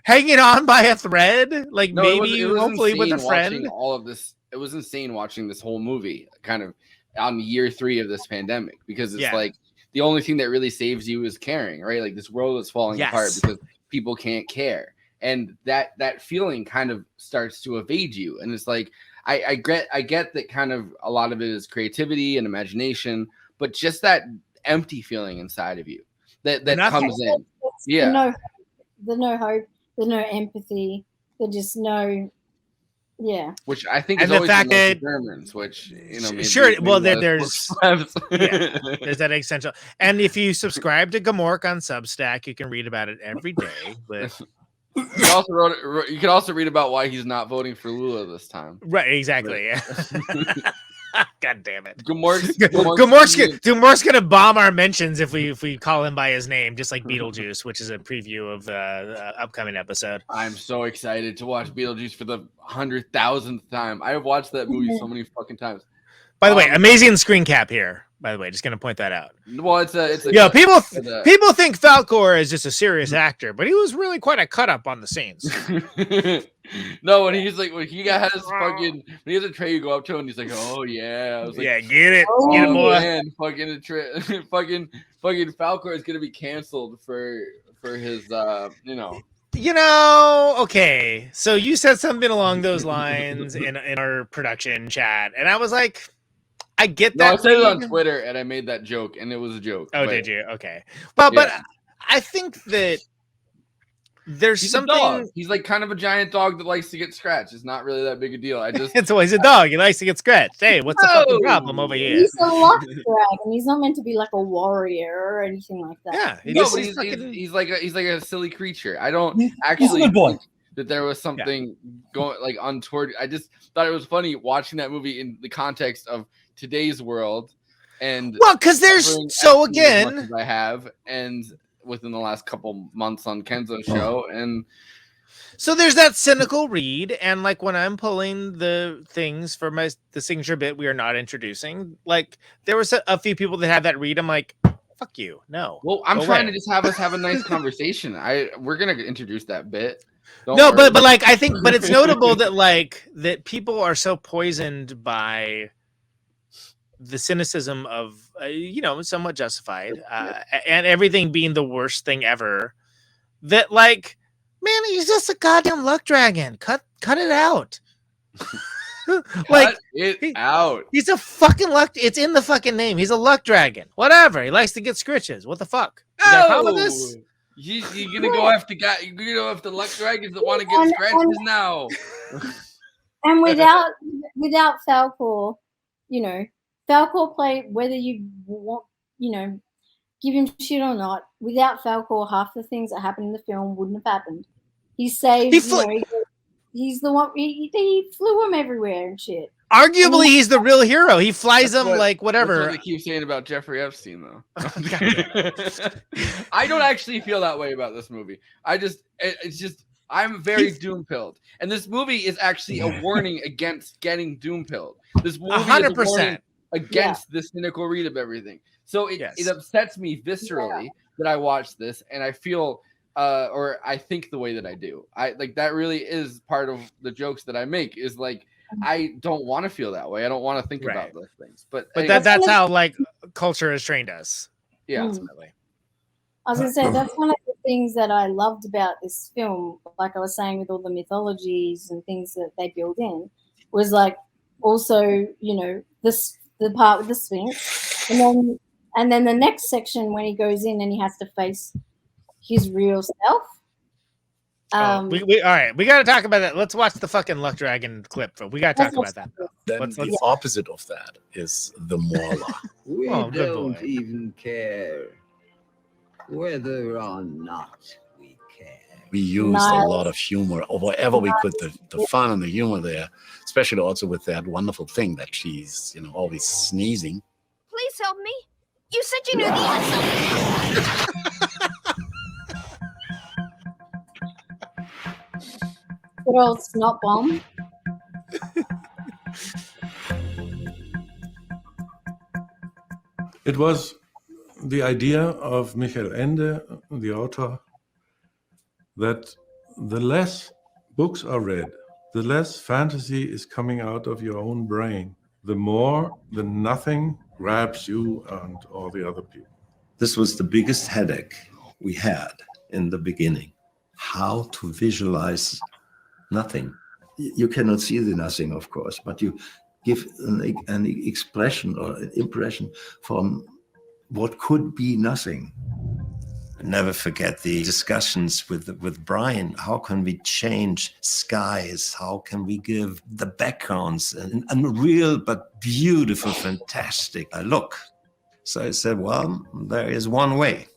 hanging on by a thread, like No, maybe it was hopefully with a insane friend. watching all of this. It was insane watching this whole movie kind of on year 3 of this pandemic because it's like the only thing that really saves you is caring, right? Like this world is falling apart because people can't care. And that feeling kind of starts to evade you. And it's like, I get that kind of a lot of it is creativity and imagination, but just that empty feeling inside of you that comes in. Yeah. There's no hope. There's no empathy. There's just no, Which I think And is the fact that Germans, which maybe, sure, well, maybe there's there's that essential. And if you subscribe to Gamork on Substack, you can read about it every day. But you can also read about why he's not voting for Lula this time. Right, exactly. Yeah. God damn it. Gamork's gonna bomb our mentions if we call him by his name, just like Beetlejuice, which is a preview of the upcoming episode. I'm so excited to watch Beetlejuice for the 100,000th time. I have watched that movie so many fucking times. By the way, amazing screen cap here. By the way, just gonna point that out. Well, it's a people think Falkor is just a serious actor, but he was really quite a cut up on the scenes. No, when he has Atreyu go up to him and he's like, "Oh yeah," I was like, "Yeah, get it, get it, boy." Man, fucking Falkor is gonna be canceled for his okay. So you said something along those lines in our production chat, and I was like, I get that. No, I said it on Twitter, and I made that joke, and it was a joke. Oh, did you? Okay. Well, but I think that there's something. A dog. He's like kind of a giant dog that likes to get scratched. It's not really that big a deal. It's always a dog. He likes to get scratched. Hey, what's the fucking problem over here? He's a luck dragon. He's not meant to be like a warrior or anything like that. Yeah, he's like a silly creature. I don't actually think that there was something going like untoward. I just thought it was funny watching that movie in the context of today's world, and because there's again I have and within the last couple months on Kenzo's show, and so there's that cynical read, and like when I'm pulling the things for the signature bit we are not introducing, like there was a few people that had that read. I'm like, fuck you, no. Well, I'm trying to just have us have a nice conversation. We're gonna introduce that bit. But like I think, but it's notable that like that people are so poisoned by the cynicism of somewhat justified and everything being the worst thing ever, that like, man, he's just a goddamn luck dragon. Cut it out. Out. He's a fucking luck. It's in the fucking name. He's a luck dragon. Whatever. He likes to get scritches. What the fuck? You got a problem with this? You're gonna go after luck dragons that want to get scratches now. And without Falkor, Falcor played, whether you want, give him shit or not. Without Falcor, half the things that happened in the film wouldn't have happened. He saved, he's the one. He flew him everywhere and shit. Arguably, he's the real hero. He flies them like whatever. That's what they keep saying about Jeffrey Epstein, though. I don't actually feel that way about this movie. I'm very doom-pilled. And this movie is actually a warning against getting doom-pilled. This movie 100%. Is a warning against the cynical read of everything. So it upsets me viscerally that I watch this, and I feel or I think the way that I do. That really is part of the jokes that I make, is like, I don't want to feel that way. I don't want to think about those things. But anyway. that's how like culture has trained us. Yeah. Ultimately. I was going to say, that's one of the things that I loved about this film, like I was saying, with all the mythologies and things that they build in, was like also, the part with the Sphinx. And then the next section when he goes in and he has to face his real self. All right, we got to talk about that. Let's watch the fucking Luck Dragon clip. We got to talk about that. Then the opposite of that is the Morla. We don't even care whether or not we care. We used a lot of humor, or whatever we could, the fun and the humor there, especially also with that wonderful thing that she's, always sneezing. Please help me. You said you knew the answer. Good old snot bomb. It was the idea of Michael Ende, the author, that the less books are read, the less fantasy is coming out of your own brain, the more the nothing grabs you and all the other people. This was the biggest headache we had in the beginning. How to visualize nothing. You cannot see the nothing, of course, but you give an expression or an impression from what could be nothing. Never forget the discussions with Brian. How can we change skies? How can we give the backgrounds an unreal but beautiful, fantastic look? So I said, well, there is one way.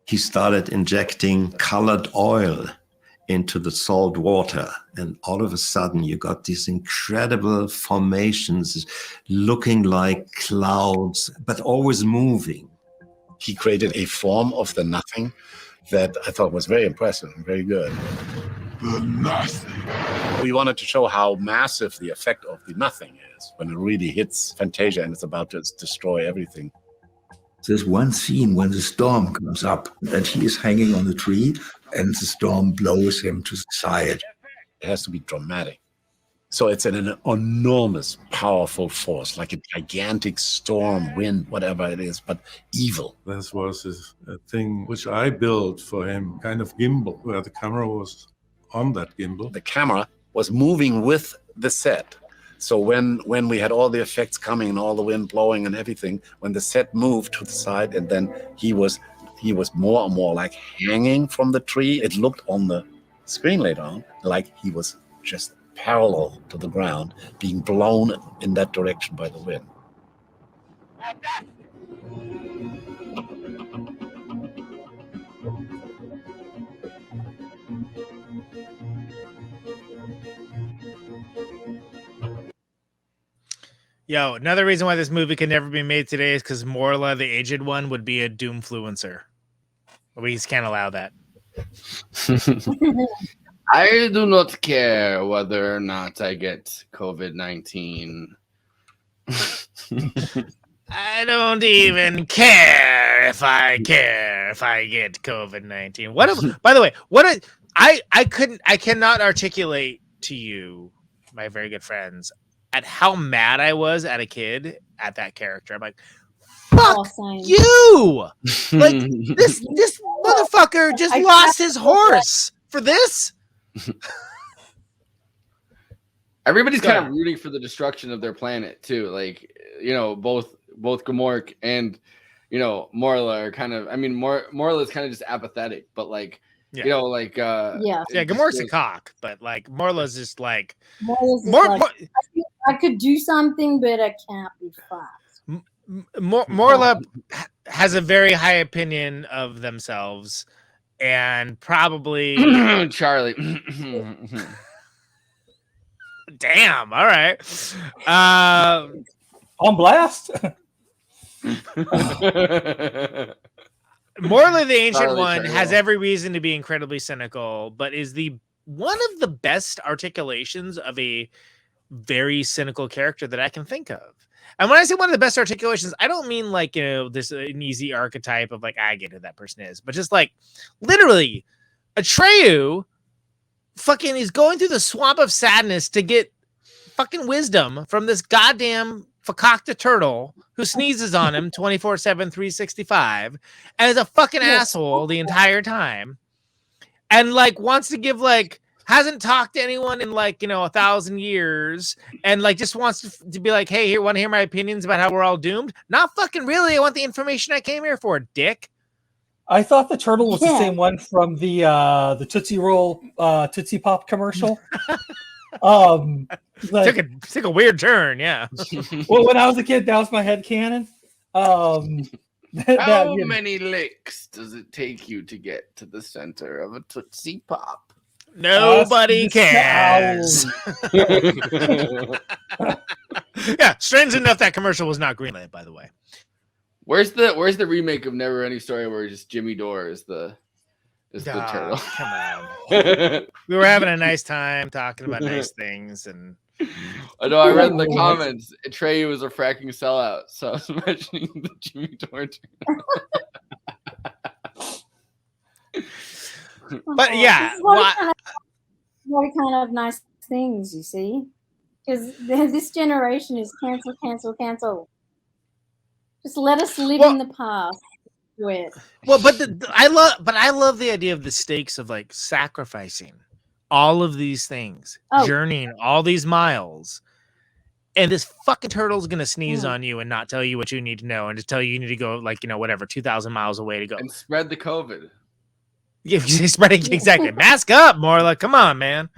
He started injecting colored oil into the salt water, and all of a sudden you got these incredible formations looking like clouds, but always moving. He created a form of the nothing that I thought was very impressive and very good. The nothing. We wanted to show how massive the effect of the nothing is when it really hits Fantasia and it's about to destroy everything. There's one scene when the storm comes up and he is hanging on the tree and the storm blows him to the side. It has to be dramatic. So it's an enormous, powerful force, like a gigantic storm, wind, whatever it is, but evil. This was a thing which I built for him, kind of gimbal, where the camera was on that gimbal. The camera was moving with the set. So when we had all the effects coming and all the wind blowing and everything, when the set moved to the side and then he was more and more like hanging from the tree, it looked on the screen later on like he was just parallel to the ground, being blown in that direction by the wind. Yo, another reason why this movie can never be made today is because Morla, the aged one, would be a doomfluencer. We just can't allow that. I do not care whether or not I get COVID-19. I don't even care if I get COVID-19. By the way, I cannot articulate to you, my very good friends, at how mad I was at a kid at that character. I'm like, fuck you! Like this motherfucker just lost his horse for this. Everybody's kind of rooting for the destruction of their planet too. Like, both Gamork and Morla are kind of. I mean, Morla is kind of just apathetic, but like. Yeah. Gamork's a cock, but like Morla's just like I could do something, but I can't be fucked. Morla has a very high opinion of themselves, and probably Charlie. Damn. All right. On blast. Morla the Ancient Charlie One has Charlie. every reason to be incredibly cynical, but is the one of the best articulations of a very cynical character that I can think of. And when I say one of the best articulations, I don't mean like, you know, this an easy archetype of like, I get who that person is, but just like literally Atreyu fucking is going through the swamp of sadness to get fucking wisdom from this goddamn fakakta turtle who sneezes on him 24/7, 365 and is a fucking asshole the entire time. And like wants to give like hasn't talked to anyone in like, you know, 1,000 years and like just wants to be like, hey, here, want to hear my opinions about how we're all doomed? Not fucking really. I want the information I came here for, dick. I thought the turtle was the same one from the Tootsie Roll Tootsie Pop commercial. Like, took a weird turn, yeah. Well, when I was a kid, that was my headcanon. How you know. many licks does it take you to get to the center of a Tootsie Pop? Nobody cares. Yeah, strange enough, that commercial was not greenlit, by the way. Where's the remake of NeverEnding Story where just Jimmy Dore is the turtle? Come on. We were having a nice time talking about nice things, and I know I read in the comments Atreyu was a fracking sellout, so I was imagining the Jimmy Dore turtle. But yeah, what kind of nice things, you see? Because this generation is cancel. Just let us live in the past. With. Well, but I love the idea of the stakes of like sacrificing all of these things, journeying all these miles, and this fucking turtle's gonna sneeze on you and not tell you what you need to know, and just tell you need to go like, you know, whatever 2,000 miles away to go and spread the COVID. Yeah, spreading exactly. Mask up, Morla. Come on, man.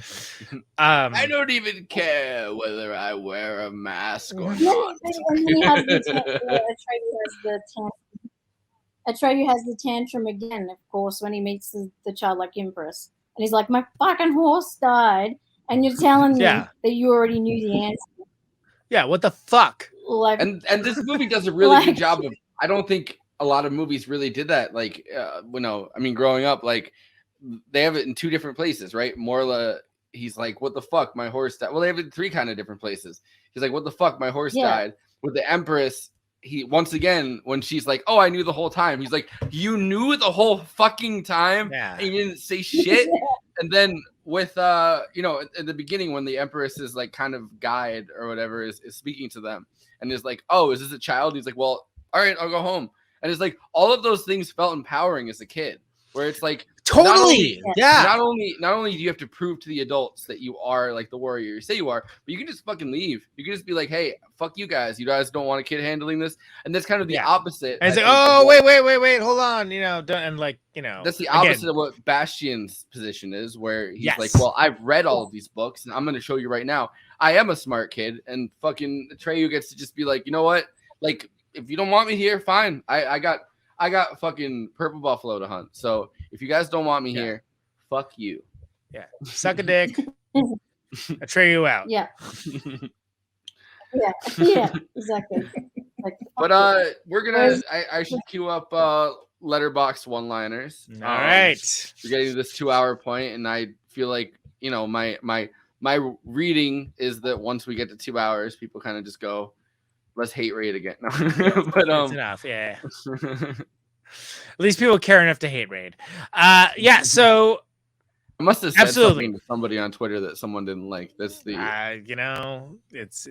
I don't even care whether I wear a mask or not. Atreyu has the tantrum again, of course, when he meets the childlike empress, and he's like, "My fucking horse died, and you're telling me that you already knew the answer." Yeah, what the fuck? Like, and this movie does a really good job of. I don't think a lot of movies really did that. Like, I mean, growing up, like they have it in two different places, right? Morla, he's like, "What the fuck, my horse died." Well, they have it in three kind of different places. He's like, "What the fuck, my horse died." With the empress, he once again when she's like, "Oh, I knew the whole time." He's like, "You knew the whole fucking time, and you didn't say shit." And then with you know, at the beginning when the empress is like kind of guide or whatever is speaking to them and is like, "Oh, is this a child?" He's like, "Well, all right, I'll go home." And it's like all of those things felt empowering as a kid, where it's like totally, not only do you have to prove to the adults that you are like the warrior you say you are, but you can just fucking leave. You can just be like, "Hey, fuck you guys. You guys don't want a kid handling this." And that's kind of the opposite. And it's like, "Oh, wait, hold on," you know, and like, you know, that's the opposite of what Bastian's position is, where he's like, "Well, I've read all of these books, and I'm going to show you right now. I am a smart kid." And fucking Atreyu gets to just be like, "You know what? Like, if you don't want me here, fine. I got fucking purple buffalo to hunt. So if you guys don't want me here, fuck you." Yeah, suck a dick. Atreyu out. Yeah. Yeah, exactly. Like, but we're gonna. I should queue up letterbox one-liners. All right, we're getting to this 2-hour point, and I feel like, you know, my reading is that once we get to 2 hours, people kind of just go, "Let's hate rate again." No. But that's enough. Yeah. At least people care enough to hate raid. Yeah. So I must have said something to somebody on Twitter that someone didn't like. That's the. You know, it's.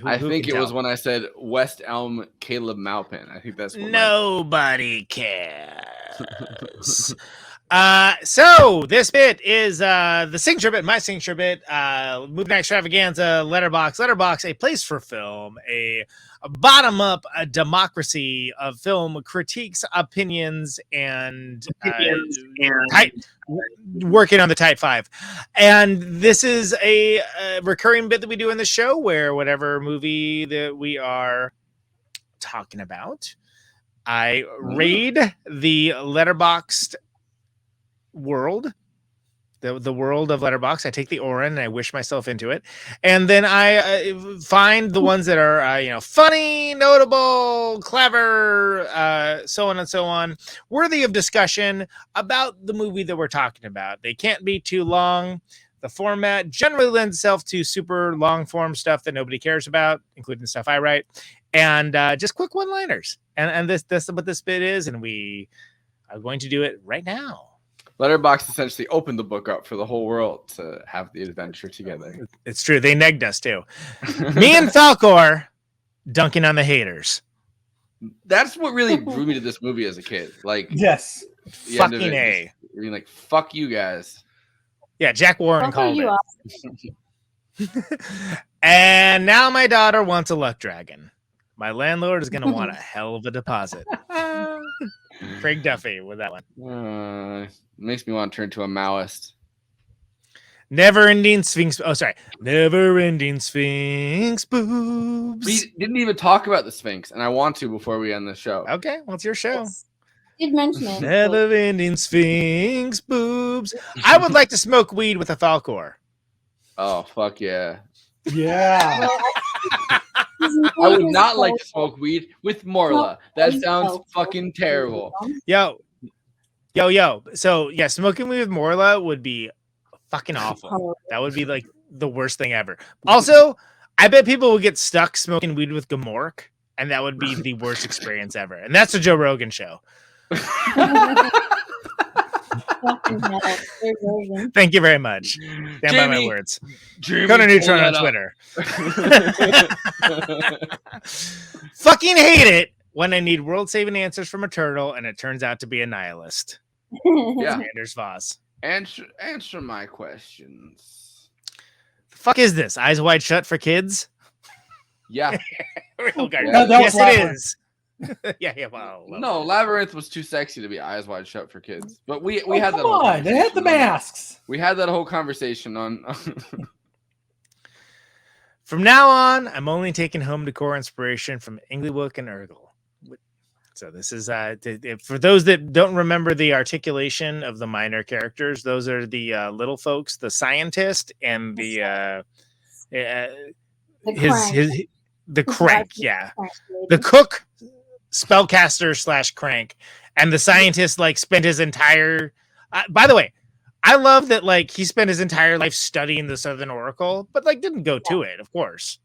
I think it was when I said West Elm Caleb Maupin. I think that's what nobody cares. So this bit is the signature bit, my signature bit, Movie Night Extravaganza, Letterbox, a place for film, a bottom-up democracy of film critiques, opinions, and working on the Type 5. And this is a recurring bit that we do in the show where whatever movie that we are talking about. I raid the Letterboxd world. The world of Letterboxd. I take the Orin and I wish myself into it, and then I find the ones that are funny, notable, clever, so on and so on, worthy of discussion about the movie that we're talking about. They can't be too long. The format generally lends itself to super long form stuff that nobody cares about, including the stuff I write, and just quick one-liners. And this is what this bit is, and we are going to do it right now. Letterboxd essentially opened the book up for the whole world to have the adventure together. It's true. They negged us too. Me and Falcor dunking on the haters. That's what really drew me to this movie as a kid. Like, yes, the end of fucking it, A. just being like, fuck you guys. Yeah, Jack Warren Fuck called you it. And now my daughter wants a luck dragon. My landlord is going to want a hell of a deposit. Craig Duffy with that one. Makes me want to turn to a Maoist. NeverEnding Sphinx. Oh, sorry. NeverEnding Sphinx boobs. We didn't even talk about the Sphinx, and I want to before we end the show. Okay, well, it's your show. Did mention it. NeverEnding Sphinx boobs. I would like to smoke weed with a Falcor. Oh, fuck yeah. Yeah. I would not like to smoke weed with Morla. That sounds fucking terrible. Yo. So, yeah, smoking weed with Morla would be fucking awful. That would be like the worst thing ever. Also, I bet people will get stuck smoking weed with Gamork, and that would be the worst experience ever. And that's the Joe Rogan show. Thank you very much. Stand by my words. Conan Neutron on Twitter. Fucking hate it when I need world-saving answers from a turtle and it turns out to be a nihilist. Yeah. Anders Voss. Answer my questions. The fuck is this? Eyes Wide Shut for kids? Yeah. Real guy. Yeah, Yes, it is. Well, no, Labyrinth was too sexy to be Eyes Wide Shut for kids. But we had that. Come on, they had the masks. We had that whole conversation on. From now on, I'm only taking home decor inspiration from Inglewood and Urgle. So this is for those that don't remember the articulation of the minor characters. Those are the little folks, the scientist and the crank. Yeah, the cook, spellcaster / crank, and the scientist spent his entire. By the way, I love that he spent his entire life studying the Southern Oracle, but didn't go to it, of course.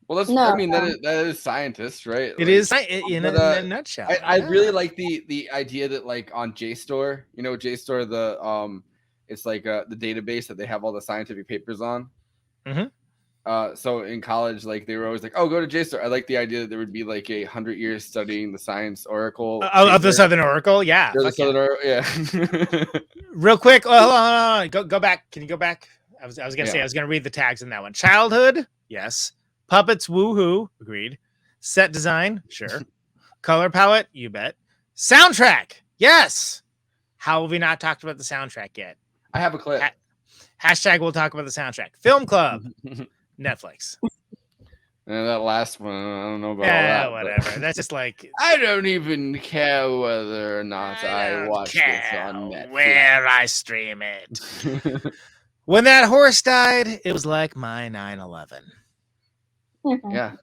Well, that's that is scientists, right? It is in a nutshell. I really like the idea that on JSTOR, JSTOR, the it's the database that they have all the scientific papers on. Mm-hmm. So in college, they were always oh, go to JSTOR. I like the idea that there would be 100 years studying the science oracle of the Southern Oracle. Yeah, the Southern Oracle. Yeah. Real quick, hold on. Go back. Can you go back? I was gonna say I was gonna read the tags in that one. Childhood, yes. Puppets, woohoo, agreed. Set design, sure. Color palette, you bet. Soundtrack, yes. How have we not talked about the soundtrack yet? I have a clip. Hashtag we'll talk about the soundtrack. Film Club, Netflix. That last one, I don't know about all that. Whatever. That's just I don't even care whether or not I watch this on Netflix. Where I stream it. When that horse died, it was like my 9/11. Yeah.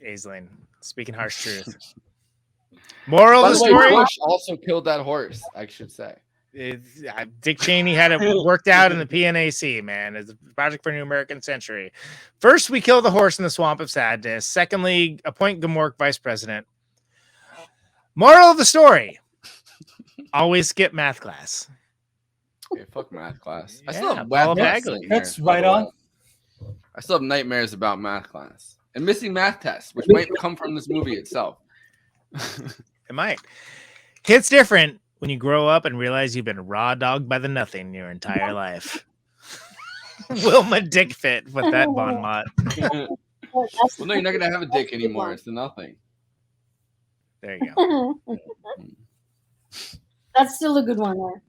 Aisling, speaking harsh truth. Moral of the story. Bush also killed that horse, I should say. Dick Cheney had it worked out in the PNAC, man. It's a project for a new American century. First, we kill the horse in the swamp of sadness. Secondly, appoint Gamork vice president. Moral of the story. Always skip math class. Okay, fuck math class. I Yeah, still have Paula math Bagley. That's right on. I still have nightmares about math class and missing math tests, which might come from this movie itself. It might. Hits different when you grow up and realize you've been raw dogged by the nothing your entire life. Wilma Dick fit with that bon mot. Well, no, you're not gonna have a dick anymore. It's the nothing. There you go. That's still a good one there.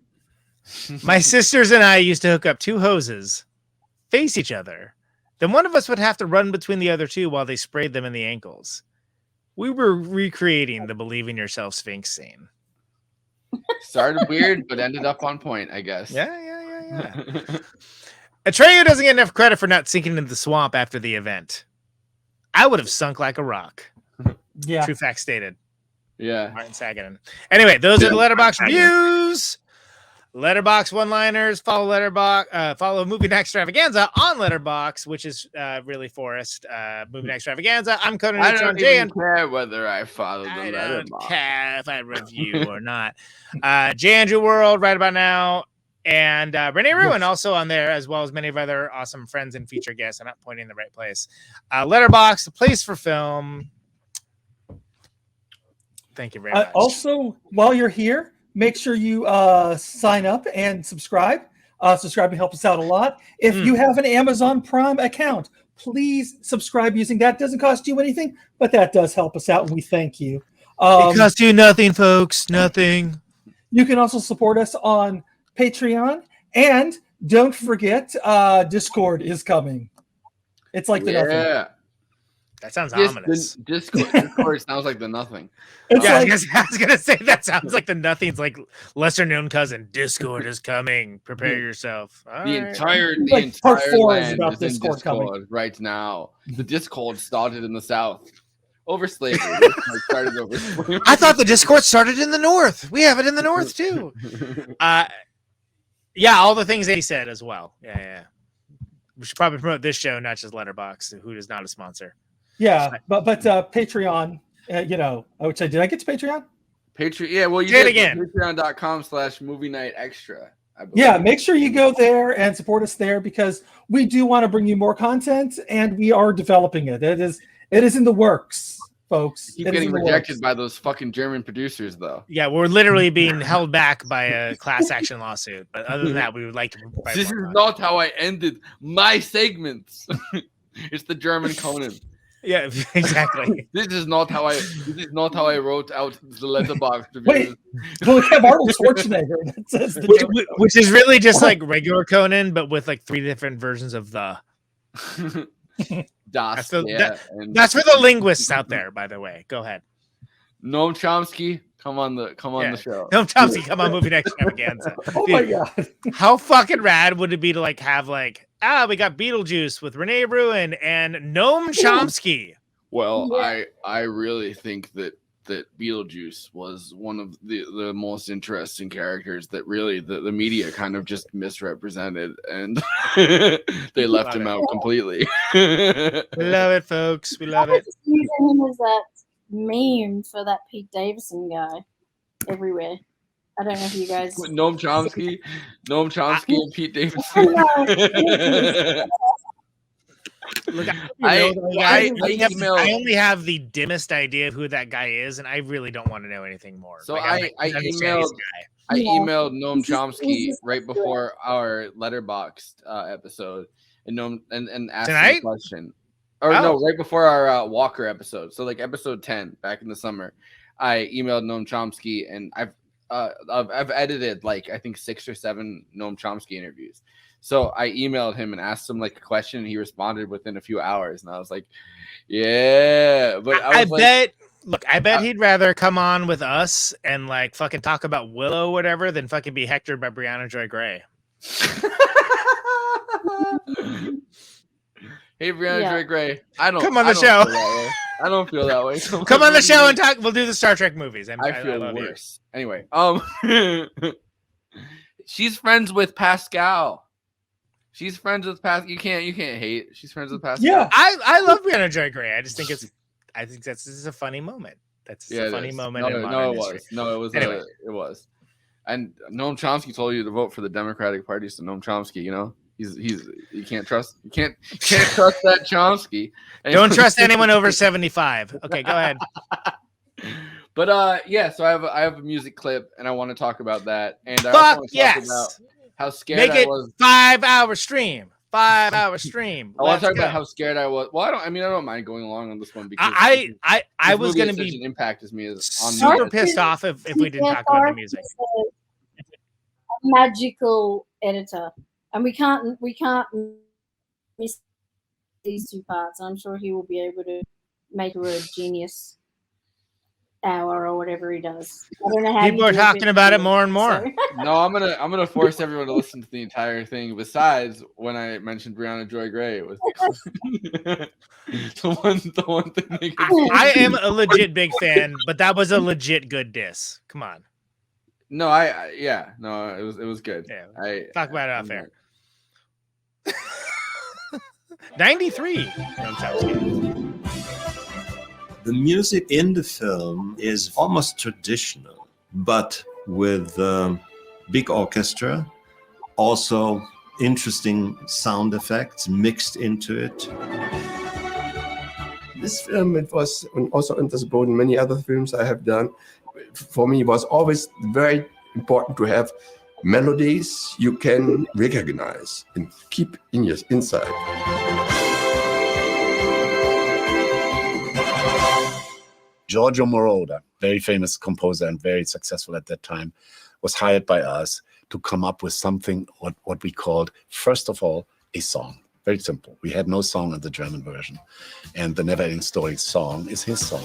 My sisters and I used to hook up two hoses, face each other. Then one of us would have to run between the other two while they sprayed them in the ankles. We were recreating the Believe in Yourself Sphinx scene. Started weird, but ended up on point, I guess. Yeah. Atreyu doesn't get enough credit for not sinking into the swamp after the event. I would have sunk like a rock. Yeah. True fact stated. Yeah. Martin Saganin. Anyway, those are the Letterboxd reviews. Letterboxd one-liners. Follow Movie Night Extravaganza on Letterboxd, which is really Forrest. Movie Night Extravaganza. I'm Conan I Neutron don't J. even care whether I follow the I Letterboxd. don't care if I review or not. J. Andrew World right about now. And Renee Ruin also on there, as well as many of other awesome friends and feature guests. I'm not pointing in the right place. Letterboxd, the place for film. Thank you very much. Also, while you're here, make sure you sign up and subscribe. Subscribing helps us out a lot. If you have an Amazon Prime account, please subscribe using that. It doesn't cost you anything, but that does help us out, and we thank you. It costs you nothing, folks. Nothing. You can also support us on Patreon, and don't forget, Discord is coming. It's like the nothing. That sounds ominous. Discord sounds like the nothing. I was gonna say that sounds like the nothing's like lesser known cousin. Discord is coming. Prepare yourself. The entire part 4 land is about is in Discord coming. Discord right now. The Discord started in the South over slavery. Discord started over slavery. I thought the Discord started in the North. We have it in the North too. Yeah, all the things they said as well. Yeah. We should probably promote this show, not just Letterboxd, who is not a sponsor. Yeah, but Patreon, which did I get to Patreon? Patreon, yeah. Well, you Say it did again. Patreon.com/movie night extra. Yeah, make sure you go there and support us there, because we do want to bring you more content, and we are developing it. It is in the works, folks. Keep getting rejected by those fucking German producers, though. Yeah, we're literally being held back by a class action lawsuit. But other than that, we would like to. This is not how I ended my segments. It's the German Conan. Yeah, exactly. This is not how I wrote out the Letterboxd reviews. Wait, we have Arnold Schwarzenegger. That says which is really just like regular Conan, but with like 3 different versions of the. That's for the linguists out there, by the way. Go ahead. Noam Chomsky, come on the show. Noam Chomsky, come on Movie Night Extravaganza. Oh my god. How fucking rad would it be to like have like we got Beetlejuice with Renee Ruin and Noam Chomsky. Well, I really think that Beetlejuice was one of the most interesting characters that really the media kind of just misrepresented, and they left him out completely. We love it, folks. We love it. Using him as that meme for that Pete Davidson guy everywhere. I don't know if you guys. Noam Chomsky, and Pete Davidson. Look, I only have the dimmest idea of who that guy is, and I really don't want to know anything more. So I emailed Noam Chomsky right before our Letterboxd episode, and asked him a question. Or no, right before our Walker episode. So like episode 10 back in the summer, I emailed Noam Chomsky, and I've edited like I think 6 or 7 Noam Chomsky interviews. So I emailed him and asked him like a question, and he responded within a few hours. And I was like, "Yeah," but I bet he'd rather come on with us and like fucking talk about Willow or whatever than fucking be hectored by Brianna Joy Gray. Hey, Brianna Joy Gray, I don't come on the show. I don't feel that way. Come on the show and talk. We'll do the Star Trek movies. I feel worse. Anyway, she's friends with Pascal. She's friends with Pascal. You can't hate. She's friends with Pascal. Yeah, I love Brianna Joy Gray. I just think this is a funny moment. That's a funny moment. No, it was. And Noam Chomsky told you to vote for the Democratic Party, so Noam Chomsky, you can't trust trust that Chomsky. Don't trust anyone over 75. Okay, go ahead. But so I have a music clip, and I want to talk about that. And I also want to talk about how scared I was. 5-hour stream. 5-hour stream. I want to talk about how scared I was. Well, I don't mind going along on this one because I was going to be such an impact as me as on super pissed off if we didn't talk about the music. A magical editor, and we can't miss these 2 parts. I'm sure he will be able to make her a genius hour or whatever he does. I don't know how People you are do talking about it more and more. so- No, I'm gonna force everyone to listen to the entire thing. Besides, when I mentioned Brianna Joy Gray, it was the one thing they could I am a legit big fan, but that was a legit good diss. Come on. No, no, it was good. Yeah, I talk about it off air. 93. The music in the film is almost traditional, but with big orchestra, also interesting sound effects mixed into it. This film, it was also intercepted in many other films I have done. For me, it was always very important to have melodies you can recognize and keep in your inside. Giorgio Moroder, very famous composer and very successful at that time, was hired by us to come up with something, what we called, first of all, a song. Very simple. We had no song in the German version. And the NeverEnding Story song is his song.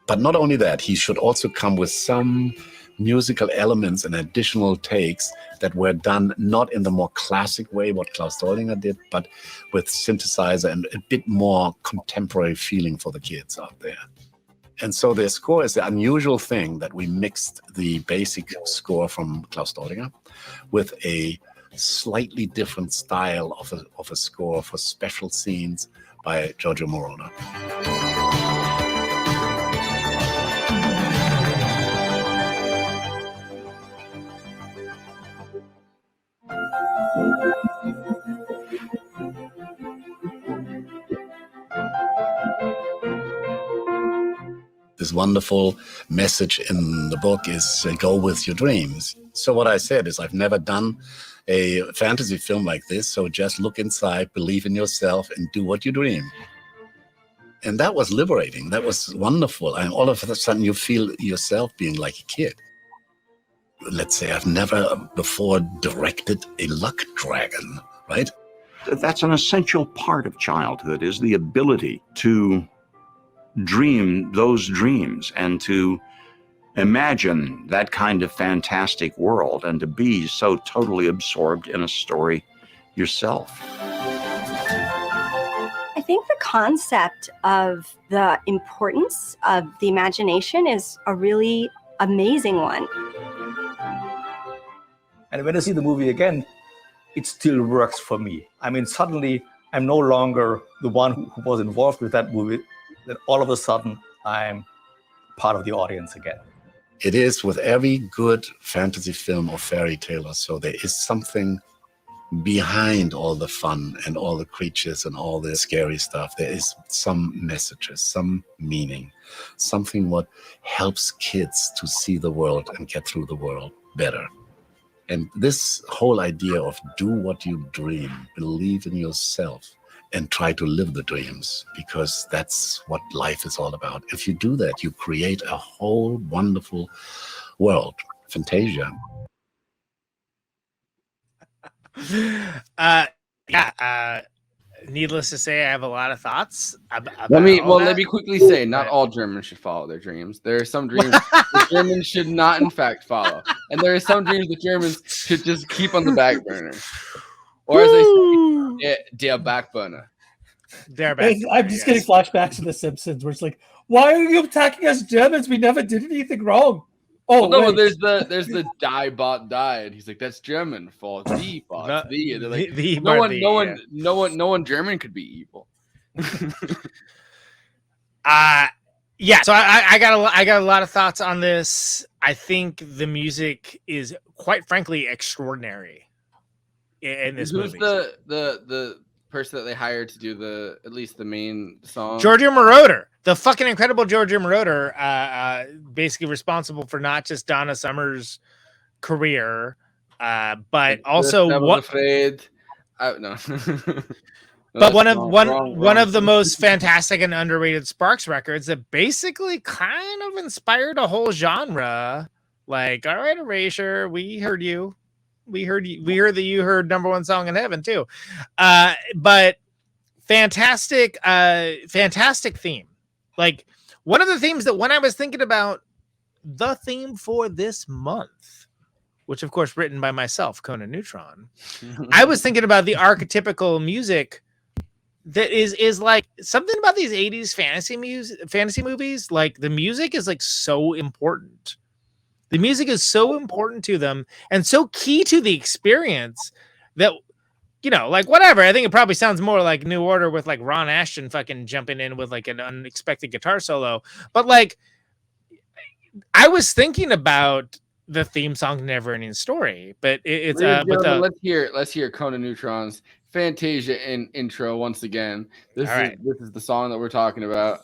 But not only that, he should also come with some musical elements and additional takes that were done not in the more classic way, what Klaus Doldinger did, but with synthesizer and a bit more contemporary feeling for the kids out there. And so the score is the unusual thing that we mixed the basic score from Klaus Doldinger with a slightly different style of a score for special scenes by Giorgio Moroder. This wonderful message in the book is go with your dreams. So what I said is I've never done a fantasy film like this, so just look inside, believe in yourself, and do what you dream. And that was liberating. That was wonderful. And all of a sudden you feel yourself being like a kid. Let's say I've never before directed a luck dragon, right? That's an essential part of childhood, is the ability to dream those dreams and to imagine that kind of fantastic world and to be so totally absorbed in a story yourself. I think the concept of the importance of the imagination is a really amazing one. And when I see the movie again, it still works for me. I mean, suddenly I'm no longer the one who was involved with that movie. Then all of a sudden I'm part of the audience again. It is with every good fantasy film or fairy tale or so, there is something behind all the fun and all the creatures and all the scary stuff. There is some messages, some meaning, something what helps kids to see the world and get through the world better. And this whole idea of do what you dream, believe in yourself, and try to live the dreams, because that's what life is all about. If you do that, you create a whole wonderful world, fantasia. Needless to say, I have a lot of thoughts about Let me that. quickly say, not all Germans should follow their dreams. There are some dreams the Germans should not, in fact, follow, and there are some dreams the Germans should just keep on the back burner, or as they say, der back burner. I'm just getting flashbacks to The Simpsons, where it's like, "Why are you attacking us Germans? We never did anything wrong." Oh, well, no, wait. there's the die bot died. He's like, that's German for the bot. The. They're like, no one German could be evil. Yeah. So I got a lot of thoughts on this. I think the music is, quite frankly, extraordinary in this Who's movie. the person that they hired to do at least the main song? Giorgio Moroder, the fucking incredible Giorgio Moroder, basically responsible for not just Donna Summer's career, but also what. No. But one of the most fantastic and underrated Sparks records that basically kind of inspired a whole genre. Like, all right, Erasure, we heard you. We heard that you heard number one song in heaven too. But fantastic theme. like one of the themes that when I was thinking about the theme for this month, which of course written by myself, Conan Neutron, I was thinking about the archetypical music that is like something about these 80s fantasy movies. Like the music is like so important. The music is so important to them and so key to the experience that, you know, like whatever. I think it probably sounds more like New Order with like Ron Ashton fucking jumping in with like an unexpected guitar solo. But like, I was thinking about the theme song "NeverEnding Story," but let's hear Conan Neutron's Fantasia intro once again. This is the song that we're talking about.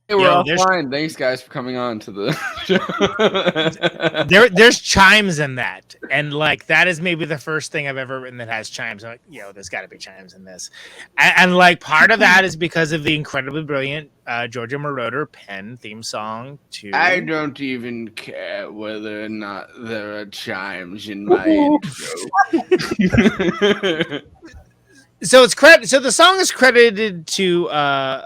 Hey, we're offline. Thanks, guys, for coming on to the show. There's chimes in that, and like that is maybe the first thing I've ever written that has chimes. I'm like, there's got to be chimes in this, and like part of that is because of the incredibly brilliant Giorgio Moroder pen theme song to. I don't even care whether or not there are chimes in my intro. So the song is credited to I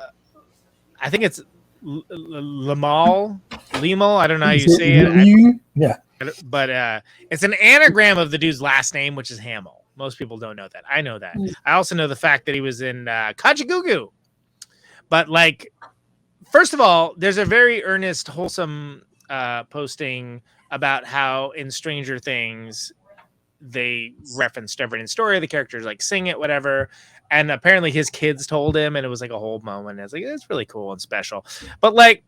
think it's Limal. I don't know how you say it. Yeah. But it's an anagram of the dude's last name, which is Hamill. Most people don't know that. I know that. I also know the fact that he was in Kajagoogoo. But like, first of all, there's a very earnest, wholesome posting about how in Stranger Things they referenced NeverEnding Story. The characters like sing it, whatever. And apparently his kids told him, and it was like a whole moment. It's like, it's really cool and special. But like,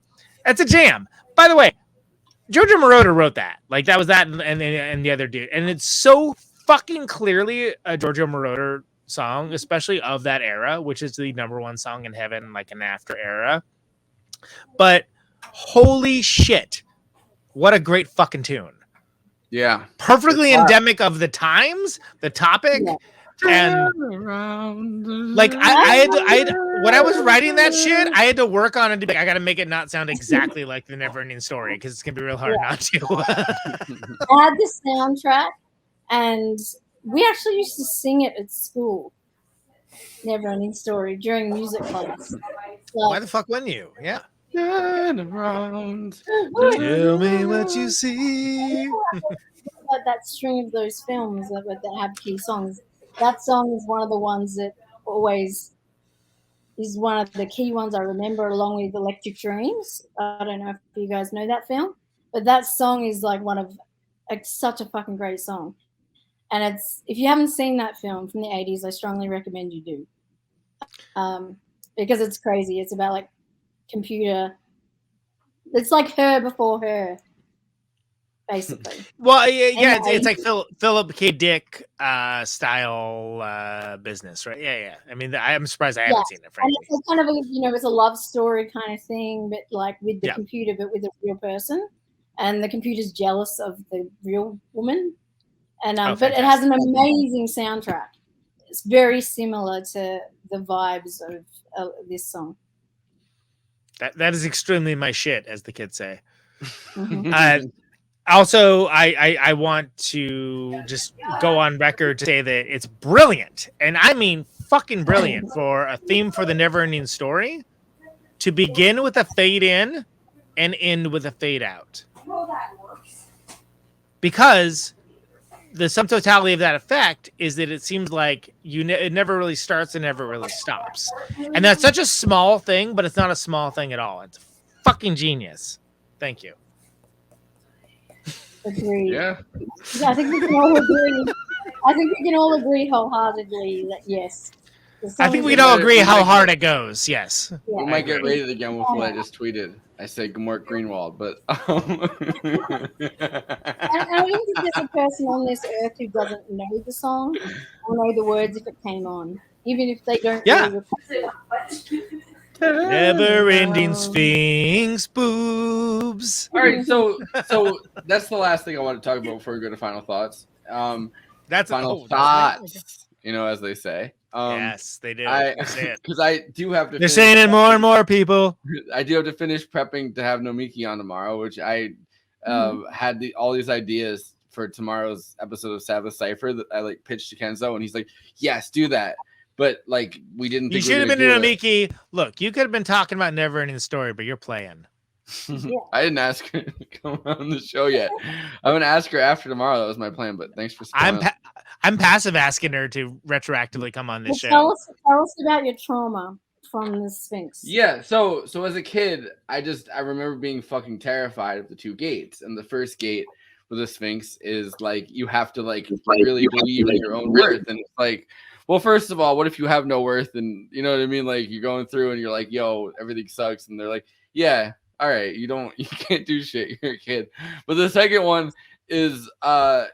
that's a jam. By the way, Giorgio Moroder wrote that. Like that was that and the other dude. And it's so fucking clearly a Giorgio Moroder song, especially of that era, which is the #1 song in heaven, like an after era. But holy shit, what a great fucking tune. Yeah. Perfectly endemic of the times, the topic. Yeah. And like I had when I was writing that shit, I had to work on it to be like, I gotta make it not sound exactly like the NeverEnding Story because it's gonna be real hard not to. I had the soundtrack, and we actually used to sing it at school. NeverEnding Story during music class. Why the fuck wouldn't you? Yeah. Turn around. Tell me what you see. That string of those films that have key songs. That song is one of the ones that always is one of the key ones I remember, along with Electric Dreams. I don't know if you guys know that film, but that song is like such a fucking great song. And if you haven't seen that film from the 80s, I strongly recommend you do. Because it's crazy. It's about like computer. It's like Her before Her. Basically. Well, yeah, it's like Philip K. Dick style business, right? Yeah. I mean, I'm surprised I haven't seen it. Frankly. And it's kind of it's a love story kind of thing, but like with the computer, but with a real person, and the computer's jealous of the real woman, and but it has an amazing soundtrack. It's very similar to the vibes of this song. That is extremely my shit, as the kids say. Also, I want to just go on record to say that it's brilliant, and I mean fucking brilliant, for a theme for the NeverEnding Story to begin with a fade in and end with a fade out. Because the sum totality of that effect is that it seems like it never really starts and never really stops. And that's such a small thing, but it's not a small thing at all. It's fucking genius. Thank you. Agreed. Yeah. I think we can all agree. I think we can all agree wholeheartedly that yes. I think we can all agree how hard it goes. Yes. Yeah. We might get rated again with what I just tweeted. I said Gamort Greenwald, but And I don't think there's a person on this earth who doesn't know the song or know the words if it came on, even if they don't really request it. Never-ending Sphinx boobs. All right, so that's the last thing I want to talk about before we go to final thoughts. That's final thoughts, as they say. Yes, they do. Because I do have to. They're saying it more and more, people. I do have to finish prepping to have Nomiki on tomorrow, which I had all these ideas for tomorrow's episode of Sabbath Cipher that I pitched to Kenzo, and he's like, "Yes, do that." But we didn't. You should have been in Nomiki. Look, you could have been talking about NeverEnding Story, but you're playing. I didn't ask her to come on the show yet. I'm gonna ask her after tomorrow. That was my plan, but thanks for. I'm passive asking her to retroactively come on this show. Tell us about your trauma from the Sphinx. Yeah, so as a kid, I remember being fucking terrified of the two gates. And the first gate with the Sphinx is you have to really believe in your own worth. And it's well, first of all, what if you have no worth? And you know what I mean? You're going through and you're like, yo, everything sucks. And they're like, yeah, all right, you can't do shit. You're a kid. But the second one is as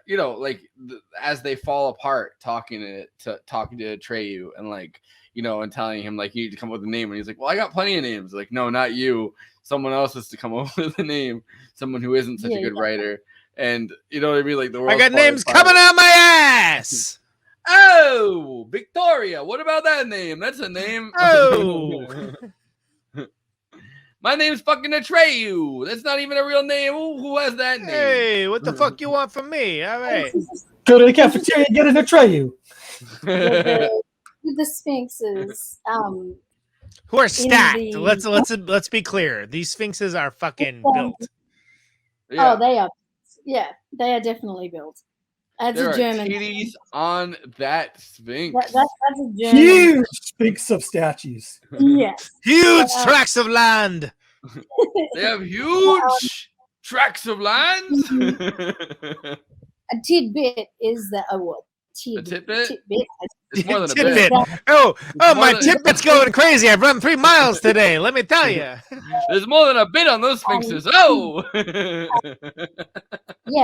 they fall apart, talking to Atreyu and and telling him you need to come up with a name, and he's like, well, I got plenty of names. No, not you, someone else has to come up with a name, someone who isn't such a good writer. And you know what I mean, the world, I got names coming out my ass. Oh, Victoria, what about that name? That's a name. Oh. My name's fucking Atreyu. That's not even a real name. Who has that name? Hey, what the fuck you want from me? All right. Go to the cafeteria and get an Atreyu. The Sphinxes. Who are stacked. Let's be clear. These Sphinxes are fucking built. Yeah. Oh, they are. Yeah, they are definitely built. That's there a German. There are titties on that Sphinx. That's a German. Huge Sphinx of statues. Yes. Huge tracts of land. They have huge tracts of land. A tidbit is that a what? A tidbit? Tidbit. It's more than a tidbit. bit. Oh, my tidbit's going crazy. I've run 3 miles today. Let me tell you. There's more than a bit on those Sphinxes. Oh. Yeah,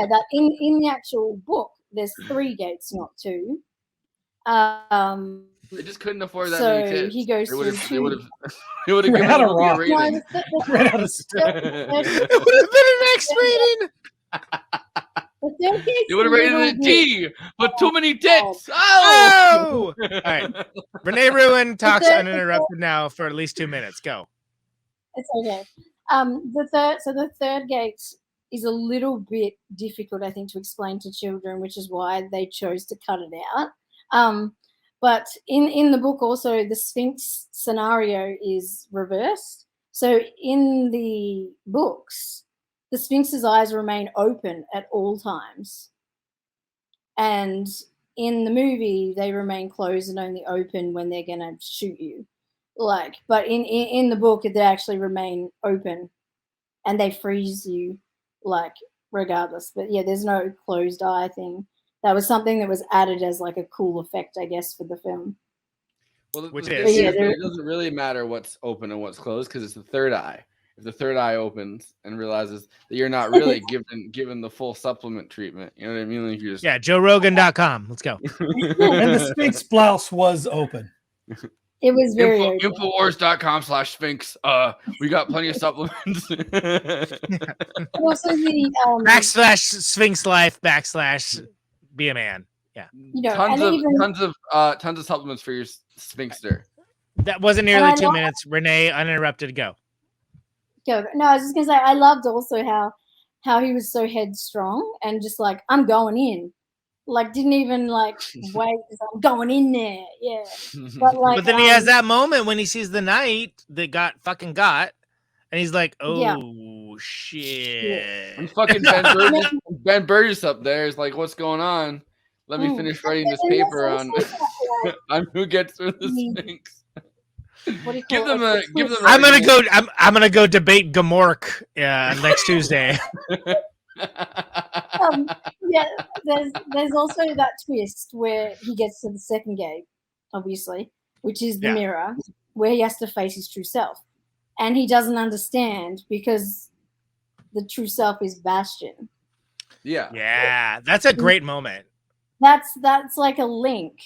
that in the actual book, there's 3 gates, not 2. They just couldn't afford that so many tits. he goes through 2. They would have given Ran out of him a rock. rating. Ran out of stuff. It would have been an X rating. You would have rated it G, but too many tits. Oh! All right. Renee Ruin talks uninterrupted now for at least 2 minutes. Go. It's okay. The third gate is a little bit difficult, I think, to explain to children, which is why they chose to cut it out. But in the book also, the Sphinx scenario is reversed. So in the books, the Sphinx's eyes remain open at all times. And in the movie, they remain closed and only open when they're going to shoot you. But in the book, they actually remain open and they freeze you, regardless. But yeah, there's no closed eye thing. That was something that was added as a cool effect, I guess, for the film. Well, Which is, is? it doesn't really matter what's open and what's closed because it's the third eye. If the third eye opens and realizes that you're not really given the full supplement treatment, you know what I mean? You're just... Yeah, JoeRogan.com. Let's go. And the Sphinx blouse was open. It was very open. Infowars.com/Sphinx. We got plenty of supplements. Also / Sphinx Life / be a man. Yeah. Tons of supplements for your Sphinxster. That wasn't nearly 2 minutes. Renee, uninterrupted, go. No, I was just gonna say I loved also how he was so headstrong and just like, I'm going in. Like didn't even like wait, I'm going in there. Yeah. But then he has that moment when he sees the knight that got, and he's like, Yeah. oh shit. And fucking Ben Burgess up there is like, what's going on? Let me finish writing this paper on on who gets through the Sphinx. Give them a. I'm gonna go debate Gamork next Tuesday. Yeah, there's also that twist where he gets to the second gate, obviously, which is the mirror, where he has to face his true self, and he doesn't understand because the true self is Bastion. Yeah, that's a great moment. That's like a link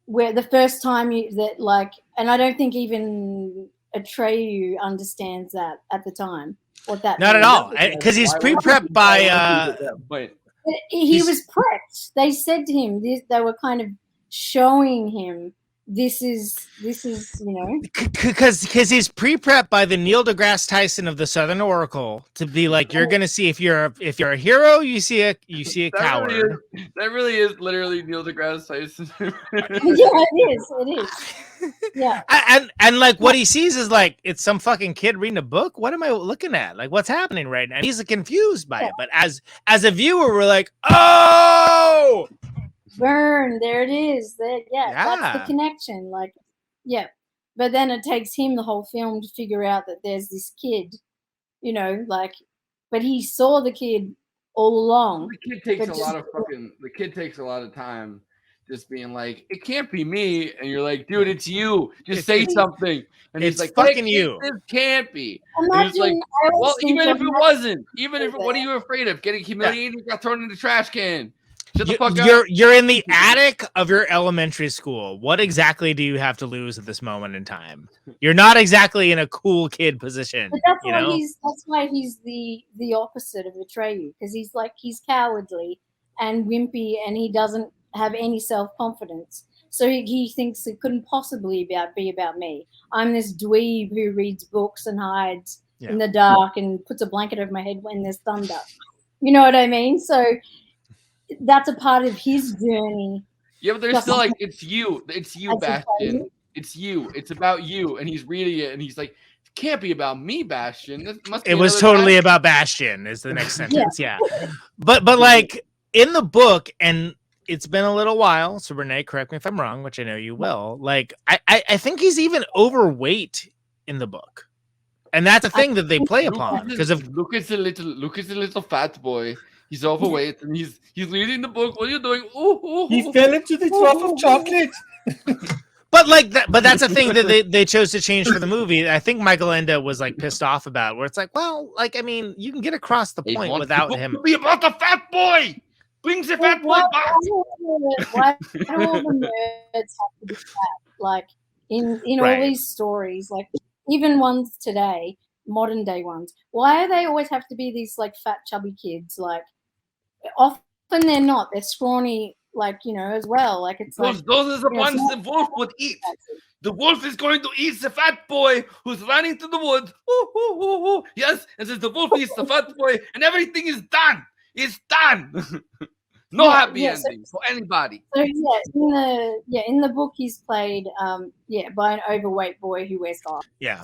where the first time and I don't think even Atreyu understands that at the time. What that Not means. at all, because he's pre-prepped by. He was prepped. They said to him, they were kind of showing him this is because he's pre-prepped by the Neil deGrasse Tyson of the Southern Oracle to be like, you're gonna see if you're a hero, you see a coward. That really is literally Neil deGrasse Tyson. It is. Yeah. And like what he sees is like, it's some fucking kid reading a book. What am I looking at? Like, what's happening right now? And he's confused by it. But as a viewer, we're like, oh, burn, there it is. That's the connection. Like, yeah. But then it takes him the whole film to figure out that there's this kid, but he saw the kid all along. The kid takes a lot of time just being like, it can't be me, and you're like, dude, it's you. Just say something. And he's like, fucking you. This can't be. Imagine, and he's like, well, even if it wasn't, what are you afraid of? Getting humiliated? Got thrown in the trash can. Shut the fuck up. You're in the attic of your elementary school. What exactly do you have to lose at this moment in time? You're not exactly in a cool kid position. But that's why he's the opposite of Atreyu, because he's cowardly and wimpy, and he doesn't have any self-confidence. So he thinks it couldn't possibly be about me. I'm this dweeb who reads books and hides in the dark and puts a blanket over my head when there's thunder. You know what I mean? So that's a part of his journey. Yeah, but there's still like, it's you, Bastion. It's you. It's about you. And he's reading it, and he's like, it can't be about me, Bastion. It was totally about Bastion. Is the next sentence? Yeah. But like in the book, and it's been a little while, so Renee, correct me if I'm wrong, which I know you will. Like, I think he's even overweight in the book, and that's a thing that they play upon because of look at the little fat boy. He's overweight and he's reading the book. What are you doing? Ooh. He fell into the trough of chocolate. But like that, but that's a thing that they chose to change for the movie. I think Michael Ende was like pissed off about, where it's like, well, like, I mean, you can get across the point without him. Be about the fat boy. Brings the fat boy back. Why do all the nerds have to be fat? Like in all these stories, like even ones today, modern day ones. Why do they always have to be these like fat chubby kids? Like often they're not. They're scrawny, like, as well. Like it's those are the ones the wolf would eat. The wolf is going to eat the fat boy who's running through the woods. Ooh. Yes, and since the wolf eats the fat boy, and everything is done. It's done. No happy ending for anybody. So in the book he's played by an overweight boy who wears glasses. Yeah.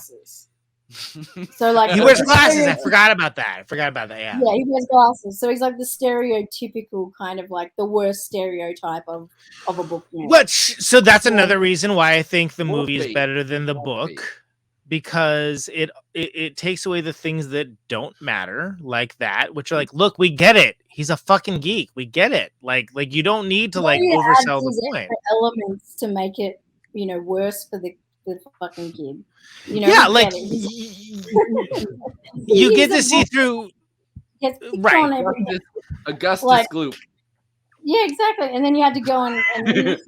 So like he wears glasses. I forgot about that. Yeah. Yeah, he wears glasses. So he's like the stereotypical kind of like the worst stereotype of a book. So that's another reason why I think the movie is better than the book. Because it takes away the things that don't matter, like that, which are like, look, we get it. He's a fucking geek. We get it. Like you don't need to like oversell the point. Elements to make it, worse for the fucking kid. Like you get to see through. Right. Augustus Gloop. Yeah, exactly. And then you had to go and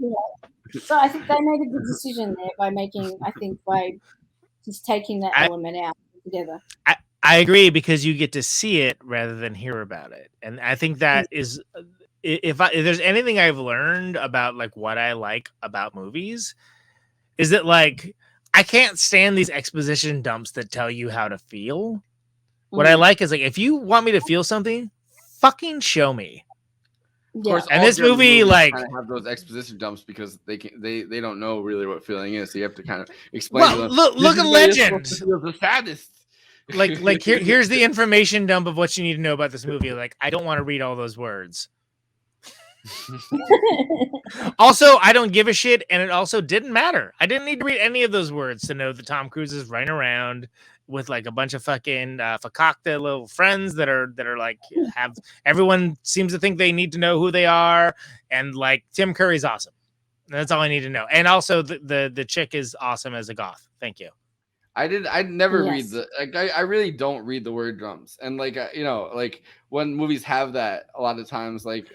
so I think they made a good decision there by just taking that element out together. I agree, because you get to see it rather than hear about it. And I think that is, if there's anything I've learned about like what I like about movies, is that like I can't stand these exposition dumps that tell you how to feel. What I like is like, if you want me to feel something, fucking show me. Of course, And all this German movie, movies like, kind of have those exposition dumps because they don't know really what feeling is, so you have to kind of explain. Well, to them, look at Legend. The saddest. Like here's the information dump of what you need to know about this movie. Like, I don't want to read all those words. Also, I don't give a shit, and it also didn't matter. I didn't need to read any of those words to know that Tom Cruise is running around with like a bunch of fucking fakakta little friends that are like have everyone seems to think they need to know who they are, and like Tim Curry's awesome. That's all I need to know. And also the chick is awesome as a goth. Thank you. I never read Yes. the like I really don't read the word drums, and like you know, like when movies have that, a lot of times like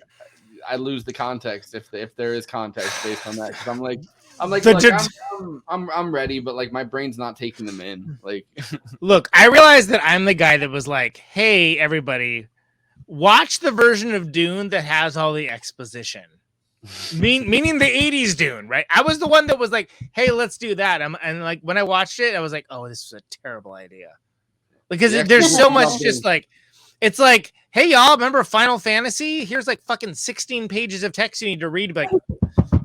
I lose the context if there is context based on that, because I'm like look, I'm ready, but like my brain's not taking them in. Like, Look, I realized that I'm the guy that was like, hey everybody, watch the version of Dune that has all the exposition. Meaning the 80s Dune, right? I was the one that was like, hey, let's do that. And like when I watched it, I was like, oh, this was a terrible idea. Because there's so much just like, it's like, hey y'all, remember Final Fantasy? Here's like fucking 16 pages of text you need to read, like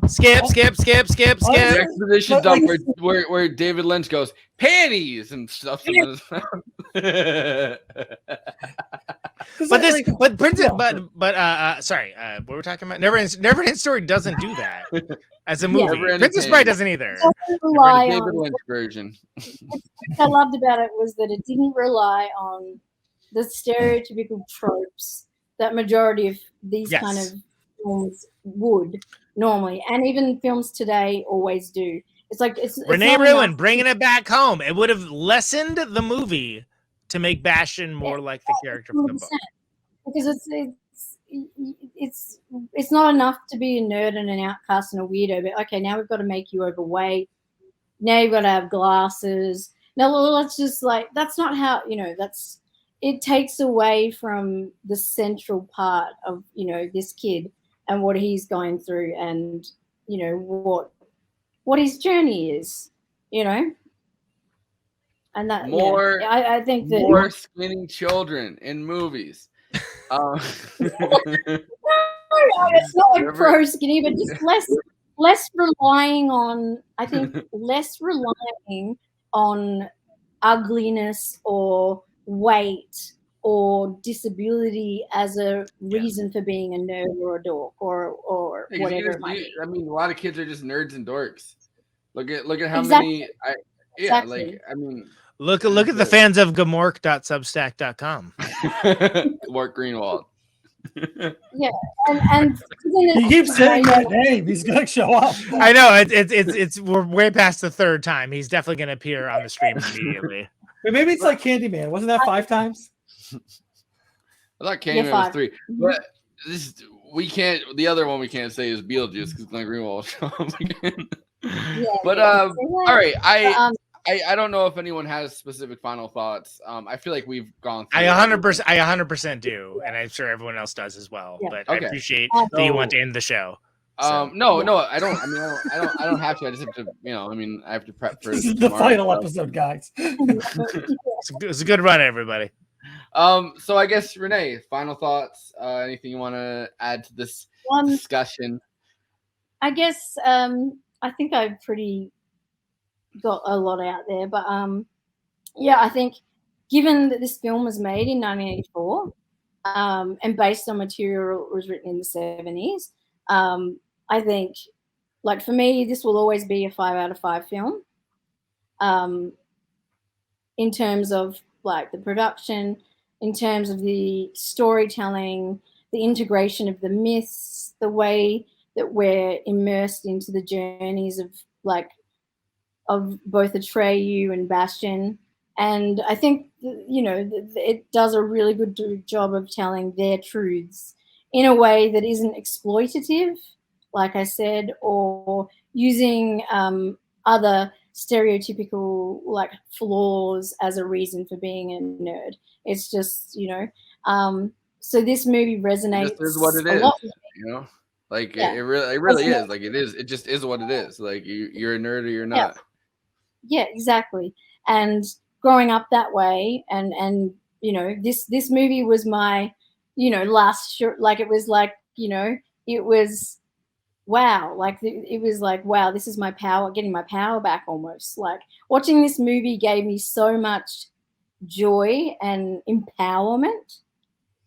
skip. the exposition dump where David Lynch goes panties and stuff. Sorry, what we're talking about? NeverEnding Story doesn't do that as a movie. Princess Bride doesn't either. David Lynch version. What I loved about it was that it didn't rely on the stereotypical tropes that majority of these kind of films would normally, and even films today always do. It's like it's Renee not Ruin enough- bringing it back home. It would have lessened the movie to make Bastion more like the character from the book. because it's not enough to be a nerd and an outcast and a weirdo, but okay, now we've got to make you overweight. Now you've got to have glasses. Now let's just like, that's not how, it takes away from the central part of, this kid and what he's going through and, what his journey is, and that More, I think that more skinny children in movies. It's not like pro skinny, but just less relying on. I think less relying on ugliness or weight or disability as a reason for being a nerd or a dork or whatever it might be. I mean, a lot of kids are just nerds and dorks. Look at how Exactly. many. Exactly. Look at the fans of Gamork.substack.com. Mark Greenwald. Yeah, and he keeps saying that name. He's gonna show up. I know it's we're way past the third time. He's definitely gonna appear on the stream immediately. But maybe it's like Candyman. Wasn't that 5 times? I thought Candyman was 3, but we can't. The other one we can't say is Beetlejuice because Glenn Greenwald showed up again. But all right, I don't know if anyone has specific final thoughts. I feel like we've gone through. I 100% do, and I'm sure everyone else does as well. Yeah. But Okay. I appreciate that you want to end the show. No, I don't. I mean, I don't have to. I just have to. I have to prep for This is the tomorrow, final so. episode, guys. It's a good run, everybody. So I guess Renee, final thoughts. Anything you want to add to this discussion? I guess I think I've pretty got a lot out there, but I think given that this film was made in 1984 and based on material that was written in the 70s, I think, like, for me, this will always be a 5 out of 5 film in terms of like the production, in terms of the storytelling, the integration of the myths, the way that we're immersed into the journeys of both Atreyu and Bastion. And I think, it does a really good job of telling their truths in a way that isn't exploitative, like I said, or using other stereotypical like flaws as a reason for being a nerd. It's just, so this movie resonates. It just is what it a is, lot with me. Like Yeah. it really is. Like it is. It just is what it is. Like you're a nerd or you're not. yeah, exactly. And growing up that way, and you know, this movie was my, you know, last like it was like, you know, it was wow, like it was like wow, this is my power, getting my power back almost. Like watching this movie gave me so much joy and empowerment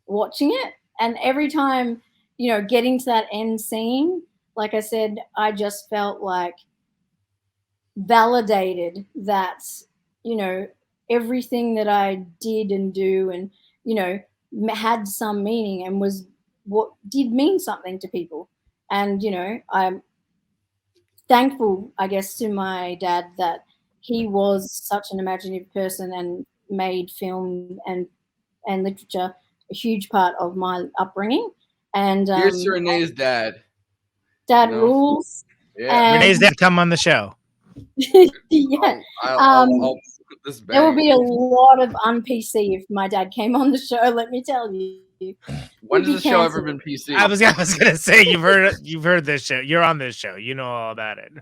watching it. And every time, you know, getting to that end scene, like I said, I just felt like validated that, you know, everything that I did and do and, you know, had some meaning and was what did mean something to people. And, you know, I'm thankful, I guess, to my dad that he was such an imaginative person and made film and literature a huge part of my upbringing. And Here's to Renee's dad. dad You know? rules. Yeah. And Renee's dad come on the show. yeah. I'll put this back. There would be a lot of un-PC if my dad came on the show. Let me tell you. When He'd be has the show ever cancelled. been PC? I was gonna say you've heard this show. You're on this show. You know all about it.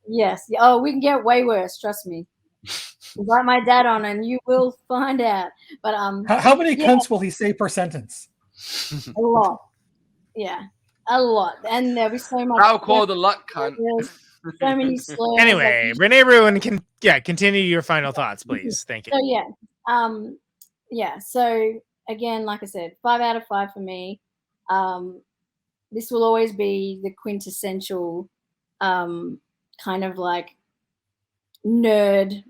Yes. Oh, we can get way worse. Trust me. Invite my dad on, and you will find out. But How many yeah, cunts will he say per sentence? a lot. Yeah, a lot. And there'll be so much. How called the luck, cunt. So many slurs. Anyway, like, Renee Ruin can continue your final thoughts, please. Thank you. So yeah. So again, like I said, 5 out of 5 for me. This will always be the quintessential kind of like nerd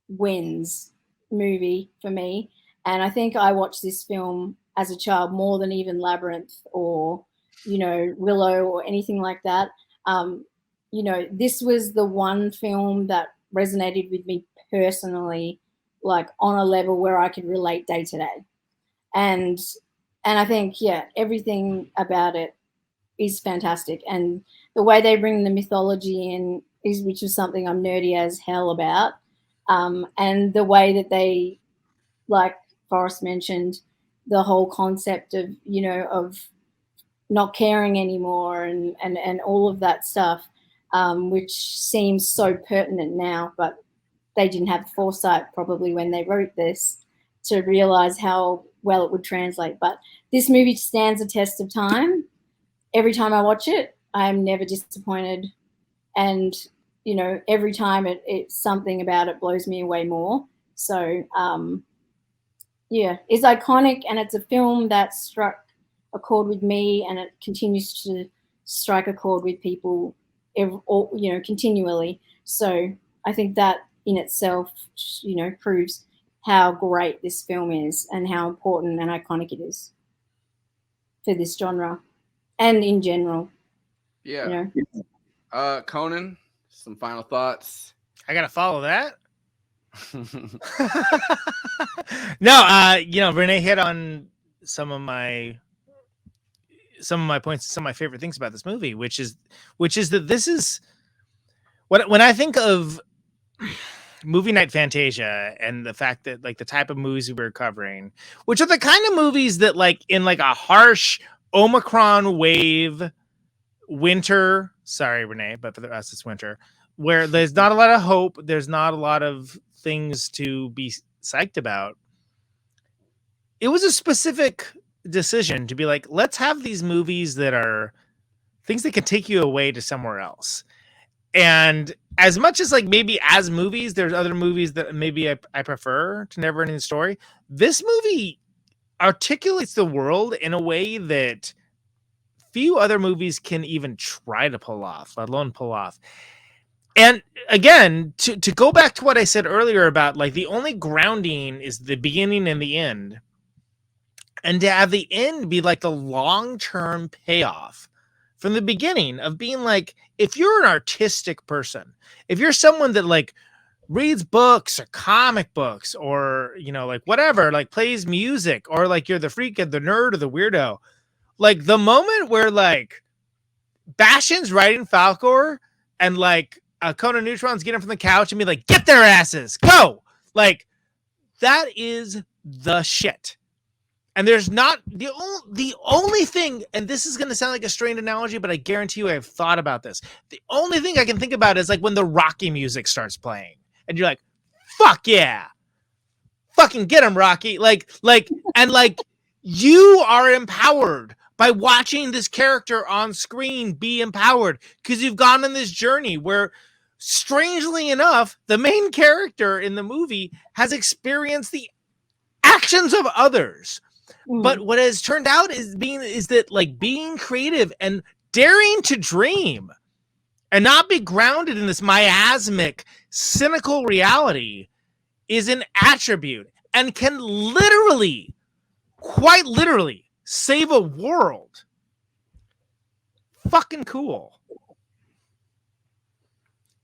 wins movie for me. And I think I watched this film as a child more than even Labyrinth or, you know, Willow or anything like that. You know, this was the one film that resonated with me personally, like on a level where I could relate day to day. And I think, yeah, everything about it is fantastic. And the way they bring the mythology in is, which is something I'm nerdy as hell about. And the way that they, like Forrest mentioned, the whole concept of, you know, of not caring anymore and all of that stuff, which seems so pertinent now, but they didn't have foresight probably when they wrote this to realize how well it would translate. But this movie stands the test of time. Every time I watch it, I'm never disappointed. And, you know, every time it's something about it blows me away more. So, yeah, it's iconic, and it's a film that struck a chord with me, and it continues to strike a chord with people, you know, continually. So I think that in itself, you know, proves how great this film is and how important and iconic it is for this genre and in general. Yeah. You know? Conan, some final thoughts. I gotta follow that. No, you know, Renee hit on some of my points, some of my favorite things about this movie, which is that this is when I think of movie night fantasia and the fact that like the type of movies we were covering, which are the kind of movies that like in like a harsh Omicron wave winter, sorry Renee, but for us it's winter, where there's not a lot of hope, there's not a lot of things to be psyched about. It was a specific decision to be like, let's have these movies that are things that can take you away to somewhere else. And as much as like maybe as movies, there's other movies that maybe I prefer to NeverEnding Story. This movie articulates the world in a way that few other movies can even try to pull off, let alone pull off. And again, to go back to what I said earlier about like the only grounding is the beginning and the end. And to have the end be like the long-term payoff from the beginning of being like, if you're an artistic person, if you're someone that like reads books or comic books or, you know, like whatever, like plays music, or like you're the freak or the nerd or the weirdo, like the moment where like Bastion's writing Falcor and like Conan Neutron's getting from the couch and be like, get their asses, go! Like, that is the shit. And there's not the only thing, and this is going to sound like a strained analogy, but I guarantee you I've thought about this. The only thing I can think about is like when the Rocky music starts playing and you're like, fuck yeah, fucking get him, Rocky. Like, you are empowered by watching this character on screen be empowered because you've gone on this journey where, strangely enough, the main character in the movie has experienced the actions of others. But what has turned out is that like being creative and daring to dream and not be grounded in this miasmic, cynical reality is an attribute and can literally, quite literally, save a world. Fucking cool.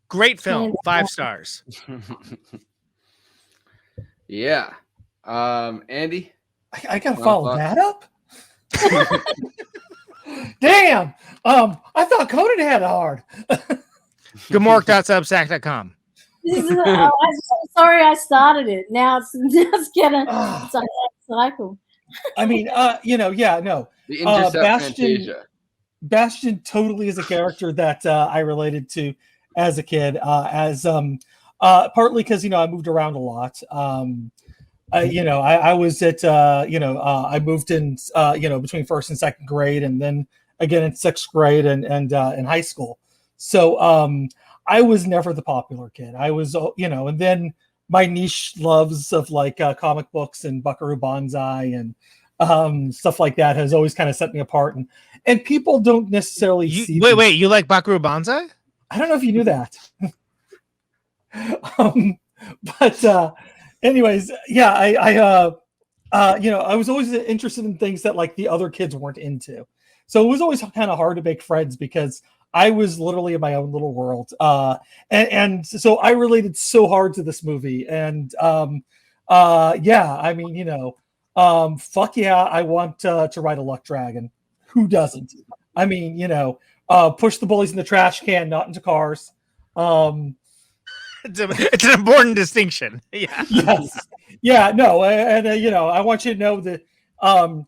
Great film. 5 stars. Yeah. Andy? I gotta follow that up. Damn. I thought Conan had it hard. Gomork.substack.com. I'm sorry I started it. Now it's getting it's like a cycle. I mean, no. The Intercept Fantasia. Bastion totally is a character that I related to as a kid, partly because I moved around a lot. I was at I moved in between first and second grade, and then again in sixth grade and in high school. So I was never the popular kid. I was and then my niche loves of like comic books and Buckaroo Banzai and stuff like that has always kind of set me apart. And people don't necessarily see. Wait, you like Buckaroo Banzai? I don't know if you knew that. But anyways, yeah, I was always interested in things that like the other kids weren't into. So it was always kind of hard to make friends because I was literally in my own little world. And so I related so hard to this movie. And yeah, I mean, fuck yeah, I want to ride a luck dragon. Who doesn't? I mean, push the bullies in the trash can, not into cars. It's an important distinction. Yeah. Yes. Yeah. No. And I want you to know that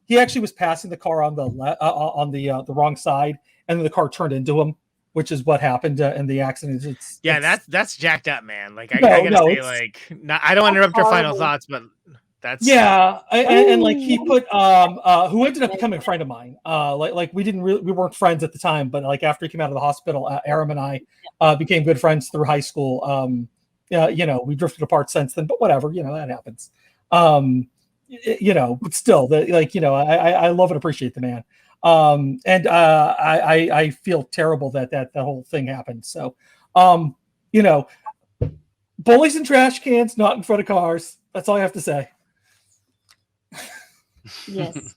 he actually was passing the car on the wrong side, and then the car turned into him, which is what happened in the accident. That's jacked up, man. Like I gotta say, like, I don't want to interrupt your final thoughts, but that's and like he put who ended up becoming a friend of mine. Like we weren't friends at the time, but like after he came out of the hospital, Aram and I became good friends through high school. We drifted apart since then, but whatever, that happens. But still, I love and appreciate the man. And I feel terrible that whole thing happened. So, bullies in trash cans, not in front of cars. That's all I have to say. Yes.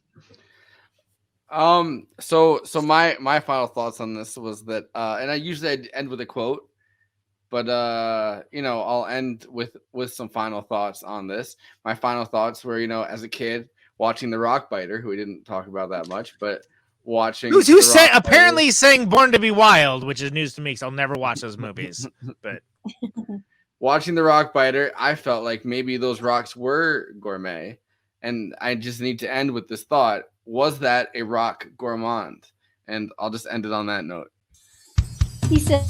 So my final thoughts on this was that, and I usually end with a quote, but I'll end with some final thoughts on this. My final thoughts were, as a kid watching The Rockbiter, who we didn't talk about that much, but watching apparently saying Born to Be Wild, which is news to me because I'll never watch those movies. But watching The Rockbiter, I felt like maybe those rocks were gourmet. And I just need to end with this thought. Was that a rock gourmand? And I'll just end it on that note. He said...